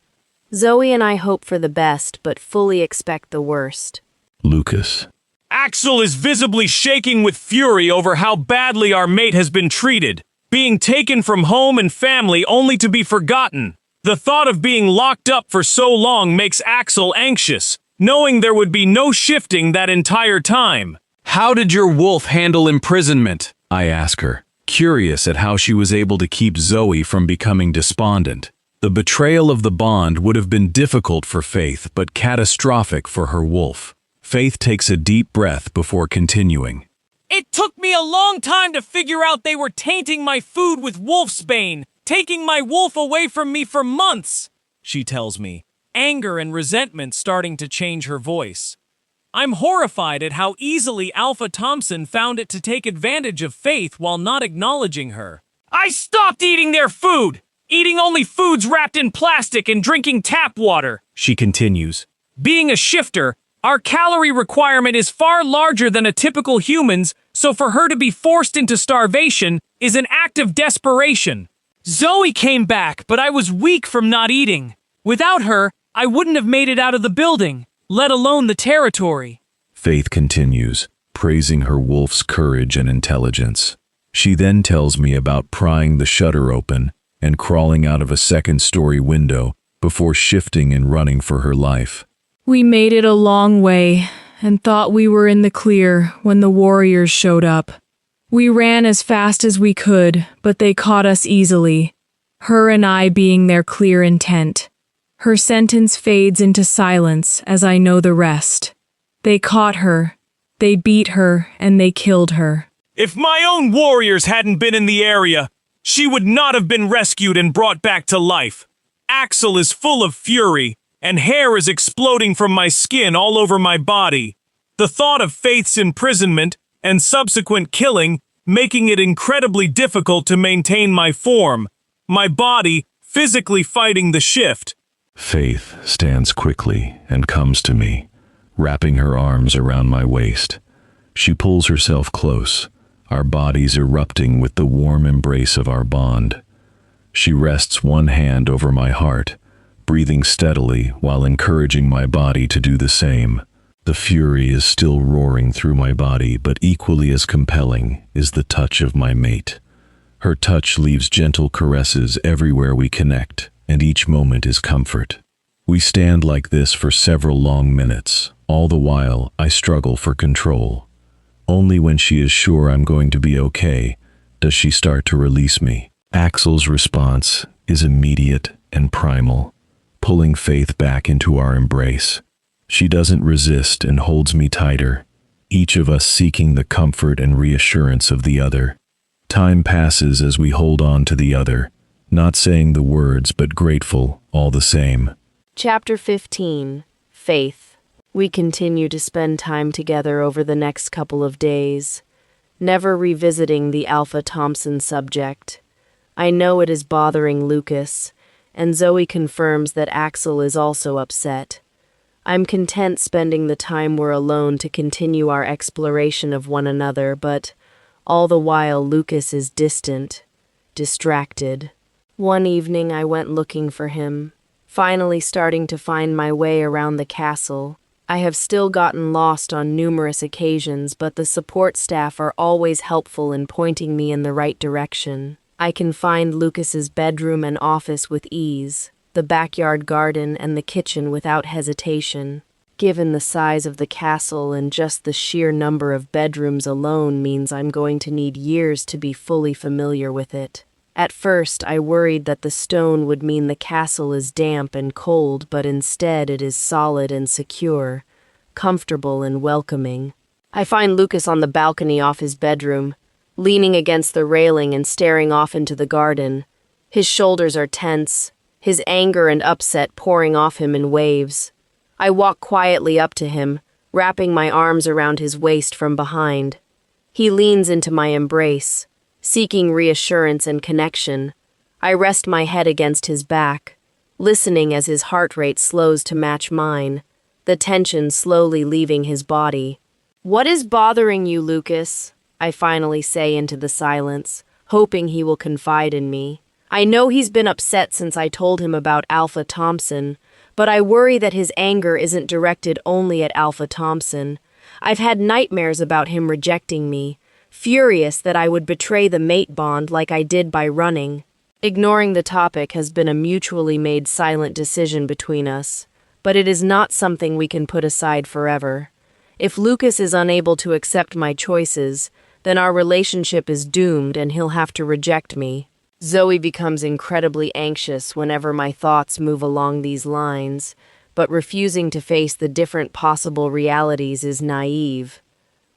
Zoe and I hope for the best, but fully expect the worst. Lucas. Axel is visibly shaking with fury over how badly our mate has been treated, being taken from home and family only to be forgotten. The thought of being locked up for so long makes Axel anxious, knowing there would be no shifting that entire time. How did your wolf handle imprisonment? I ask her, curious at how she was able to keep Zoe from becoming despondent. The betrayal of the bond would have been difficult for Faith, but catastrophic for her wolf. Faith takes a deep breath before continuing. It took me a long time to figure out they were tainting my food with wolfsbane, taking my wolf away from me for months, she tells me, anger and resentment starting to change her voice. I'm horrified at how easily Alpha Thompson found it to take advantage of Faith while not acknowledging her. I stopped eating their food, eating only foods wrapped in plastic and drinking tap water, she continues. Being a shifter, our calorie requirement is far larger than a typical human's, so for her to be forced into starvation is an act of desperation. Zoe came back, but I was weak from not eating. Without her, I wouldn't have made it out of the building, let alone the territory. Faith continues, praising her wolf's courage and intelligence. She then tells me about prying the shutter open and crawling out of a second-story window before shifting and running for her life. We made it a long way and thought we were in the clear when the warriors showed up. We ran as fast as we could, but they caught us easily, her and I being their clear intent. Her sentence fades into silence as I know the rest. They caught her, they beat her, and they killed her. If my own warriors hadn't been in the area, she would not have been rescued and brought back to life. Axel is full of fury, and hair is exploding from my skin all over my body. The thought of Faith's imprisonment and subsequent killing making it incredibly difficult to maintain my form, my body physically fighting the shift. Faith stands quickly and comes to me, wrapping her arms around my waist. She pulls herself close, our bodies erupting with the warm embrace of our bond. She rests one hand over my heart, breathing steadily while encouraging my body to do the same. The fury is still roaring through my body, but equally as compelling is the touch of my mate. Her touch leaves gentle caresses everywhere we connect, and each moment is comfort. We stand like this for several long minutes. All the while, I struggle for control. Only when she is sure I'm going to be okay does she start to release me. Axel's response is immediate and primal, pulling Faith back into our embrace. She doesn't resist and holds me tighter, each of us seeking the comfort and reassurance of the other. Time passes as we hold on to the other, not saying the words but grateful all the same. Chapter 15. Faith. We continue to spend time together over the next couple of days, never revisiting the Alpha Thompson subject. I know it is bothering Lucas, and Zoe confirms that Axel is also upset. I'm content spending the time we're alone to continue our exploration of one another, but all the while Lucas is distant, distracted. One evening I went looking for him, finally starting to find my way around the castle. I have still gotten lost on numerous occasions, but the support staff are always helpful in pointing me in the right direction. I can find Lucas's bedroom and office with ease, the backyard garden and the kitchen without hesitation. Given the size of the castle and just the sheer number of bedrooms alone means I'm going to need years to be fully familiar with it. At first, I worried that the stone would mean the castle is damp and cold, but instead it is solid and secure, comfortable and welcoming. I find Lucas on the balcony off his bedroom, leaning against the railing and staring off into the garden. His shoulders are tense, his anger and upset pouring off him in waves. I walk quietly up to him, wrapping my arms around his waist from behind. He leans into my embrace, seeking reassurance and connection. I rest my head against his back, listening as his heart rate slows to match mine, the tension slowly leaving his body. "What is bothering you, Lucas?" I finally say into the silence, hoping he will confide in me. I know he's been upset since I told him about Alpha Thompson, but I worry that his anger isn't directed only at Alpha Thompson. I've had nightmares about him rejecting me, furious that I would betray the mate bond like I did by running. Ignoring the topic has been a mutually made silent decision between us, but it is not something we can put aside forever. If Lucas is unable to accept my choices, then our relationship is doomed and he'll have to reject me. Zoe becomes incredibly anxious whenever my thoughts move along these lines, but refusing to face the different possible realities is naive.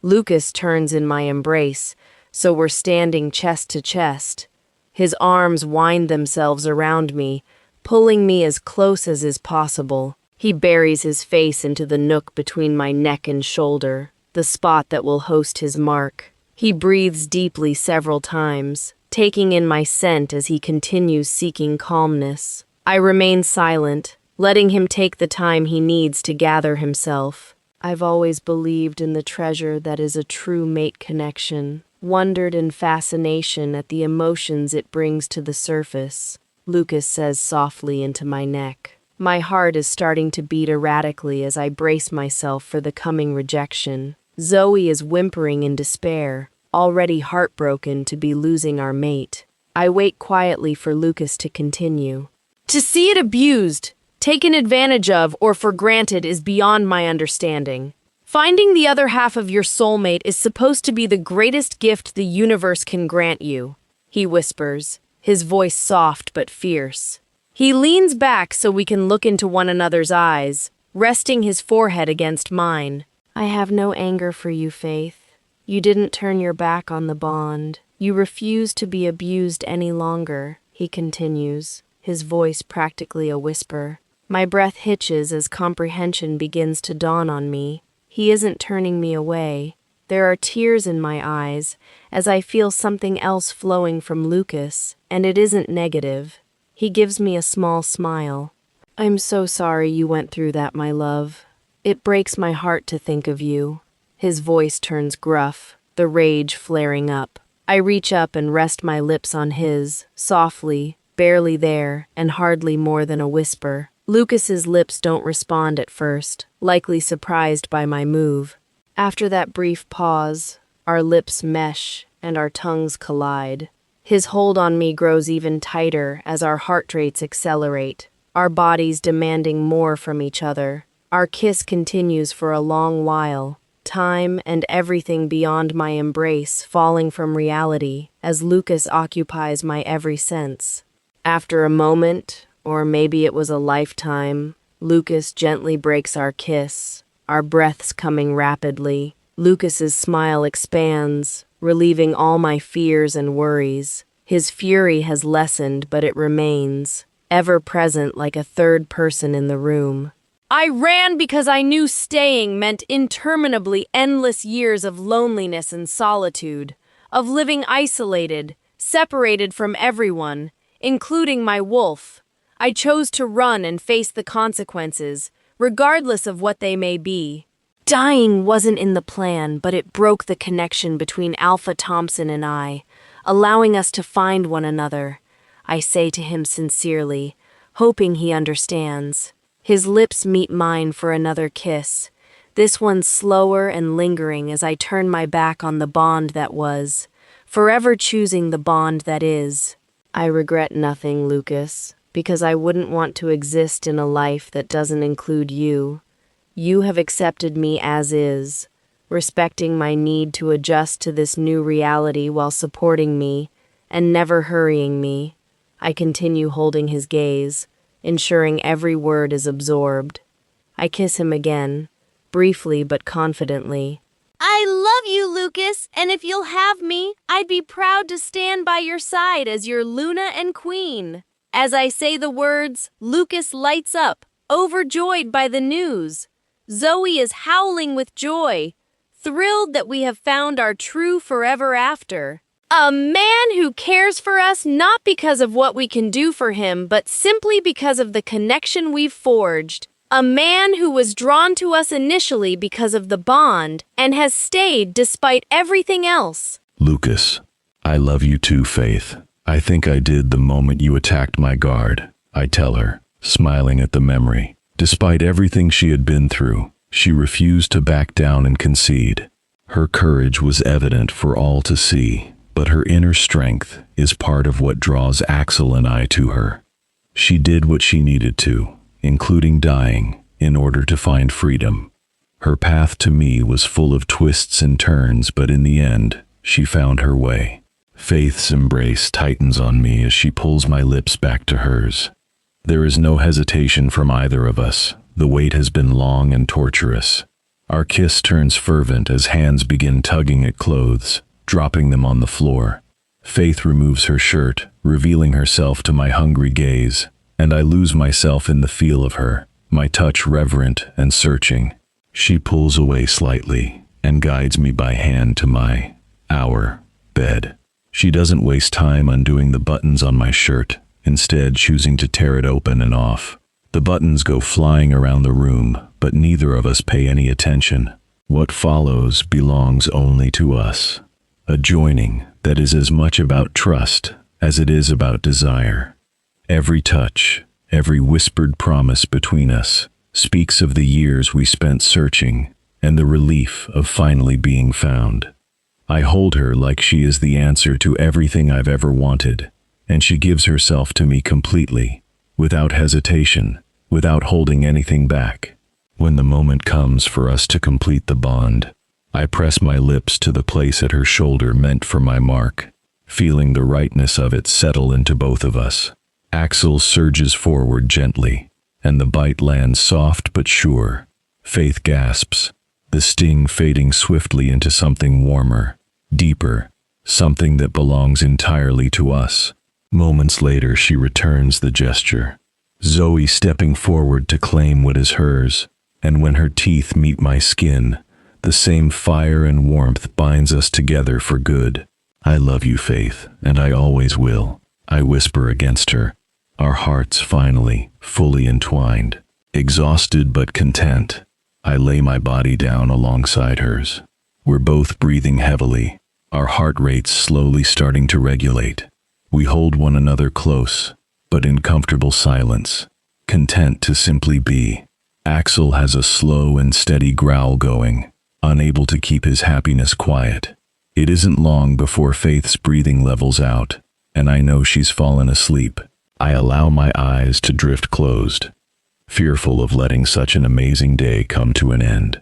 Lucas turns in my embrace, so we're standing chest to chest. His arms wind themselves around me, pulling me as close as is possible. He buries his face into the nook between my neck and shoulder, the spot that will host his mark. He breathes deeply several times, taking in my scent as he continues seeking calmness. I remain silent, letting him take the time he needs to gather himself. I've always believed in the treasure that is a true mate connection, wondered in fascination at the emotions it brings to the surface. Lucas says softly into my neck. My heart is starting to beat erratically as I brace myself for the coming rejection. Zoe is whimpering in despair, already heartbroken to be losing our mate. I wait quietly for Lucas to continue. To see it abused, taken advantage of, or for granted is beyond my understanding. Finding the other half of your soulmate is supposed to be the greatest gift the universe can grant you, he whispers, his voice soft but fierce. He leans back so we can look into one another's eyes, resting his forehead against mine. I have no anger for you, Faith. You didn't turn your back on the bond. You refuse to be abused any longer, he continues, his voice practically a whisper. My breath hitches as comprehension begins to dawn on me. He isn't turning me away. There are tears in my eyes as I feel something else flowing from Lucas, and it isn't negative. He gives me a small smile. I'm so sorry you went through that, my love. It breaks my heart to think of you. His voice turns gruff, the rage flaring up. I reach up and rest my lips on his, softly, barely there, and hardly more than a whisper. Lucas's lips don't respond at first, likely surprised by my move. After that brief pause, our lips mesh and our tongues collide. His hold on me grows even tighter as our heart rates accelerate, our bodies demanding more from each other. Our kiss continues for a long while, time and everything beyond my embrace falling from reality as Lucas occupies my every sense. After a moment, or maybe it was a lifetime, Lucas gently breaks our kiss, our breaths coming rapidly. Lucas's smile expands, relieving all my fears and worries. His fury has lessened, but it remains, ever present like a third person in the room. I ran because I knew staying meant interminably endless years of loneliness and solitude, of living isolated, separated from everyone, including my wolf. I chose to run and face the consequences, regardless of what they may be. Dying wasn't in the plan, but it broke the connection between Alpha Thompson and I, allowing us to find one another. I say to him sincerely, hoping he understands. His lips meet mine for another kiss, this one slower and lingering as I turn my back on the bond that was, forever choosing the bond that is. I regret nothing, Lucas, because I wouldn't want to exist in a life that doesn't include you. You have accepted me as is, respecting my need to adjust to this new reality while supporting me and never hurrying me. I continue holding his gaze, ensuring every word is absorbed. I kiss him again, briefly but confidently. I love you, Lucas, and if you'll have me, I'd be proud to stand by your side as your Luna and Queen. As I say the words, Lucas lights up, overjoyed by the news. Zoe is howling with joy, thrilled that we have found our true forever after. A man who cares for us not because of what we can do for him, but simply because of the connection we've forged. A man who was drawn to us initially because of the bond and has stayed despite everything else. Lucas, I love you too, Faith. I think I did the moment you attacked my guard, I tell her, smiling at the memory. Despite everything she had been through, she refused to back down and concede. Her courage was evident for all to see, but her inner strength is part of what draws Axel and I to her. She did what she needed to, including dying, in order to find freedom. Her path to me was full of twists and turns, but in the end, she found her way. Faith's embrace tightens on me as she pulls my lips back to hers. There is no hesitation from either of us. The wait has been long and torturous. Our kiss turns fervent as hands begin tugging at clothes, dropping them on the floor. Faith removes her shirt, revealing herself to my hungry gaze, and I lose myself in the feel of her, my touch reverent and searching. She pulls away slightly and guides me by hand to our bed. She doesn't waste time undoing the buttons on my shirt, instead choosing to tear it open and off. The buttons go flying around the room, but neither of us pay any attention. What follows belongs only to us. A joining that is as much about trust as it is about desire. Every touch, every whispered promise between us, speaks of the years we spent searching and the relief of finally being found. I hold her like she is the answer to everything I've ever wanted, and she gives herself to me completely, without hesitation, without holding anything back. When the moment comes for us to complete the bond, I press my lips to the place at her shoulder meant for my mark, feeling the rightness of it settle into both of us. Axel surges forward gently, and the bite lands soft but sure. Faith gasps, the sting fading swiftly into something warmer, deeper, something that belongs entirely to us. Moments later, she returns the gesture, Zoe stepping forward to claim what is hers, and when her teeth meet my skin, the same fire and warmth binds us together for good. I love you, Faith, and I always will, I whisper against her, our hearts finally, fully entwined. Exhausted but content, I lay my body down alongside hers. We're both breathing heavily, our heart rates slowly starting to regulate. We hold one another close, but in comfortable silence, content to simply be. Axel has a slow and steady growl going, unable to keep his happiness quiet. It isn't long before Faith's breathing levels out, and I know she's fallen asleep. I allow my eyes to drift closed, fearful of letting such an amazing day come to an end.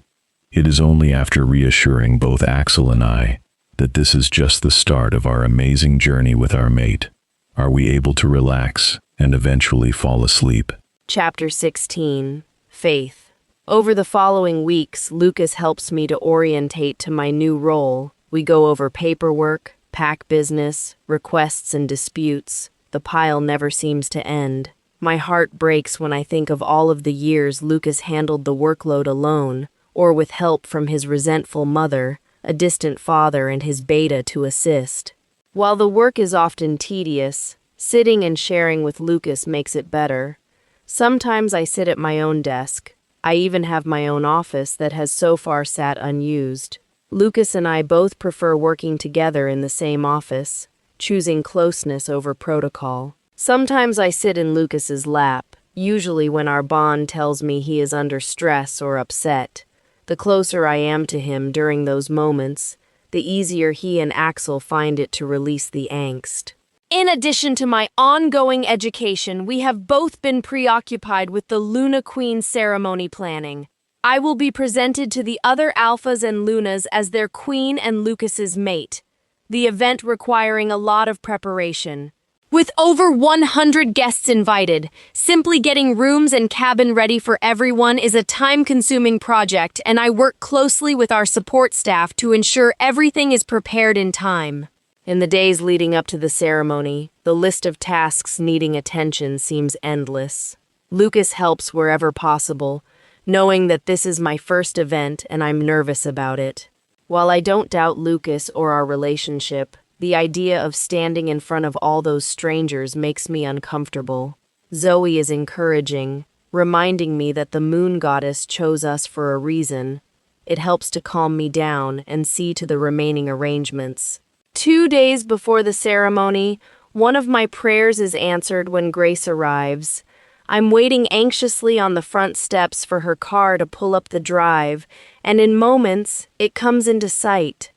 It is only after reassuring both Axel and I that this is just the start of our amazing journey with our mate. Are we able to relax and eventually fall asleep? Chapter 16. Faith. Over the following weeks, Lucas helps me to orientate to my new role. We go over paperwork, pack business, requests and disputes. The pile never seems to end. My heart breaks when I think of all of the years Lucas handled the workload alone, or with help from his resentful mother, a distant father, and his beta to assist. While the work is often tedious, sitting and sharing with Lucas makes it better. Sometimes I sit at my own desk. I even have my own office that has so far sat unused. Lucas and I both prefer working together in the same office, choosing closeness over protocol. Sometimes I sit in Lucas's lap, usually when our bond tells me he is under stress or upset. The closer I am to him during those moments, the easier he and Axel find it to release the angst. In addition to my ongoing education, we have both been preoccupied with the Luna Queen ceremony planning. I will be presented to the other alphas and Lunas as their queen and Lucas's mate, the event requiring a lot of preparation. With over 100 guests invited, simply getting rooms and cabin ready for everyone is a time-consuming project, and I work closely with our support staff to ensure everything is prepared in time. In the days leading up to the ceremony, the list of tasks needing attention seems endless. Lucas helps wherever possible, knowing that this is my first event and I'm nervous about it. While I don't doubt Lucas or our relationship, the idea of standing in front of all those strangers makes me uncomfortable. Zoe is encouraging, reminding me that the moon goddess chose us for a reason. It helps to calm me down and see to the remaining arrangements. 2 days before the ceremony, one of my prayers is answered when Grace arrives. I'm waiting anxiously on the front steps for her car to pull up the drive, and in moments, it comes into sight.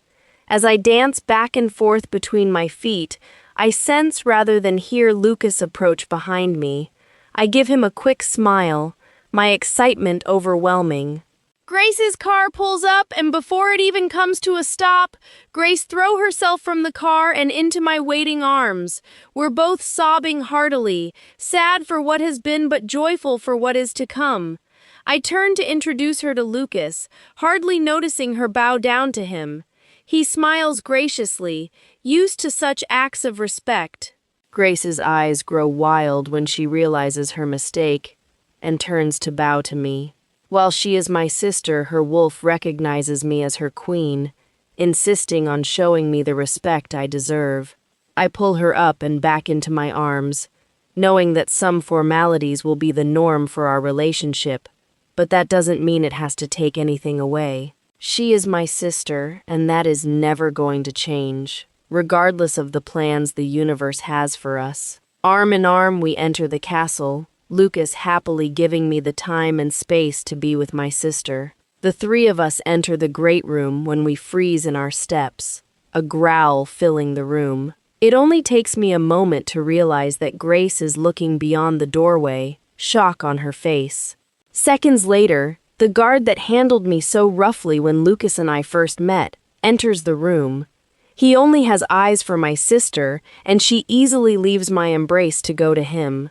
As I dance back and forth between my feet, I sense rather than hear Lucas approach behind me. I give him a quick smile, my excitement overwhelming. Grace's car pulls up, and before it even comes to a stop, Grace throws herself from the car and into my waiting arms. We're both sobbing heartily, sad for what has been but joyful for what is to come. I turn to introduce her to Lucas, hardly noticing her bow down to him. He smiles graciously, used to such acts of respect. Grace's eyes grow wild when she realizes her mistake and turns to bow to me. While she is my sister, her wolf recognizes me as her queen, insisting on showing me the respect I deserve. I pull her up and back into my arms, knowing that some formalities will be the norm for our relationship, but that doesn't mean it has to take anything away. She is my sister, and that is never going to change, regardless of the plans the universe has for us. Arm in arm, we enter the castle, Lucas happily giving me the time and space to be with my sister. The three of us enter the great room when we freeze in our steps, a growl filling the room. It only takes me a moment to realize that Grace is looking beyond the doorway, shock on her face. Seconds later, the guard that handled me so roughly when Lucas and I first met enters the room. He only has eyes for my sister, and she easily leaves my embrace to go to him.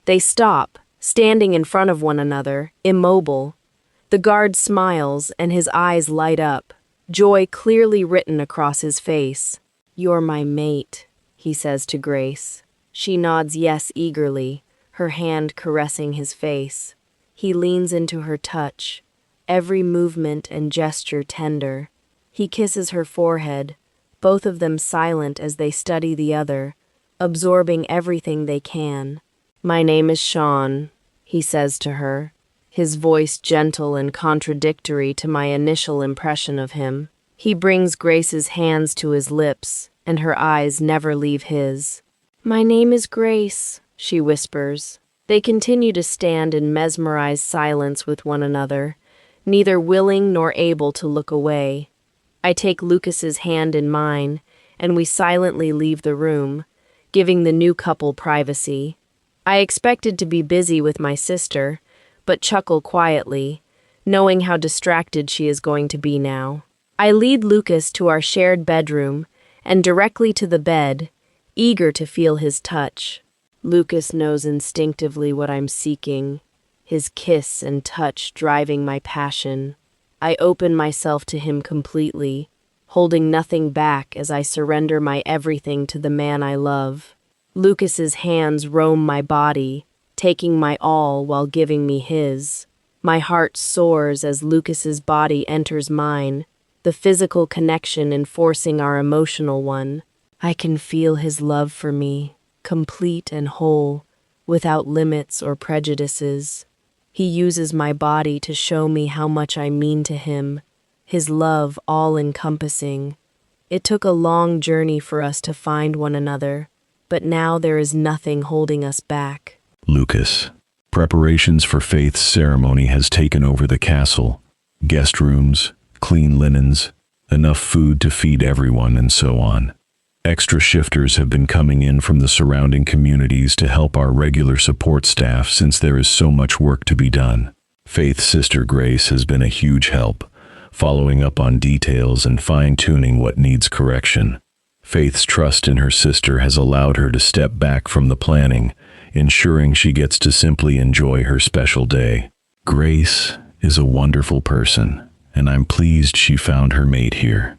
They stop, standing in front of one another, immobile. The guard smiles, and his eyes light up, joy clearly written across his face. "You're my mate," he says to Grace. She nods yes eagerly, her hand caressing his face. He leans into her touch, every movement and gesture tender. He kisses her forehead, both of them silent as they study the other, absorbing everything they can. "My name is Sean," he says to her, his voice gentle and contradictory to my initial impression of him. He brings Grace's hands to his lips, and her eyes never leave his. "My name is Grace," she whispers. They continue to stand in mesmerized silence with one another, neither willing nor able to look away. I take Lucas's hand in mine, and we silently leave the room, giving the new couple privacy. I expected to be busy with my sister, but chuckle quietly, knowing how distracted she is going to be now. I lead Lucas to our shared bedroom, and directly to the bed, eager to feel his touch. Lucas knows instinctively what I'm seeking, his kiss and touch driving my passion. I open myself to him completely, holding nothing back as I surrender my everything to the man I love. Lucas's hands roam my body, taking my all while giving me his. My heart soars as Lucas's body enters mine, the physical connection enforcing our emotional one. I can feel his love for me, complete and whole, without limits or prejudices. He uses my body to show me how much I mean to him, his love all-encompassing. It took a long journey for us to find one another, but now there is nothing holding us back. Lucas. Preparations for Faith's ceremony has taken over the castle. Guest rooms, clean linens, enough food to feed everyone, and so on. Extra shifters have been coming in from the surrounding communities to help our regular support staff since there is so much work to be done. Faith's sister Grace has been a huge help, following up on details and fine-tuning what needs correction. Faith's trust in her sister has allowed her to step back from the planning, ensuring she gets to simply enjoy her special day. Grace is a wonderful person, and I'm pleased she found her mate here.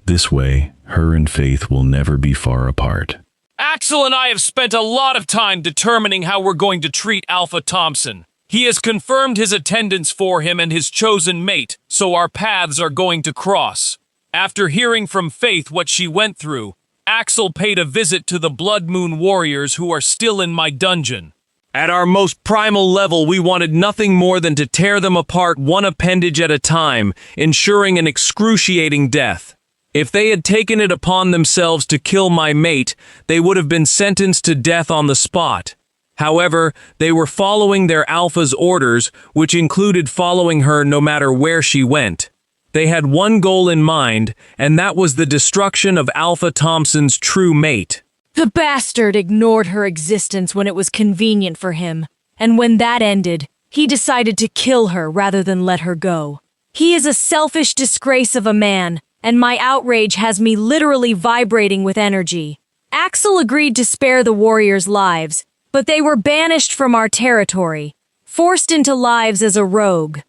This way, her and Faith will never be far apart. Axel and I have spent a lot of time determining how we're going to treat Alpha Thompson. He has confirmed his attendance for him and his chosen mate, so our paths are going to cross. After hearing from Faith what she went through, Axel paid a visit to the Blood Moon warriors who are still in my dungeon. At our most primal level, we wanted nothing more than to tear them apart one appendage at a time, ensuring an excruciating death. If they had taken it upon themselves to kill my mate, they would have been sentenced to death on the spot. However, they were following their alpha's orders, which included following her no matter where she went. They had one goal in mind, and that was the destruction of Alpha Thompson's true mate. The bastard ignored her existence when it was convenient for him, and when that ended, he decided to kill her rather than let her go. He is a selfish disgrace of a man, and my outrage has me literally vibrating with energy. Axel agreed to spare the warriors' lives, but they were banished from our territory, forced into lives as a rogue.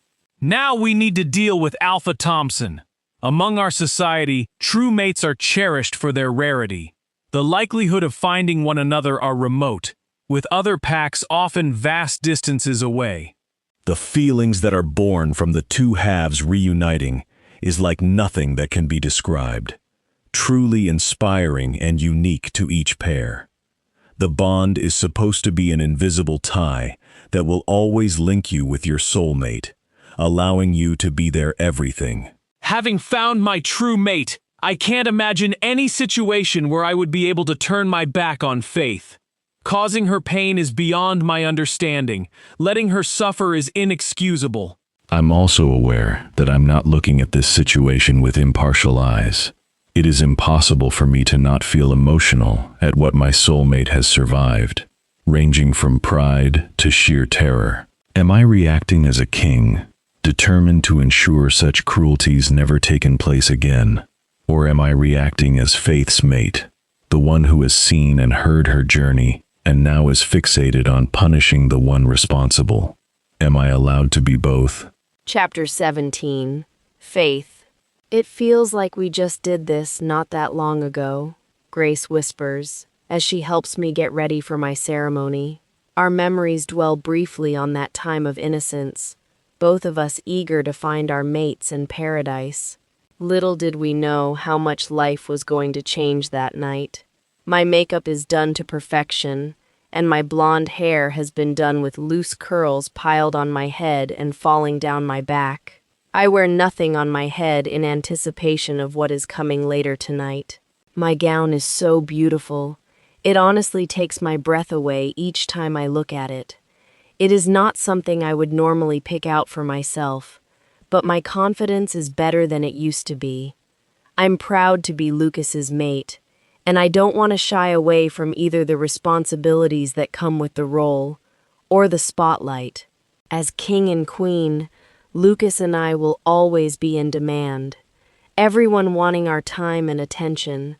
Now we need to deal with Alpha Thompson. Among our society, true mates are cherished for their rarity. The likelihood of finding one another are remote, with other packs often vast distances away. The feelings that are born from the two halves reuniting is like nothing that can be described. Truly inspiring and unique to each pair. The bond is supposed to be an invisible tie that will always link you with your soulmate, allowing you to be their everything. Having found my true mate, I can't imagine any situation where I would be able to turn my back on Faith. Causing her pain is beyond my understanding. Letting her suffer is inexcusable. I'm also aware that I'm not looking at this situation with impartial eyes. It is impossible for me to not feel emotional at what my soulmate has survived, ranging from pride to sheer terror. Am I reacting as a king, determined to ensure such cruelties never taken place again? Or am I reacting as Faith's mate, the one who has seen and heard her journey and now is fixated on punishing the one responsible? Am I allowed to be both? Chapter 17. Faith. It feels like we just did this not that long ago, Grace whispers, as she helps me get ready for my ceremony. Our memories dwell briefly on that time of innocence, both of us eager to find our mates in paradise. Little did we know how much life was going to change that night. My makeup is done to perfection, and my blonde hair has been done with loose curls piled on my head and falling down my back. I wear nothing on my head in anticipation of what is coming later tonight. My gown is so beautiful. It honestly takes my breath away each time I look at it. It is not something I would normally pick out for myself, but my confidence is better than it used to be. I'm proud to be Lucas's mate, and I don't want to shy away from either the responsibilities that come with the role or the spotlight. As king and queen, Lucas and I will always be in demand, everyone wanting our time and attention.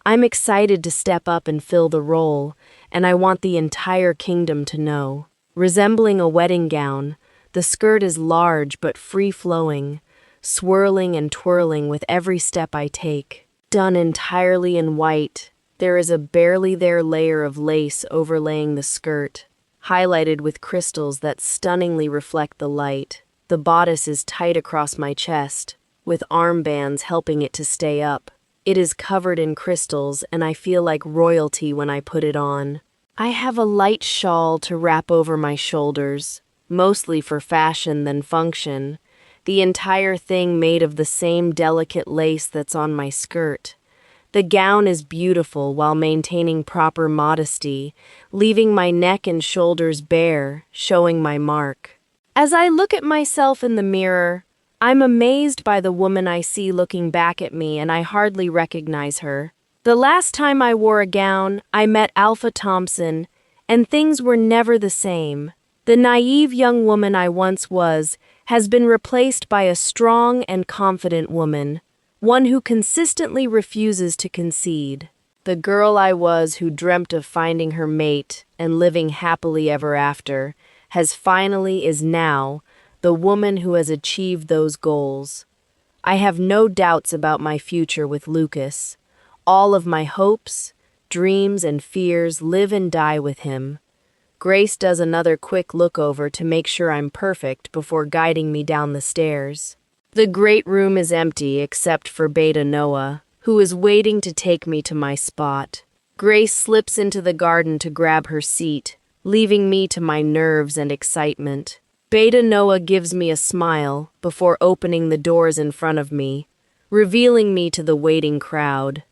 I'm excited to step up and fill the role, and I want the entire kingdom to know. Resembling a wedding gown, the skirt is large but free-flowing, swirling and twirling with every step I take. Done entirely in white, there is a barely there layer of lace overlaying the skirt, highlighted with crystals that stunningly reflect the light. The bodice is tight across my chest, with armbands helping it to stay up. It is covered in crystals, and I feel like royalty when I put it on. I have a light shawl to wrap over my shoulders, mostly for fashion than function, the entire thing made of the same delicate lace that's on my skirt. The gown is beautiful while maintaining proper modesty, leaving my neck and shoulders bare, showing my mark. As I look at myself in the mirror, I'm amazed by the woman I see looking back at me, and I hardly recognize her. The last time I wore a gown, I met Alpha Thompson, and things were never the same. The naive young woman I once was has been replaced by a strong and confident woman, one who consistently refuses to concede. The girl I was who dreamt of finding her mate and living happily ever after is now the woman who has achieved those goals. I have no doubts about my future with Lucas. All of my hopes, dreams, and fears live and die with him. Grace does another quick look over to make sure I'm perfect before guiding me down the stairs. The great room is empty except for Beta Noah, who is waiting to take me to my spot. Grace slips into the garden to grab her seat, leaving me to my nerves and excitement. Beta Noah gives me a smile before opening the doors in front of me, revealing me to the waiting crowd.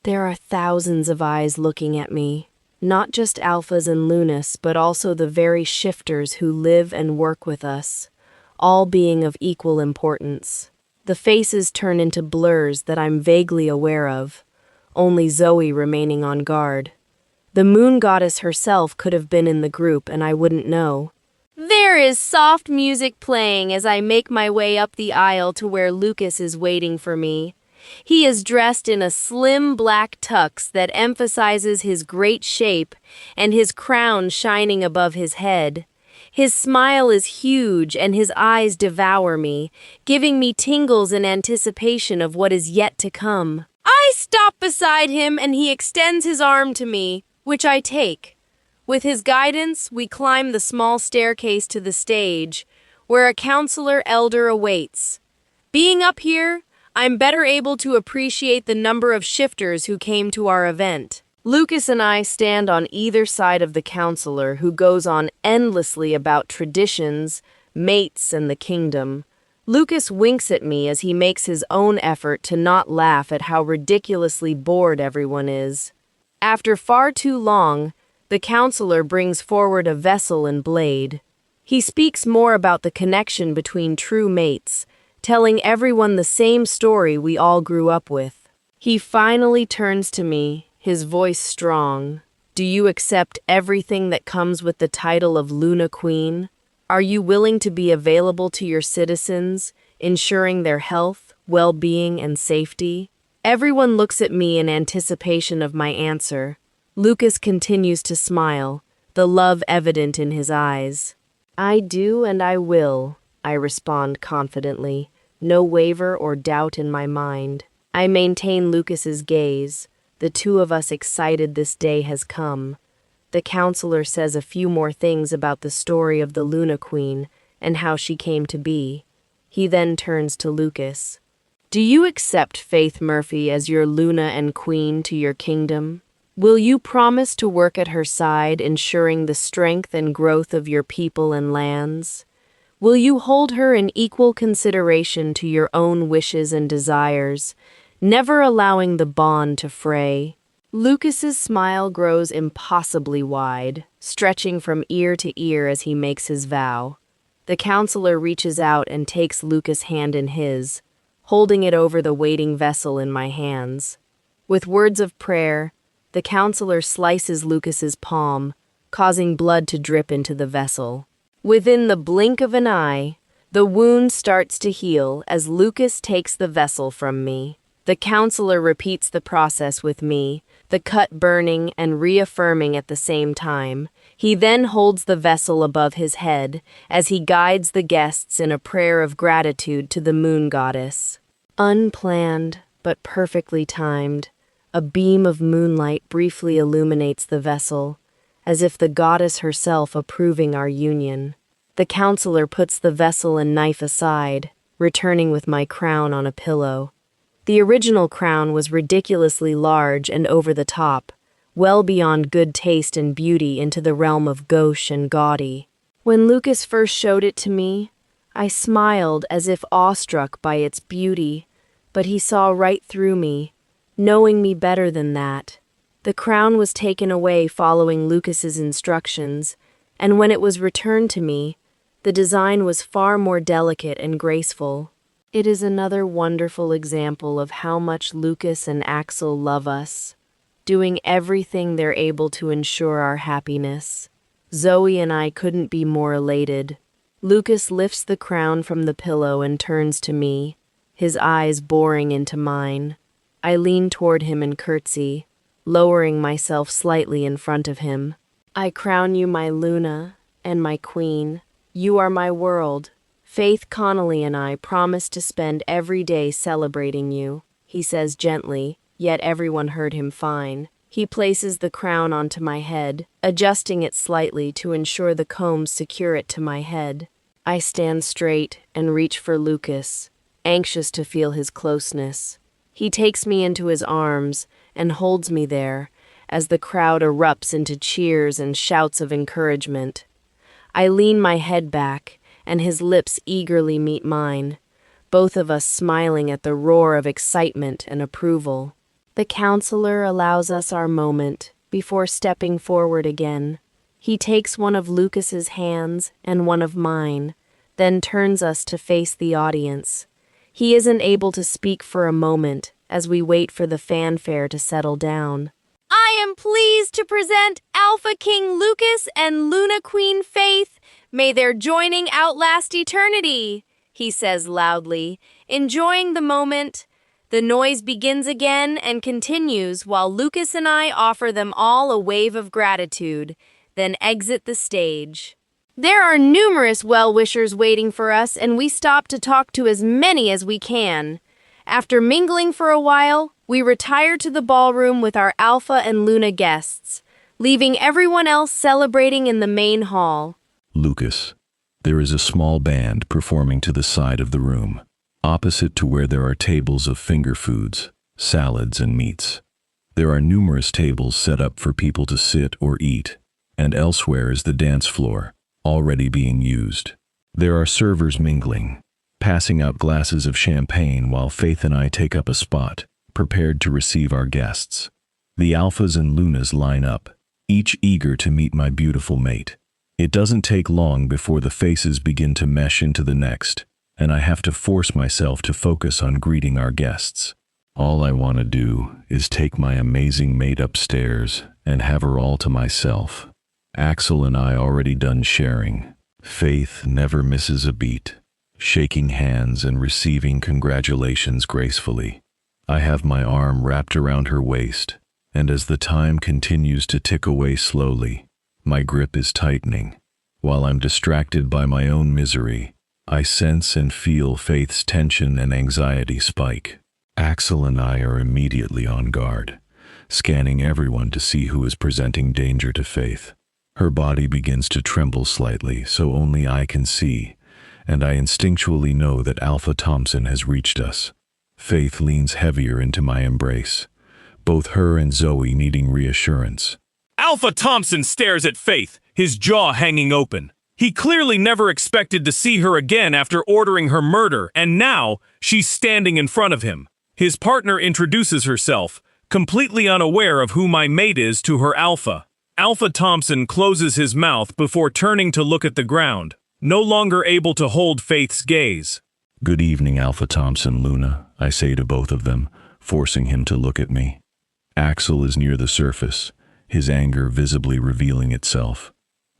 There are thousands of eyes looking at me, not just alphas and lunas, but also the very shifters who live and work with us, all being of equal importance. The faces turn into blurs that I'm vaguely aware of, only Zoe remaining on guard. The moon goddess herself could have been in the group and I wouldn't know. There is soft music playing as I make my way up the aisle to where Lucas is waiting for me. He is dressed in a slim black tux that emphasizes his great shape and his crown shining above his head. His smile is huge and his eyes devour me, giving me tingles in anticipation of what is yet to come. I stop beside him and he extends his arm to me, which I take. With his guidance, we climb the small staircase to the stage, where a counselor elder awaits. Being up here, I'm better able to appreciate the number of shifters who came to our event. Lucas and I stand on either side of the counselor, who goes on endlessly about traditions, mates, and the kingdom. Lucas winks at me as he makes his own effort to not laugh at how ridiculously bored everyone is. After far too long, the counselor brings forward a vessel and blade. He speaks more about the connection between true mates, telling everyone the same story we all grew up with. He finally turns to me, his voice strong. Do you accept everything that comes with the title of Luna Queen? Are you willing to be available to your citizens, ensuring their health, well-being, and safety? Everyone looks at me in anticipation of my answer. Lucas continues to smile, the love evident in his eyes. I do and I will, I respond confidently, no waver or doubt in my mind. I maintain Lucas's gaze, the two of us excited this day has come. The counselor says a few more things about the story of the Luna Queen and how she came to be. He then turns to Lucas. Do you accept Faith Murphy as your Luna and Queen to your kingdom? Will you promise to work at her side, ensuring the strength and growth of your people and lands? Will you hold her in equal consideration to your own wishes and desires, never allowing the bond to fray? Lucas's smile grows impossibly wide, stretching from ear to ear as he makes his vow. The counselor reaches out and takes Lucas' hand in his, holding it over the waiting vessel in my hands. With words of prayer, the counselor slices Lucas's palm, causing blood to drip into the vessel. Within the blink of an eye, the wound starts to heal as Lucas takes the vessel from me. The counselor repeats the process with me, the cut burning and reaffirming at the same time. He then holds the vessel above his head as he guides the guests in a prayer of gratitude to the moon goddess. Unplanned, but perfectly timed, a beam of moonlight briefly illuminates the vessel, as if the goddess herself approving our union. The counselor puts the vessel and knife aside, returning with my crown on a pillow. The original crown was ridiculously large and over the top, well beyond good taste and beauty into the realm of gauche and gaudy. When Lucas first showed it to me, I smiled as if awestruck by its beauty, but he saw right through me, knowing me better than that. The crown was taken away following Lucas's instructions, and when it was returned to me, the design was far more delicate and graceful. It is another wonderful example of how much Lucas and Axel love us, doing everything they're able to ensure our happiness. Zoe and I couldn't be more elated. Lucas lifts the crown from the pillow and turns to me, his eyes boring into mine. I lean toward him and curtsy, lowering myself slightly in front of him. I crown you my Luna and my Queen. You are my world. Faith Connolly and I promise to spend every day celebrating you, he says gently, yet everyone heard him fine. He places the crown onto my head, adjusting it slightly to ensure the combs secure it to my head. I stand straight and reach for Lucas, anxious to feel his closeness. He takes me into his arms and holds me there as the crowd erupts into cheers and shouts of encouragement. I lean my head back, and his lips eagerly meet mine. both of us smiling at the roar of excitement and approval. The counselor allows us our moment before stepping forward again. He takes one of Lucas's hands and one of mine, then turns us to face the audience. He isn't able to speak for a moment as we wait for the fanfare to settle down. I am pleased to present Alpha King Lucas and Luna Queen Faith. May their joining outlast eternity, he says loudly, enjoying the moment. The noise begins again and continues while Lucas and I offer them all a wave of gratitude, then exit the stage. There are numerous well-wishers waiting for us, and we stop to talk to as many as we can. After mingling for a while, we retire to the ballroom with our Alpha and Luna guests, leaving everyone else celebrating in the main hall. Lucas, there is a small band performing to the side of the room, opposite to where there are tables of finger foods, salads, and meats. There are numerous tables set up for people to sit or eat, and elsewhere is the dance floor, already being used. There are servers mingling, passing out glasses of champagne while Faith and I take up a spot, prepared to receive our guests. The Alphas and Lunas line up, each eager to meet my beautiful mate. It doesn't take long before the faces begin to mesh into the next, and I have to force myself to focus on greeting our guests. All I want to do is take my amazing mate upstairs and have her all to myself. Axel and I already done sharing. Faith never misses a beat, shaking hands and receiving congratulations gracefully. I have my arm wrapped around her waist, and as the time continues to tick away slowly, my grip is tightening. While I'm distracted by my own misery, I sense and feel Faith's tension and anxiety spike. Axel and I are immediately on guard, scanning everyone to see who is presenting danger to Faith. Her body begins to tremble slightly, so only I can see, and I instinctually know that Alpha Thompson has reached us. Faith leans heavier into my embrace, both her and Zoe needing reassurance. Alpha Thompson stares at Faith, his jaw hanging open. He clearly never expected to see her again after ordering her murder, and now she's standing in front of him. His partner introduces herself, completely unaware of who my mate is to her Alpha. Alpha Thompson closes his mouth before turning to look at the ground, no longer able to hold Faith's gaze. Good evening, Alpha Thompson, Luna, I say to both of them, forcing him to look at me. Axel is near the surface, his anger visibly revealing itself.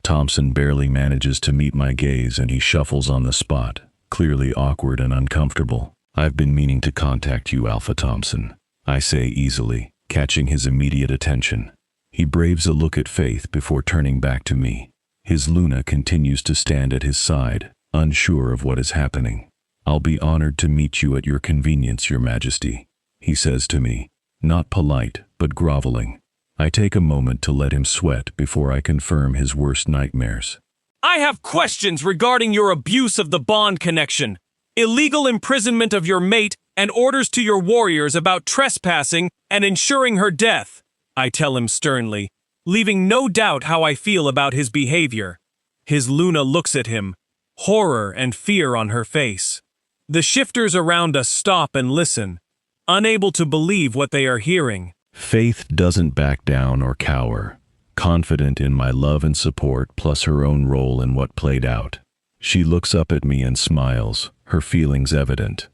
Thompson barely manages to meet my gaze and he shuffles on the spot, clearly awkward and uncomfortable. I've been meaning to contact you, Alpha Thompson, I say easily, catching his immediate attention. He braves a look at Faith before turning back to me. His Luna continues to stand at his side, unsure of what is happening. I'll be honored to meet you at your convenience, Your Majesty, he says to me, not polite, but groveling. I take a moment to let him sweat before I confirm his worst nightmares. I have questions regarding your abuse of the bond connection, illegal imprisonment of your mate, and orders to your warriors about trespassing and ensuring her death, I tell him sternly, leaving no doubt how I feel about his behavior. His Luna looks at him, horror and fear on her face. The shifters around us stop and listen, unable to believe what they are hearing. Faith doesn't back down or cower, confident in my love and support plus her own role in what played out. She looks up at me and smiles, her feelings evident.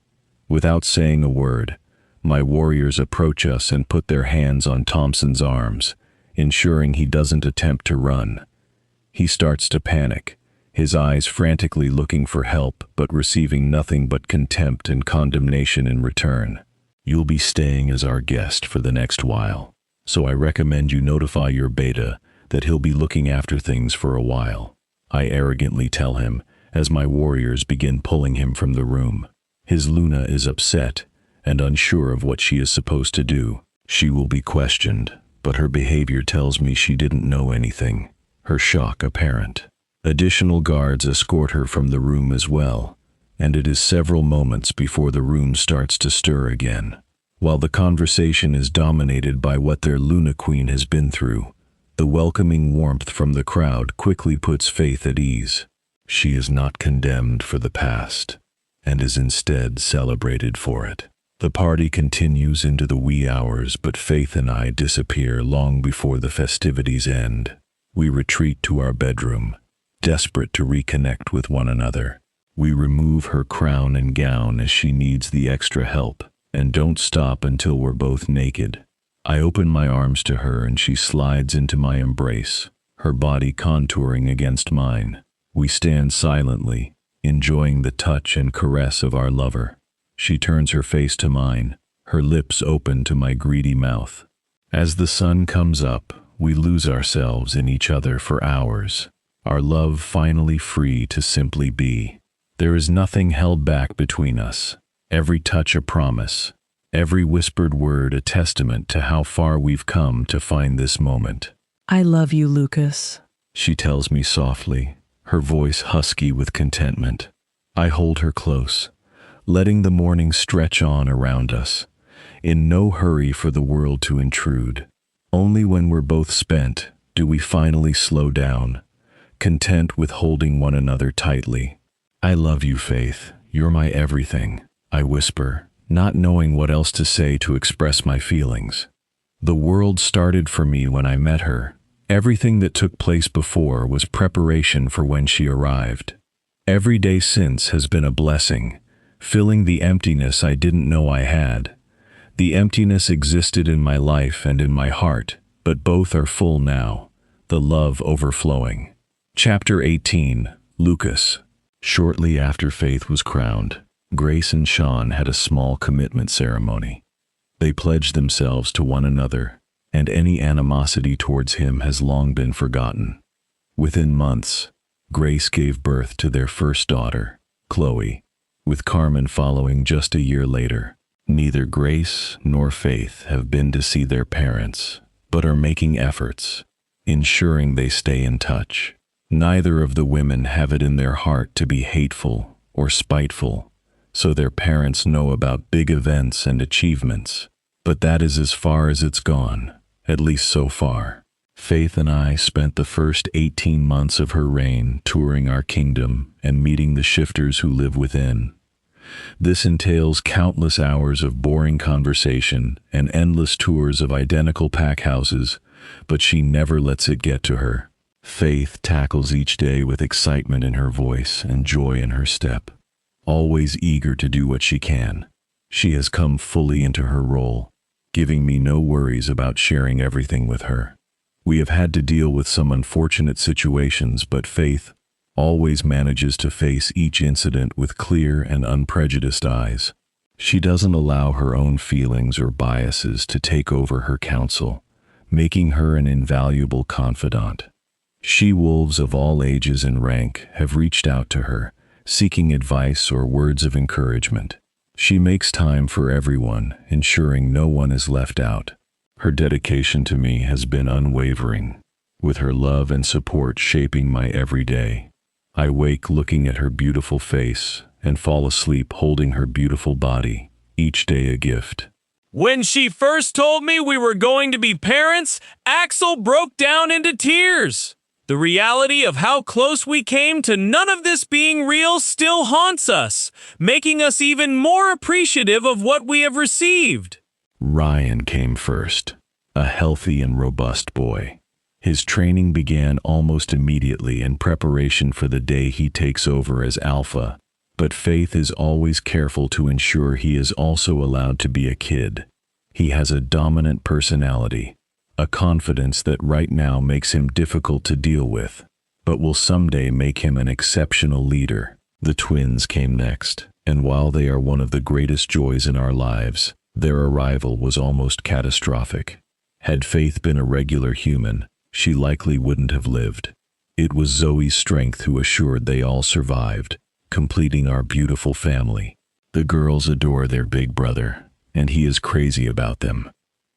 Without saying a word, my warriors approach us and put their hands on Thompson's arms, ensuring he doesn't attempt to run. He starts to panic, his eyes frantically looking for help but receiving nothing but contempt and condemnation in return. You'll be staying as our guest for the next while, so I recommend you notify your beta that he'll be looking after things for a while, I arrogantly tell him as my warriors begin pulling him from the room. His Luna is upset and unsure of what she is supposed to do. She will be questioned, but her behavior tells me she didn't know anything, her shock apparent. Additional guards escort her from the room as well, and it is several moments before the room starts to stir again. While the conversation is dominated by what their Luna Queen has been through, the welcoming warmth from the crowd quickly puts Faith at ease. She is not condemned for the past, and is instead celebrated for it. The party continues into the wee hours, but Faith and I disappear long before the festivities end. We retreat to our bedroom, desperate to reconnect with one another. We remove her crown and gown as she needs the extra help, and don't stop until we're both naked. I open my arms to her and she slides into my embrace, her body contouring against mine. We stand silently, enjoying the touch and caress of our lover. She turns her face to mine, her lips open to my greedy mouth. As the sun comes up, we lose ourselves in each other for hours, our love finally free to simply be. There is nothing held back between us, every touch a promise, every whispered word a testament to how far we've come to find this moment. I love you, Lucas. She tells me softly, her voice husky with contentment. I hold her close, letting the morning stretch on around us, in no hurry for the world to intrude. Only when we're both spent do we finally slow down, content with holding one another tightly. I love you, Faith. You're my everything, I whisper, not knowing what else to say to express my feelings. The world started for me when I met her. Everything that took place before was preparation for when she arrived. Every day since has been a blessing, filling the emptiness I didn't know I had. The emptiness existed in my life and in my heart, but both are full now, the love overflowing. Chapter 18, Lucas. Shortly after Faith was crowned, Grace and Sean had a small commitment ceremony. They pledged themselves to one another, and any animosity towards him has long been forgotten. Within months, Grace gave birth to their first daughter, Chloe, with Carmen following just a year later. Neither Grace nor Faith have been to see their parents, but are making efforts, ensuring they stay in touch. Neither of the women have it in their heart to be hateful or spiteful, so their parents know about big events and achievements. But that is as far as it's gone, at least so far. Faith and I spent the first 18 months of her reign touring our kingdom and meeting the shifters who live within. This entails countless hours of boring conversation and endless tours of identical pack houses, but she never lets it get to her. Faith tackles each day with excitement in her voice and joy in her step, always eager to do what she can. She has come fully into her role, giving me no worries about sharing everything with her. We have had to deal with some unfortunate situations, but Faith always manages to face each incident with clear and unprejudiced eyes. She doesn't allow her own feelings or biases to take over her counsel, making her an invaluable confidant. She-wolves of all ages and rank have reached out to her, seeking advice or words of encouragement. She makes time for everyone, ensuring no one is left out. Her dedication to me has been unwavering, with her love and support shaping my every day. I wake looking at her beautiful face and fall asleep holding her beautiful body, each day a gift. When she first told me we were going to be parents, Axel broke down into tears. The reality of how close we came to none of this being real still haunts us, making us even more appreciative of what we have received. Ryan came first, a healthy and robust boy. His training began almost immediately in preparation for the day he takes over as alpha, but Faith is always careful to ensure he is also allowed to be a kid. He has a dominant personality, a confidence that right now makes him difficult to deal with, but will someday make him an exceptional leader. The twins came next, and while they are one of the greatest joys in our lives, their arrival was almost catastrophic. Had Faith been a regular human, she likely wouldn't have lived. It was Zoe's strength who assured they all survived, completing our beautiful family. The girls adore their big brother, and he is crazy about them,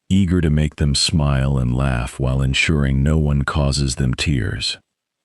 eager to make them smile and laugh while ensuring no one causes them tears.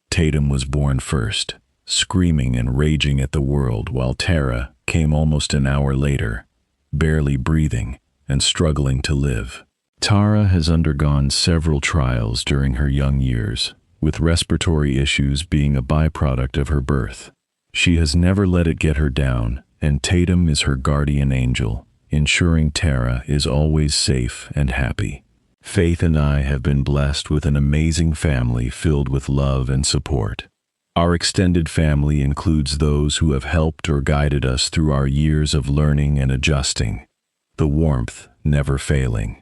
Tatum was born first, screaming and raging at the world, while Tara came almost an hour later, barely breathing and struggling to live. Tara has undergone several trials during her young years, with respiratory issues being a byproduct of her birth. She has never let it get her down, and Tatum is her guardian angel, ensuring Tara is always safe and happy. Faith and I have been blessed with an amazing family filled with love and support. Our extended family includes those who have helped or guided us through our years of learning and adjusting, the warmth never failing.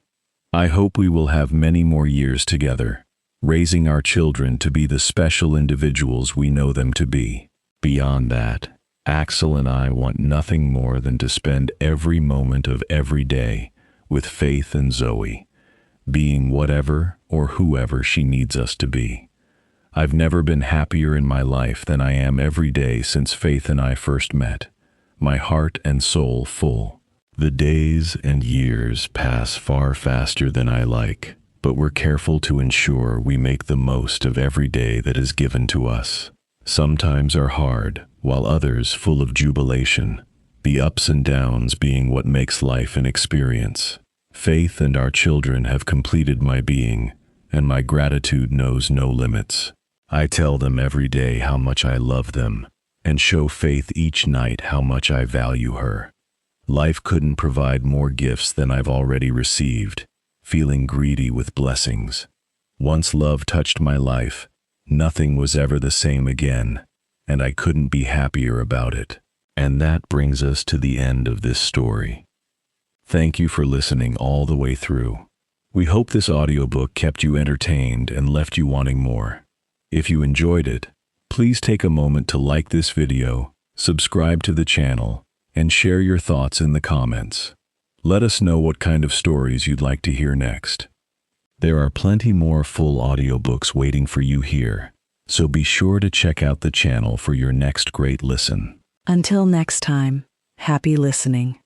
I hope we will have many more years together, raising our children to be the special individuals we know them to be. Beyond that, Axel and I want nothing more than to spend every moment of every day with Faith and Zoe, being whatever or whoever she needs us to be. I've never been happier in my life than I am every day since Faith and I first met, my heart and soul full. The days and years pass far faster than I like, but we're careful to ensure we make the most of every day that is given to us. Some times are hard, while others full of jubilation, the ups and downs being what makes life an experience. Faith and our children have completed my being, and my gratitude knows no limits. I tell them every day how much I love them, and show Faith each night how much I value her. Life couldn't provide more gifts than I've already received, feeling greedy with blessings. Once love touched my life, nothing was ever the same again, and I couldn't be happier about it. And that brings us to the end of this story. Thank you for listening all the way through. We hope this audiobook kept you entertained and left you wanting more. If you enjoyed it, please take a moment to like this video, subscribe to the channel, and share your thoughts in the comments. Let us know what kind of stories you'd like to hear next. There are plenty more full audiobooks waiting for you here, so be sure to check out the channel for your next great listen. Until next time, happy listening.